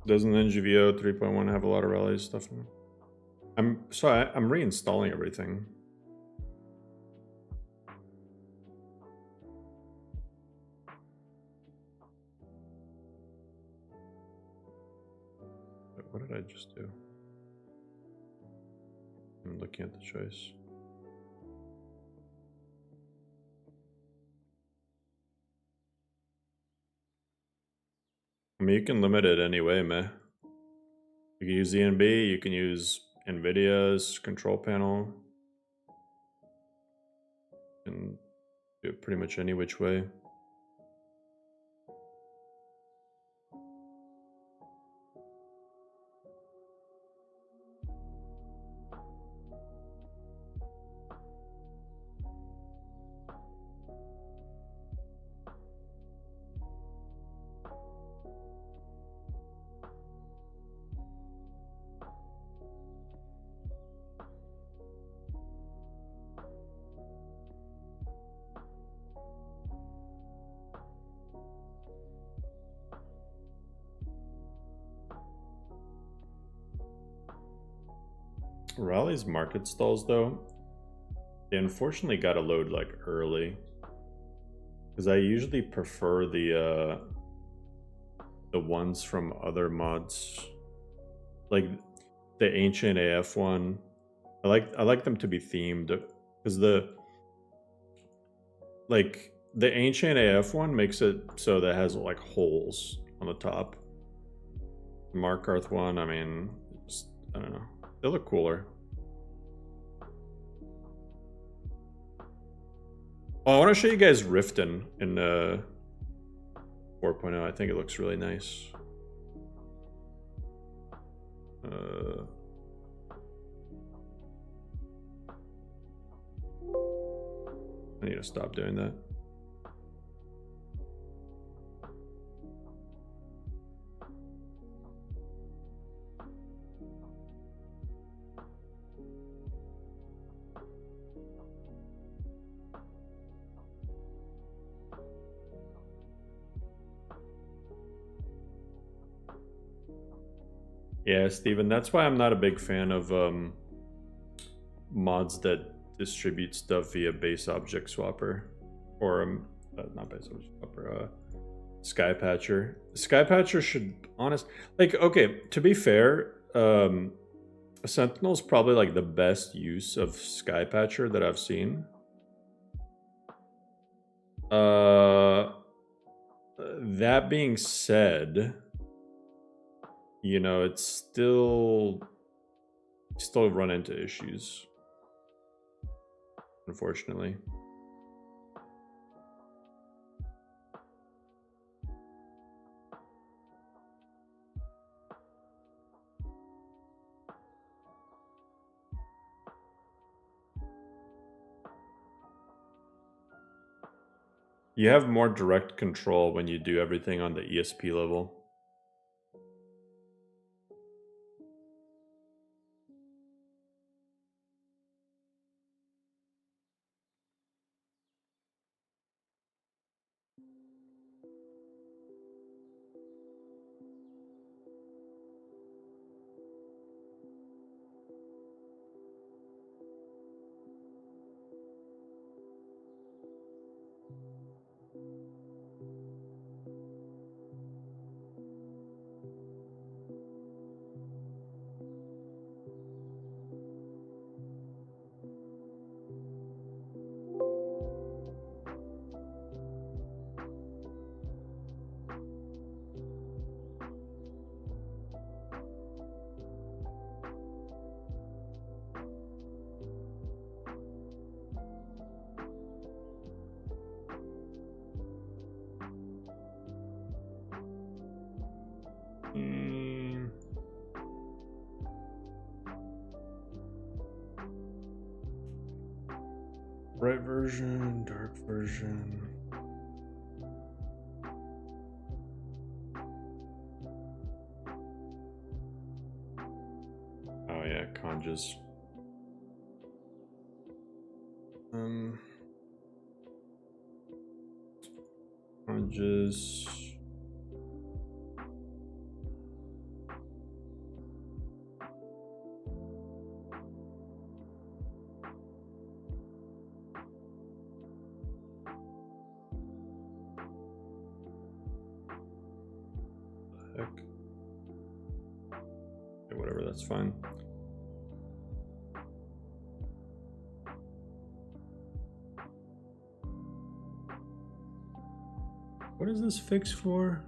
Doesn't NGVO 3.1 have a lot of rally stuff in it? I'm reinstalling everything. Wait, what did I just do? I'm looking at the choice. I mean, you can limit it anyway, meh. You can use ENB, you can use NVIDIA's control panel. You can do it pretty much any which way. Raleigh's market stalls, though, they unfortunately gotta load like early, because I usually prefer the ones from other mods, like the ancient AF one. I like them to be themed, because the ancient AF one makes it so that it has like holes on the top. The Markarth one, I mean, just, I don't know. They look cooler. Oh, I want to show you guys Riften in 4.0. I think it looks really nice. I need to stop doing that. Yeah, Steven, that's why I'm not a big fan of mods that distribute stuff via base object swapper. Or, not base object swapper, Skypatcher. Skypatcher should, like, okay, to be fair, Sentinel's probably like the best use of Skypatcher that I've seen. That being said, you know, it's still run into issues, unfortunately. You have more direct control when you do everything on the ESP level. Bright version, dark version. Oh yeah, conges. Conges. Heck. Okay, whatever, that's fine. What is this fix for?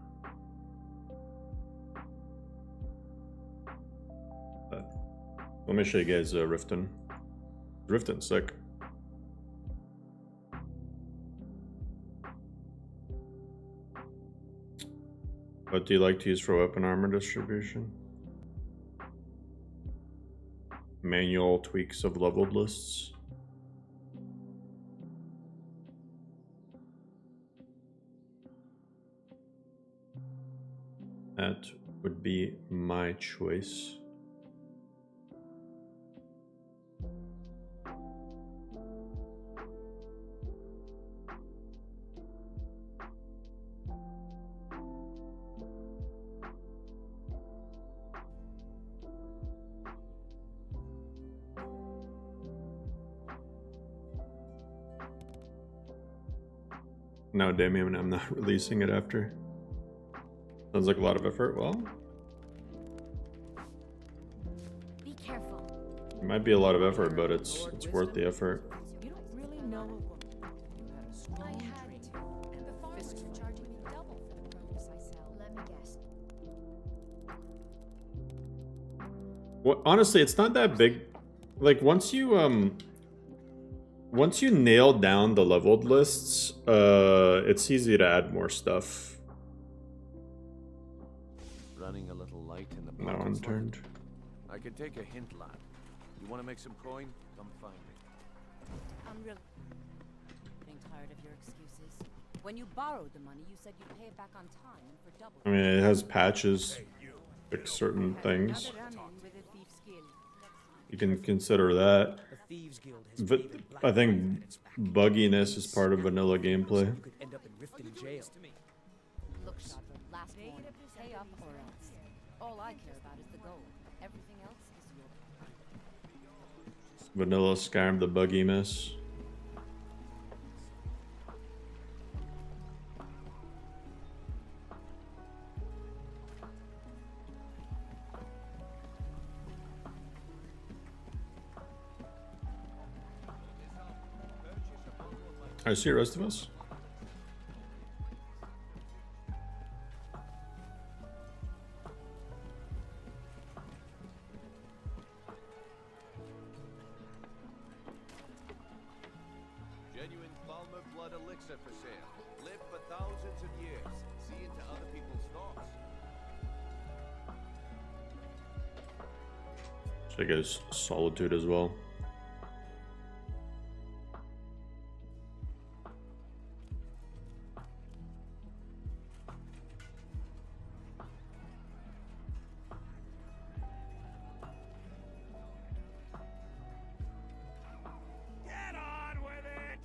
Let me show you guys Riften. Riften's sick. What do you like to use for weapon armor distribution? Manual tweaks of leveled lists. That would be my choice. No, Damien, I'm not releasing it after. Sounds like a lot of effort. Well, Be careful. it might be a lot of effort, but it's worth the effort. You don't really know a woman. You had a strong I had training. to. And the farmers are charging me double for the produce I sell. Let me guess. Well, honestly, it's not that big. Like once you nail down the leveled lists, it's easy to add more stuff. Running a little light in the No one pockets, turned. lad? I can take a hint, lad. You want to make some coin? Come find me. I'm really getting tired of your excuses. When you borrowed the money, you said you'd pay it back on time and for double. I mean, it has patches, fix certain things. Another run-in with a thief's guild. You can consider that. The Thieves Guild has But raided I Black think Diamond and its back. bugginess is part of vanilla gameplay. You could end up in Riften jail. Look, Shadra, last warning. Pay up or else. All I care about is the gold. Everything else is your problem. Vanilla Skyrim the buggy miss. I see the rest of us. Genuine Falmer blood elixir for sale. Live for thousands of years. See into other people's thoughts. So I guess Solitude as well. Get on with it!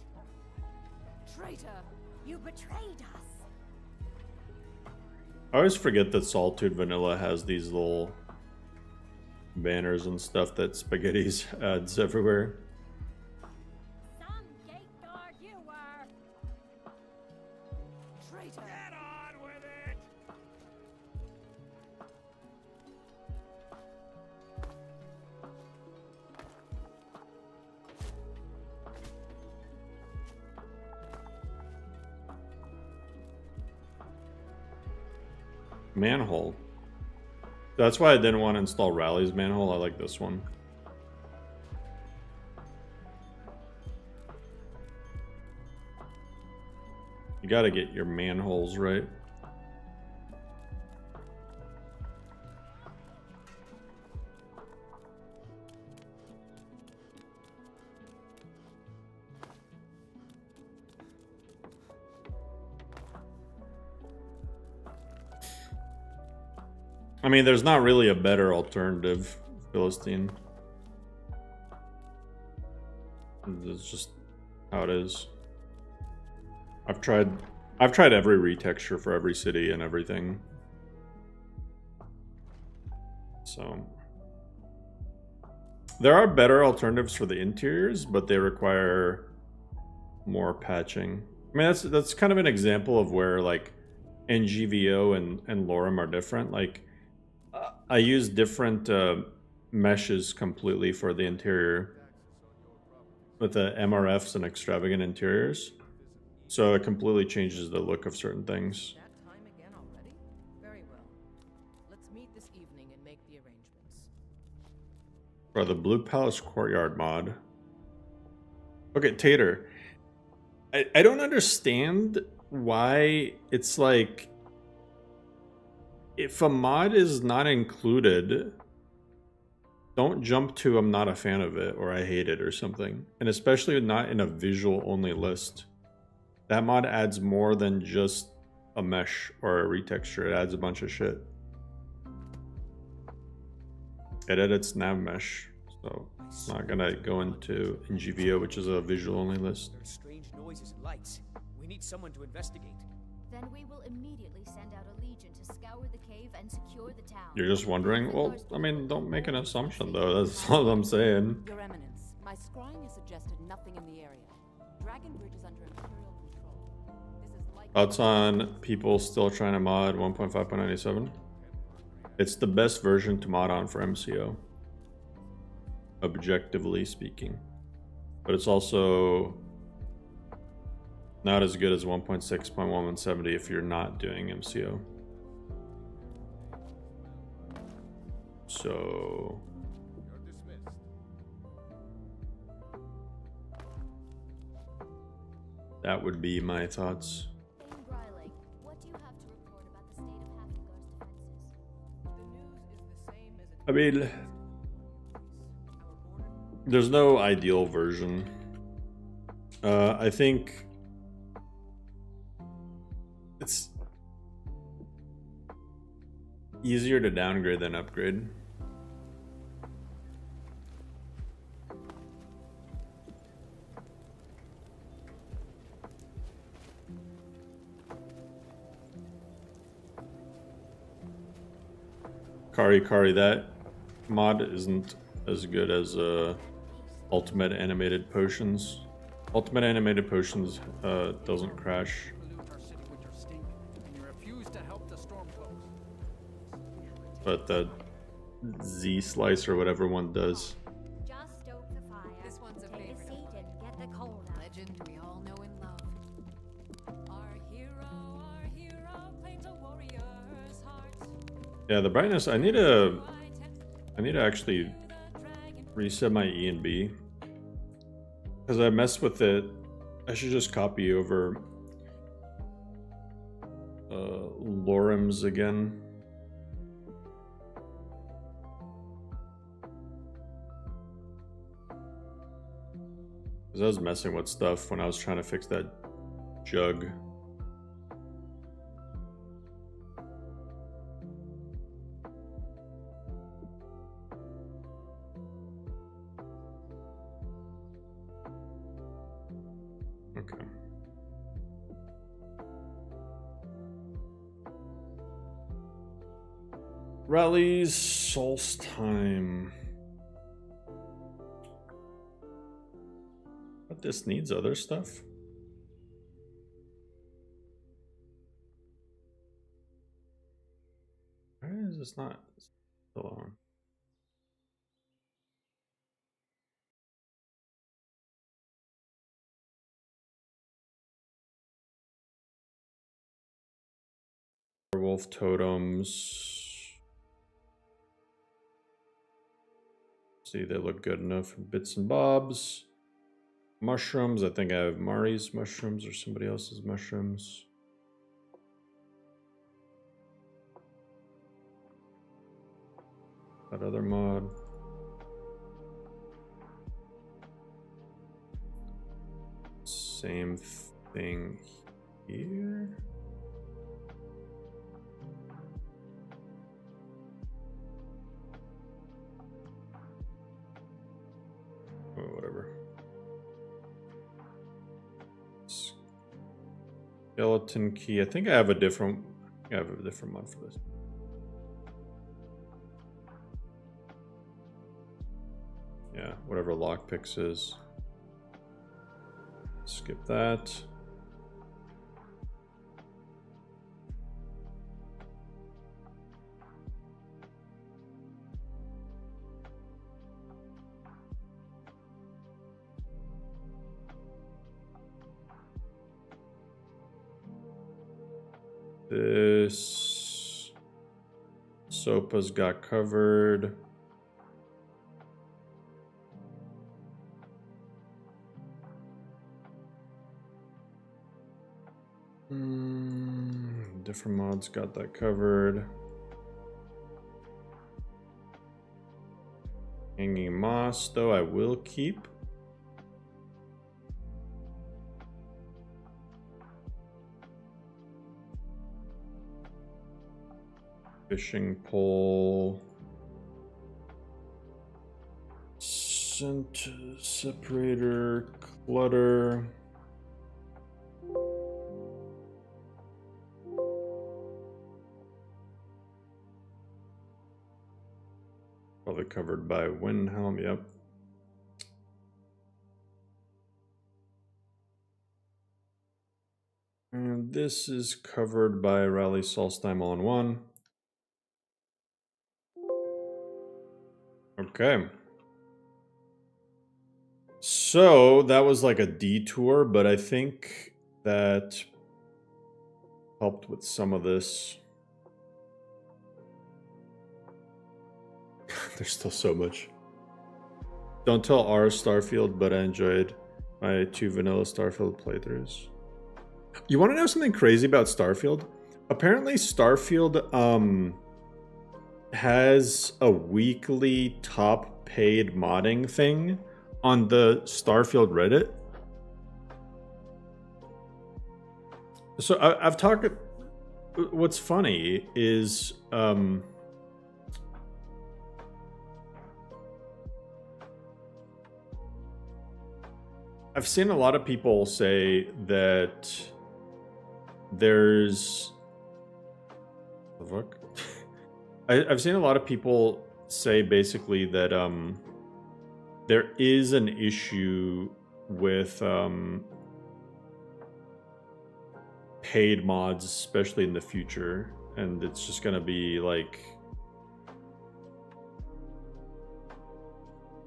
Traitor! You betrayed us! I always forget that Solitude Vanilla has these little banners and stuff that Spaghetti's adds everywhere. Some gate guard you were! Traitor! Get on with it! Manhole. That's why I didn't want to install Rally's manhole. I like this one. You gotta get your manholes right. I mean, there's not really a better alternative, Philistine. It's just how it is. I've tried every retexture for every city and everything. So there are better alternatives for the interiors, but they require more patching. I mean, that's kind of an example of where like NGVO and Lorem are different. Like I use different meshes completely for the interior with the MRFs and extravagant interiors. So it completely changes the look of certain things. That time again already? Very well. Let's meet this evening and make the arrangements. For the Blue Palace Courtyard mod. Okay, Tater. I don't understand why it's like if a mod is not included, don't jump to I'm not a fan of it or I hate it or something. And especially not in a visual only list. That mod adds more than just a mesh or a retexture. It adds a bunch of shit. It edits nav mesh, so it's not gonna go into NGVO, which is a visual only list. There's strange noises and lights. We need someone to investigate. Then we will immediately send out a legion to scour the cave and secure the town. You're just wondering? Well, I mean, don't make an assumption though. That's all I'm saying. Your Eminence, my scrying has suggested nothing in the area. Dragon Bridge is under Imperial control. This is likely... Thoughts on people still trying to mod 1.5.97? It's the best version to mod on for MCO. Objectively speaking. But it's also not as good as 1.6.1170 if you're not doing MCO. So You're dismissed. that would be my thoughts. Thane Bryling, what do you have to report about the state of Hafengar's defenses? The news is the same as it I mean, there's no ideal version. I think it's easier to downgrade than upgrade. Kari, that mod isn't as good as Ultimate Animated Potions. Ultimate Animated Potions doesn't crash. Pollute our city with your stink, and you refuse to help the Stormcloaks. But the Z Slice or whatever one does. Just stoke the fire. This one's a Take favorite a of seat mine. and get the cold out. Legend we all know and love. Our hero, claims a warrior's heart. Yeah, the brightness. I need to actually reset my E and B because I messed with it. I should just copy over lorem's again. Because I was messing with stuff when I was trying to fix that jug. Okay. Rallies, Solstheim. But this needs other stuff. Why is this not still on? Wolf totems. See, they look good enough. Bits and bobs. Mushrooms. I think I have Mari's mushrooms or somebody else's mushrooms. That other mod. Same thing here. Oh, whatever. Skeleton key. I think I have a different. I have a different mod for this. Yeah, whatever lockpicks is. Skip that. This Sopa's got covered. Different mods got that covered. Hanging moss, though, I will keep. Fishing pole. Scent separator, clutter. Probably covered by Windhelm, yep. And this is covered by Rally Solstheim all in one. Okay. So that was like a detour, but I think that helped with some of this. There's still so much. Don't tell R Starfield, but I enjoyed my 2 vanilla Starfield playthroughs. You want to know something crazy about Starfield? Apparently Starfield has a weekly top paid modding thing on the Starfield Reddit. So I've talked. What's funny is I've seen a lot of people say that there's the fuck. I've seen a lot of people say basically that there is an issue with paid mods, especially in the future, and it's just gonna be like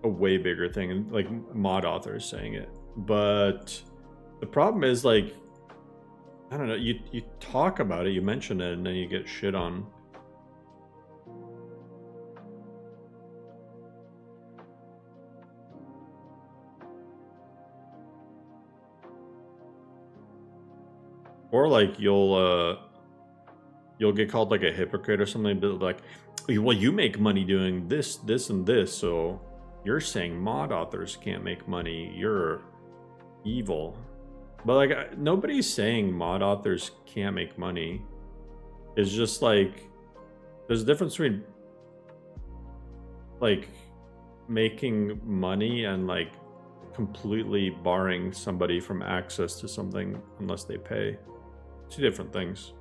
a way bigger thing, and like mod authors saying it. But the problem is, like, I don't know, you talk about it, you mention it, and then you get shit on. Or like you'll get called like a hypocrite or something, but like, well, you make money doing this, this, and this, so you're saying mod authors can't make money. You're evil. But like, nobody's saying mod authors can't make money. It's just like, there's a difference between like making money and like completely barring somebody from access to something unless they pay. Two different things.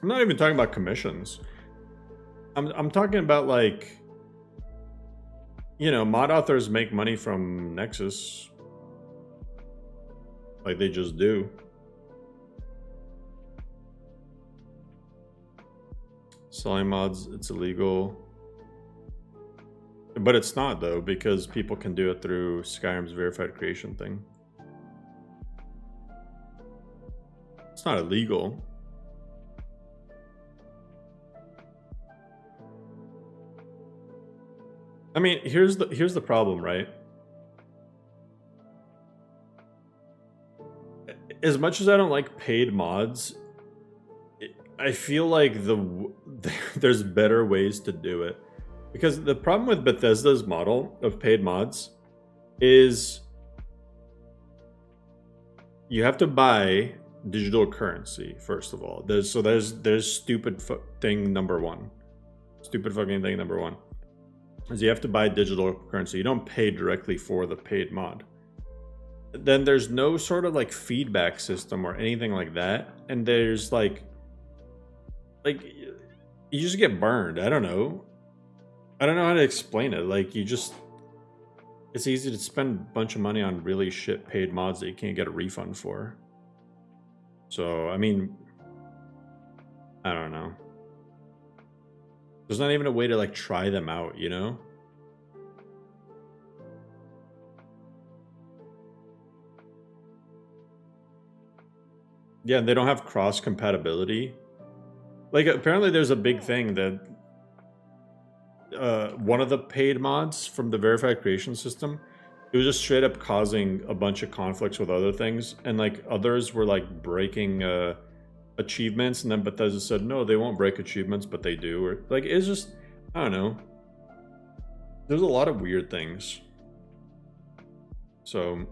I'm not even talking about commissions. I'm talking about, like, you know, mod authors make money from Nexus. Like, they just do. Selling mods, it's illegal. But it's not, though, because people can do it through Skyrim's verified creation thing. It's not illegal. I mean, here's the problem, right? As much as I don't like paid mods, I feel like there's better ways to do it. Because the problem with Bethesda's model of paid mods is you have to buy digital currency, first of all. There's stupid thing number one. Stupid fucking thing number one. Is you have to buy digital currency. You don't pay directly for the paid mod. Then there's no sort of like feedback system or anything like that. And there's like you just get burned. I don't know how to explain it. Like, it's easy to spend a bunch of money on really shit paid mods that you can't get a refund for. So, I mean, I don't know. There's not even a way to like try them out, you know? Yeah, they don't have cross compatibility. Like, apparently there's a big thing that one of the paid mods from the verified creation system, it was just straight up causing a bunch of conflicts with other things, and like others were like breaking achievements, and then Bethesda said no, they won't break achievements, but they do. Or like, it's just, I don't know, there's a lot of weird things. So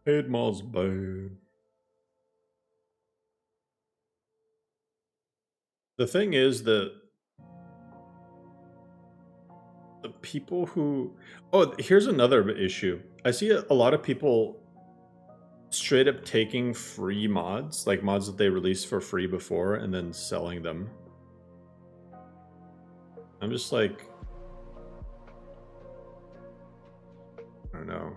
paid mods bad. The thing is that the people who... Oh, here's another issue. I see a lot of people straight up taking free mods, like mods that they released for free before, and then selling them. I'm just like... I don't know.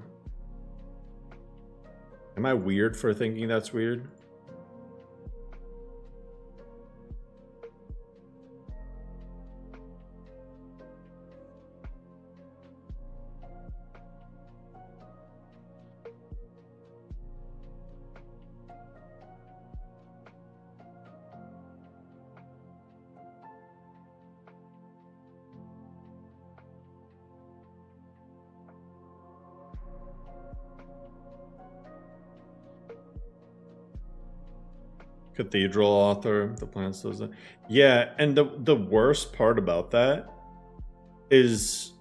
Am I weird for thinking that's weird? Cathedral author, the plants does that. Yeah, and the worst part about that is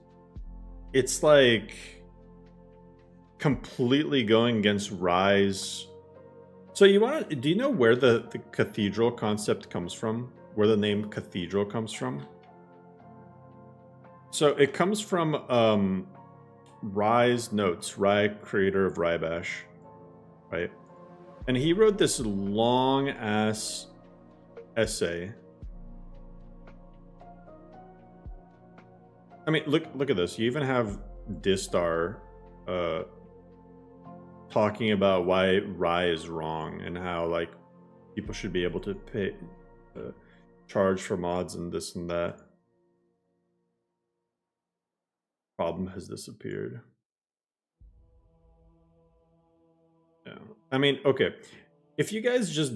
it's like completely going against Rise. So do you know where the cathedral concept comes from? Where the name cathedral comes from? So it comes from Rise notes, Rai, creator of Rybash, right? And he wrote this long ass essay. I mean, look at this. You even have Distar talking about why Rai is wrong and how like people should be able to pay charge for mods and this and that. Problem has disappeared. Yeah. I mean, okay. If you guys just,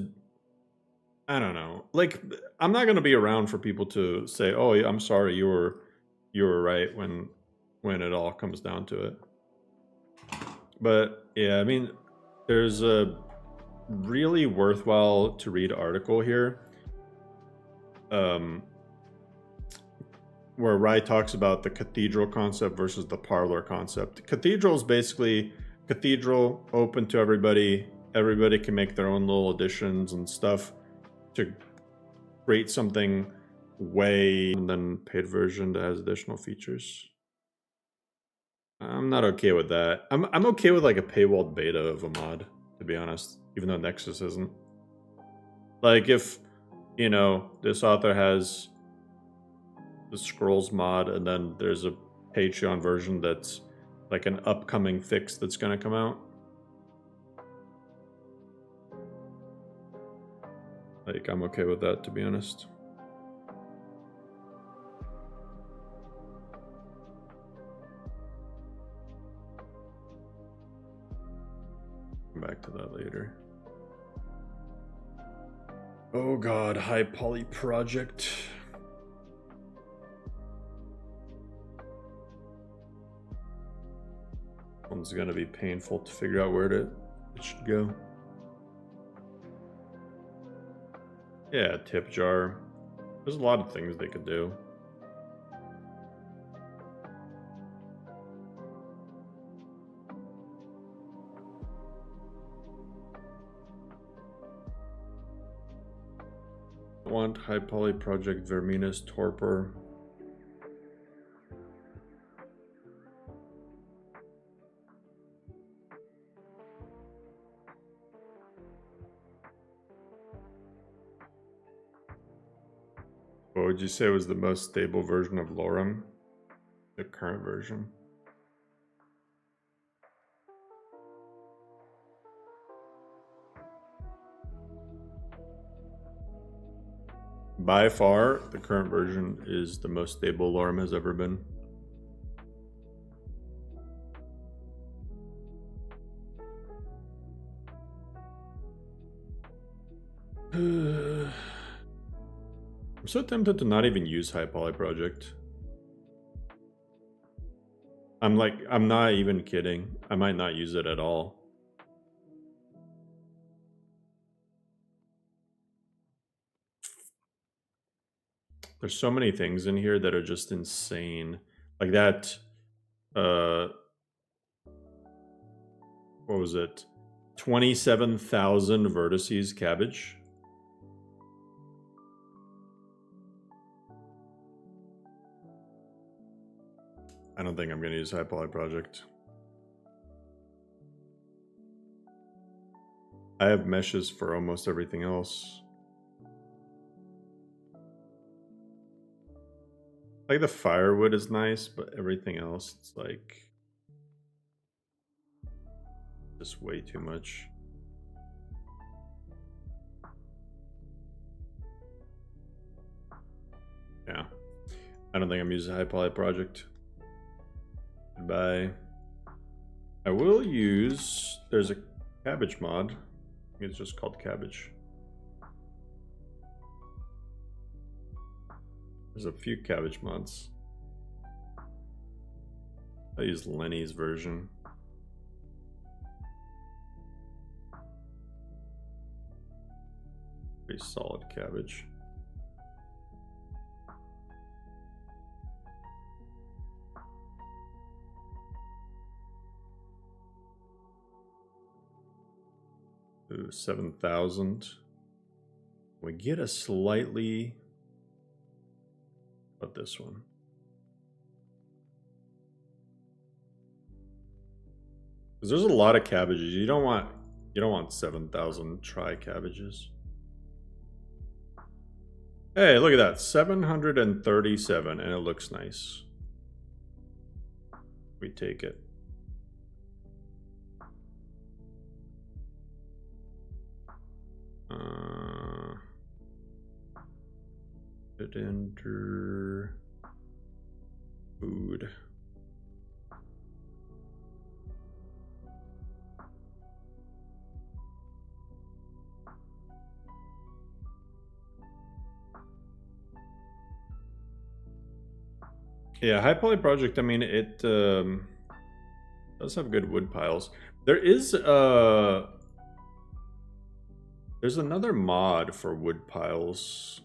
I don't know, like I'm not gonna be around for people to say, "Oh, I'm sorry, you were right," when it all comes down to it. But yeah, I mean, there's a really worthwhile to read article here, where Rai talks about the cathedral concept versus the parlor concept. Cathedral is basically cathedral, open to everybody. Everybody can make their own little additions and stuff to create something way, and then paid version that has additional features. I'm not okay with that. I'm okay with like a paywalled beta of a mod, to be honest, even though Nexus isn't. Like if, you know, this author has the Scrolls mod and then there's a Patreon version that's like an upcoming fix that's gonna come out. Like, I'm okay with that, to be honest. Come back to that later. Oh god, High Poly Project. One's gonna be painful to figure out where it should go. Yeah, tip jar. There's a lot of things they could do. I want High Poly Project Vermina's Torpor. What would you say was the most stable version of Lorem? The current version. By far, the current version is the most stable Lorem has ever been. I'm so tempted to not even use High Poly Project. I'm not even kidding. I might not use it at all. There's so many things in here that are just insane. Like that, what was it? 27,000 vertices cabbage. I don't think I'm going to use High Poly Project. I have meshes for almost everything else. Like the firewood is nice, but everything else, it's like just way too much. Yeah. I don't think I'm using High Poly Project. Goodbye. I will use, there's a cabbage mod. I think it's just called cabbage. There's a few cabbage mods. I use Lenny's version. Pretty solid cabbage. Ooh, 7,000. We get a slightly... About this one. Because there's a lot of cabbages. You don't want 7,000 try cabbages. Hey, look at that. 737, and it looks nice. We take it. It enter food. Yeah, High Poly Project, I mean, it does have good wood piles. There is there's another mod for wood piles.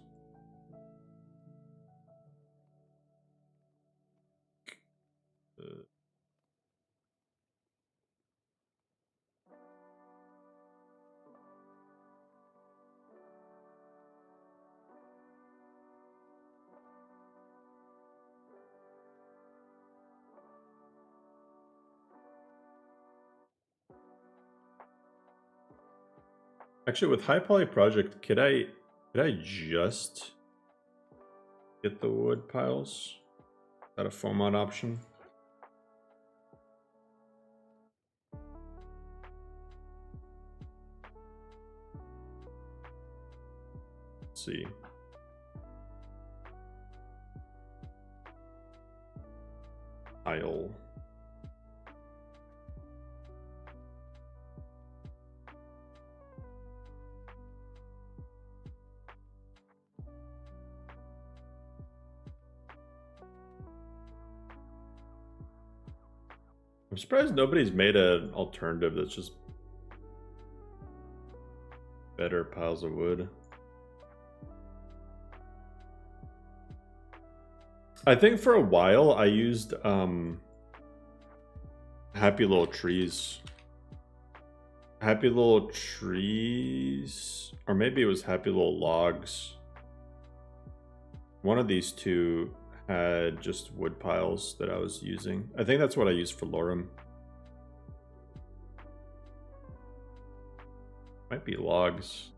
Actually, with High Poly Project, could I just get the wood piles? Is that a foam mod option? Let's see. Tile. I'm surprised nobody's made an alternative that's just better piles of wood. I think for a while I used Happy Little Trees. Happy Little Trees, or maybe it was Happy Little Logs. One of these two had just wood piles that I was using. I think that's what I used for Lorem. Might be logs.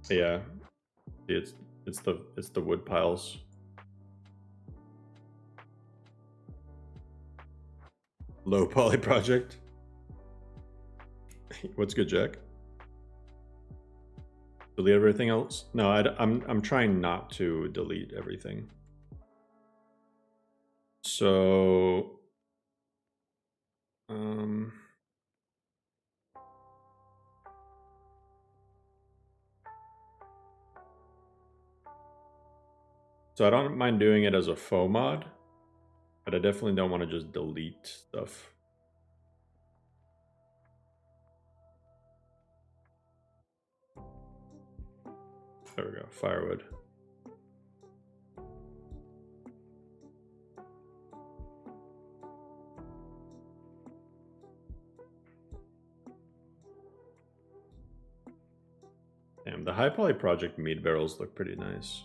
Yeah, it's the wood piles. Low poly project. What's good, Jack? Delete everything else? No, I'm trying not to delete everything. So, so I don't mind doing it as a faux mod, but I definitely don't want to just delete stuff. There we go, firewood. Damn, the High Poly Project meat barrels look pretty nice.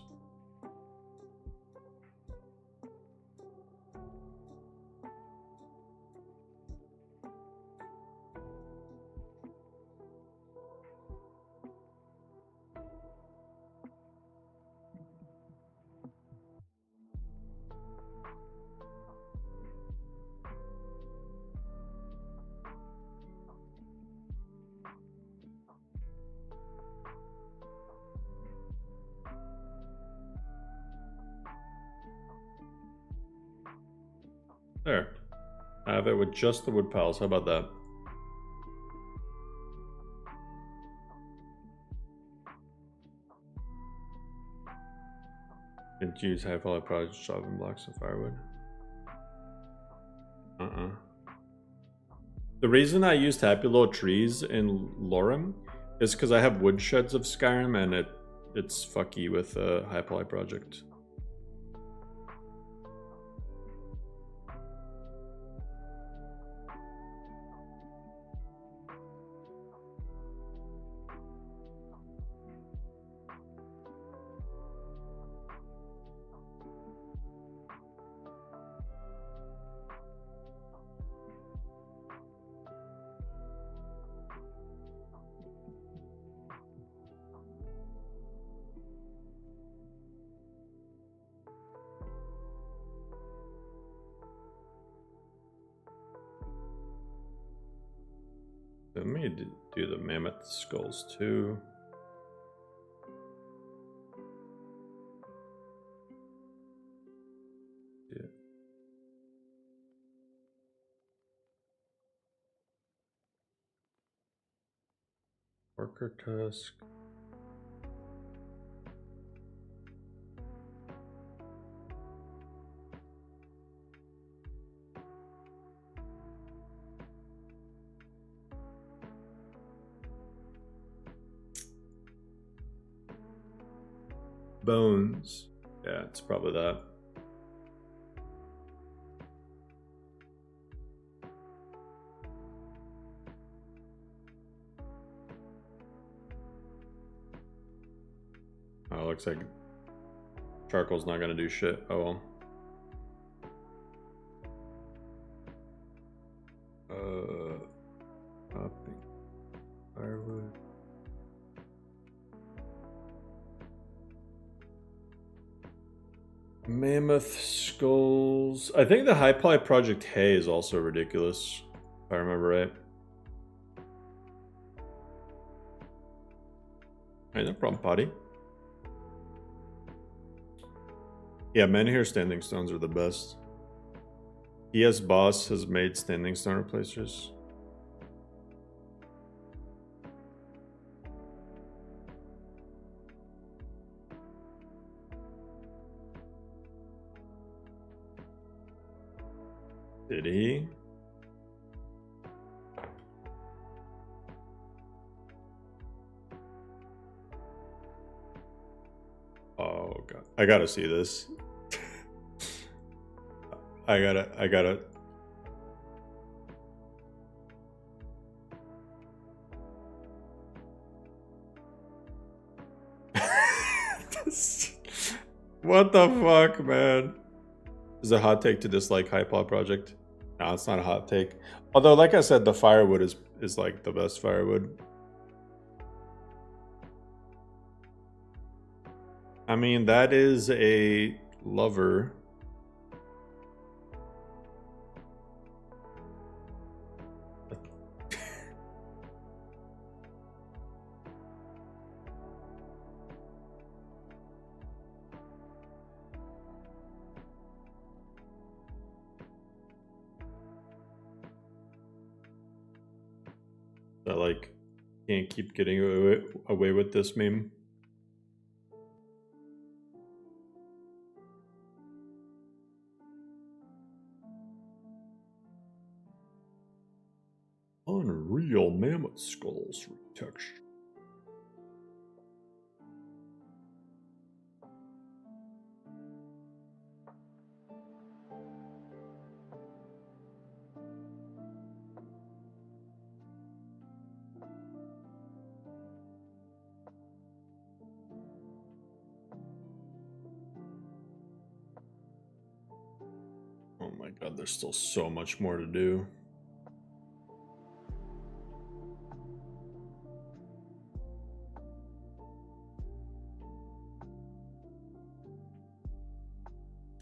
There. I have it with just the wood piles. How about that? Didn't use high quality project chopping blocks of firewood. The reason I used Happy Little Trees in Lorem is because I have woodsheds of Skyrim and it's fucky with high poly project. Let me do the mammoth skulls too. Yeah. Worker tusk. Bones. Yeah, it's probably that. Oh, looks like charcoal's not gonna do shit. Oh well. Copy. Firewood. Mammoth skulls. I think the high poly project hay is also ridiculous, if I remember right. Hey, no problem, Potty. Yeah, Menhir standing stones are the best. ES Boss has made standing stone replacers. Did he? Oh god. I gotta see this. I gotta. What the fuck, man? Is it a hot take to dislike High Paw Project? No, it's not a hot take. Although, like I said, the firewood is like the best firewood. I mean, that is a lover. That like can't keep getting away with this meme. Unreal mammoth skulls retexture. Oh my god, there's still so much more to do.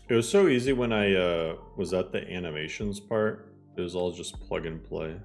It was so easy when I was at the animations part. It was all just plug and play.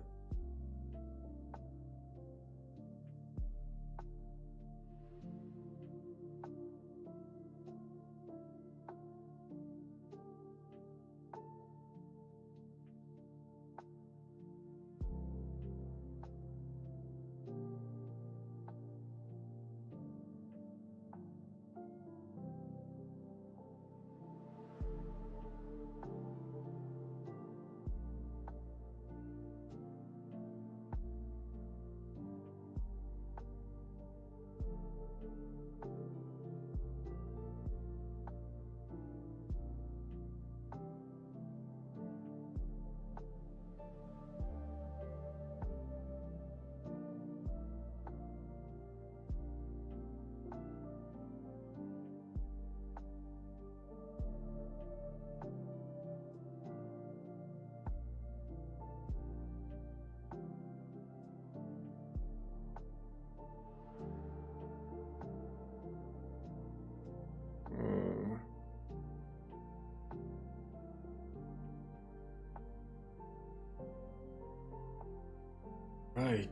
I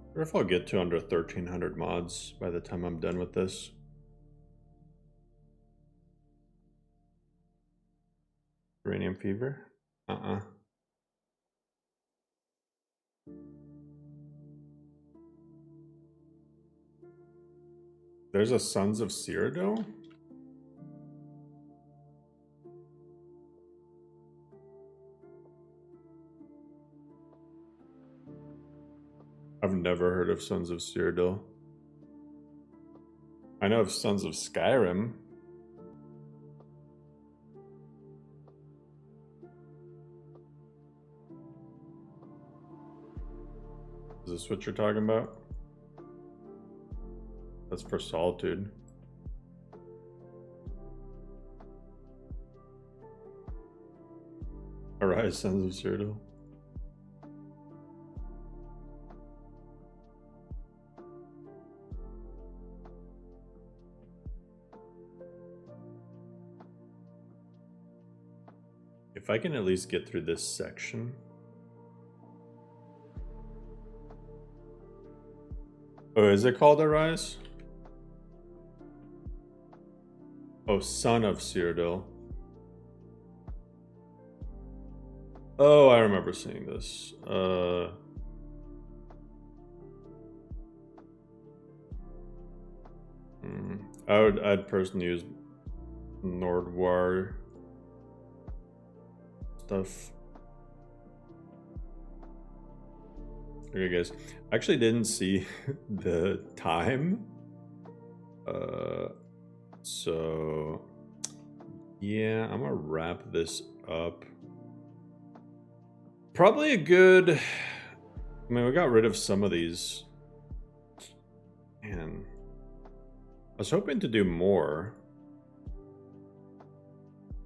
wonder if I'll get to under 1,300 mods by the time I'm done with this. Uranium Fever? There's a Sons of Cyrodiil? I've never heard of Sons of Cyrodiil. I know of Sons of Skyrim. Is this what you're talking about? That's for Solitude. Arise, Sons of Cyrodiil. If I can at least get through this section. Oh, is it called Arise? Oh, Son of Cyrodiil. Oh, I remember seeing this. I'd personally use Nordwar stuff. Okay, guys. I actually didn't see the time. So yeah, I'm gonna wrap this up. Probably a good. I mean, we got rid of some of these. Man, I was hoping to do more.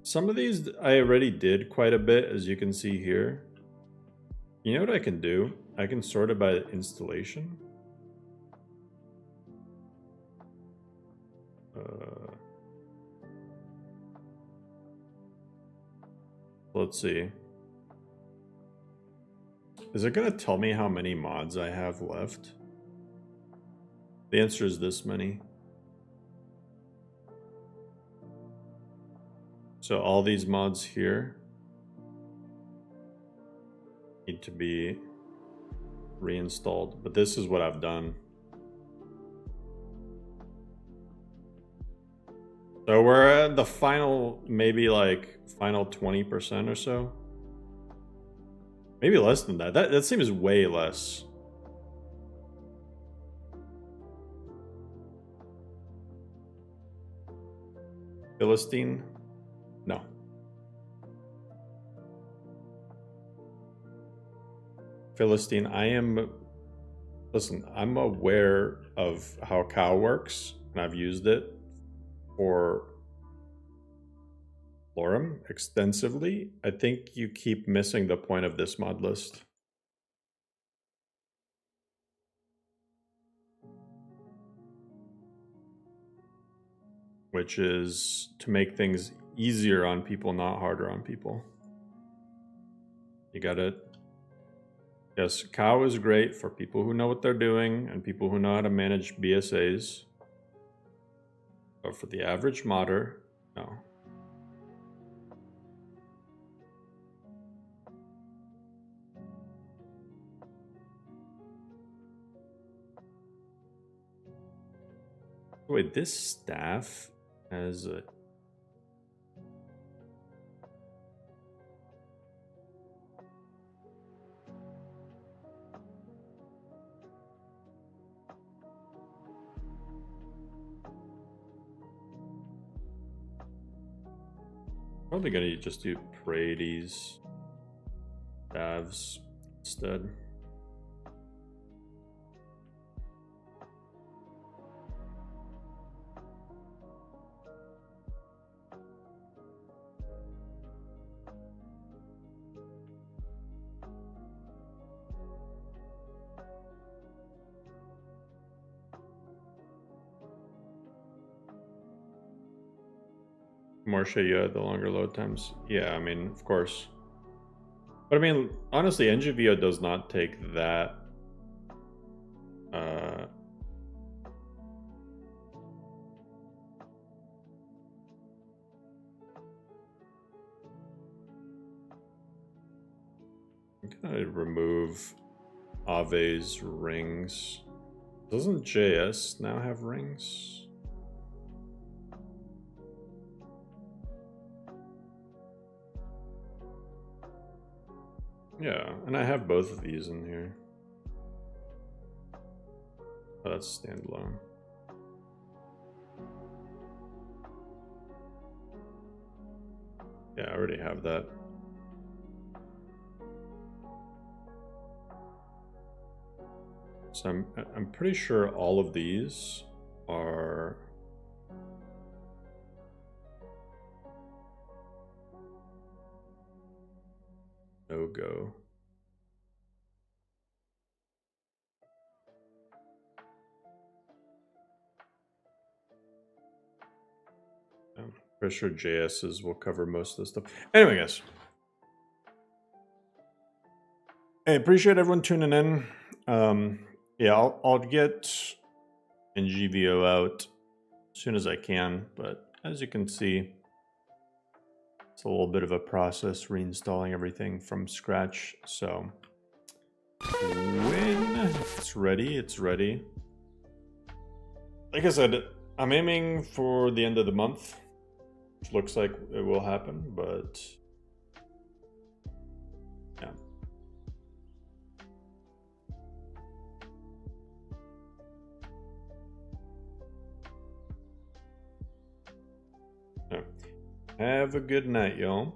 Some of these I already did quite a bit, as you can see here. You know what I can do? I can sort it by installation. Let's see. Is it going to tell me how many mods I have left? The answer is this many. So all these mods here need to be reinstalled, but this is what I've done. So we're at the final, maybe like final 20% or so. Maybe less than that. That seems way less. Philistine? No. Philistine, listen, I'm aware of how cow works, and I've used it for Lorem extensively. I think you keep missing the point of this mod list. Which is to make things easier on people, not harder on people. You got it? Yes, cow is great for people who know what they're doing and people who know how to manage BSAs. But for the average modder, no. Wait, this staff has a... Probably gonna just do Paredes staves instead. More show you the longer load times. Yeah, I mean, of course. But I mean, honestly, NGVO does not take that. I'm gonna remove Ave's rings. Doesn't JS now have rings? Yeah, and I have both of these in here. Oh, that's standalone. Yeah, I already have that. So I'm pretty sure all of these are no go. I'm pretty sure JS's will cover most of this stuff. Anyway, guys. Hey, appreciate everyone tuning in. Yeah, I'll get NGVO out as soon as I can, but as you can see, it's a little bit of a process reinstalling everything from scratch. So when it's ready, it's ready. Like I said, I'm aiming for the end of the month, which looks like it will happen, but yeah. Have a good night, y'all.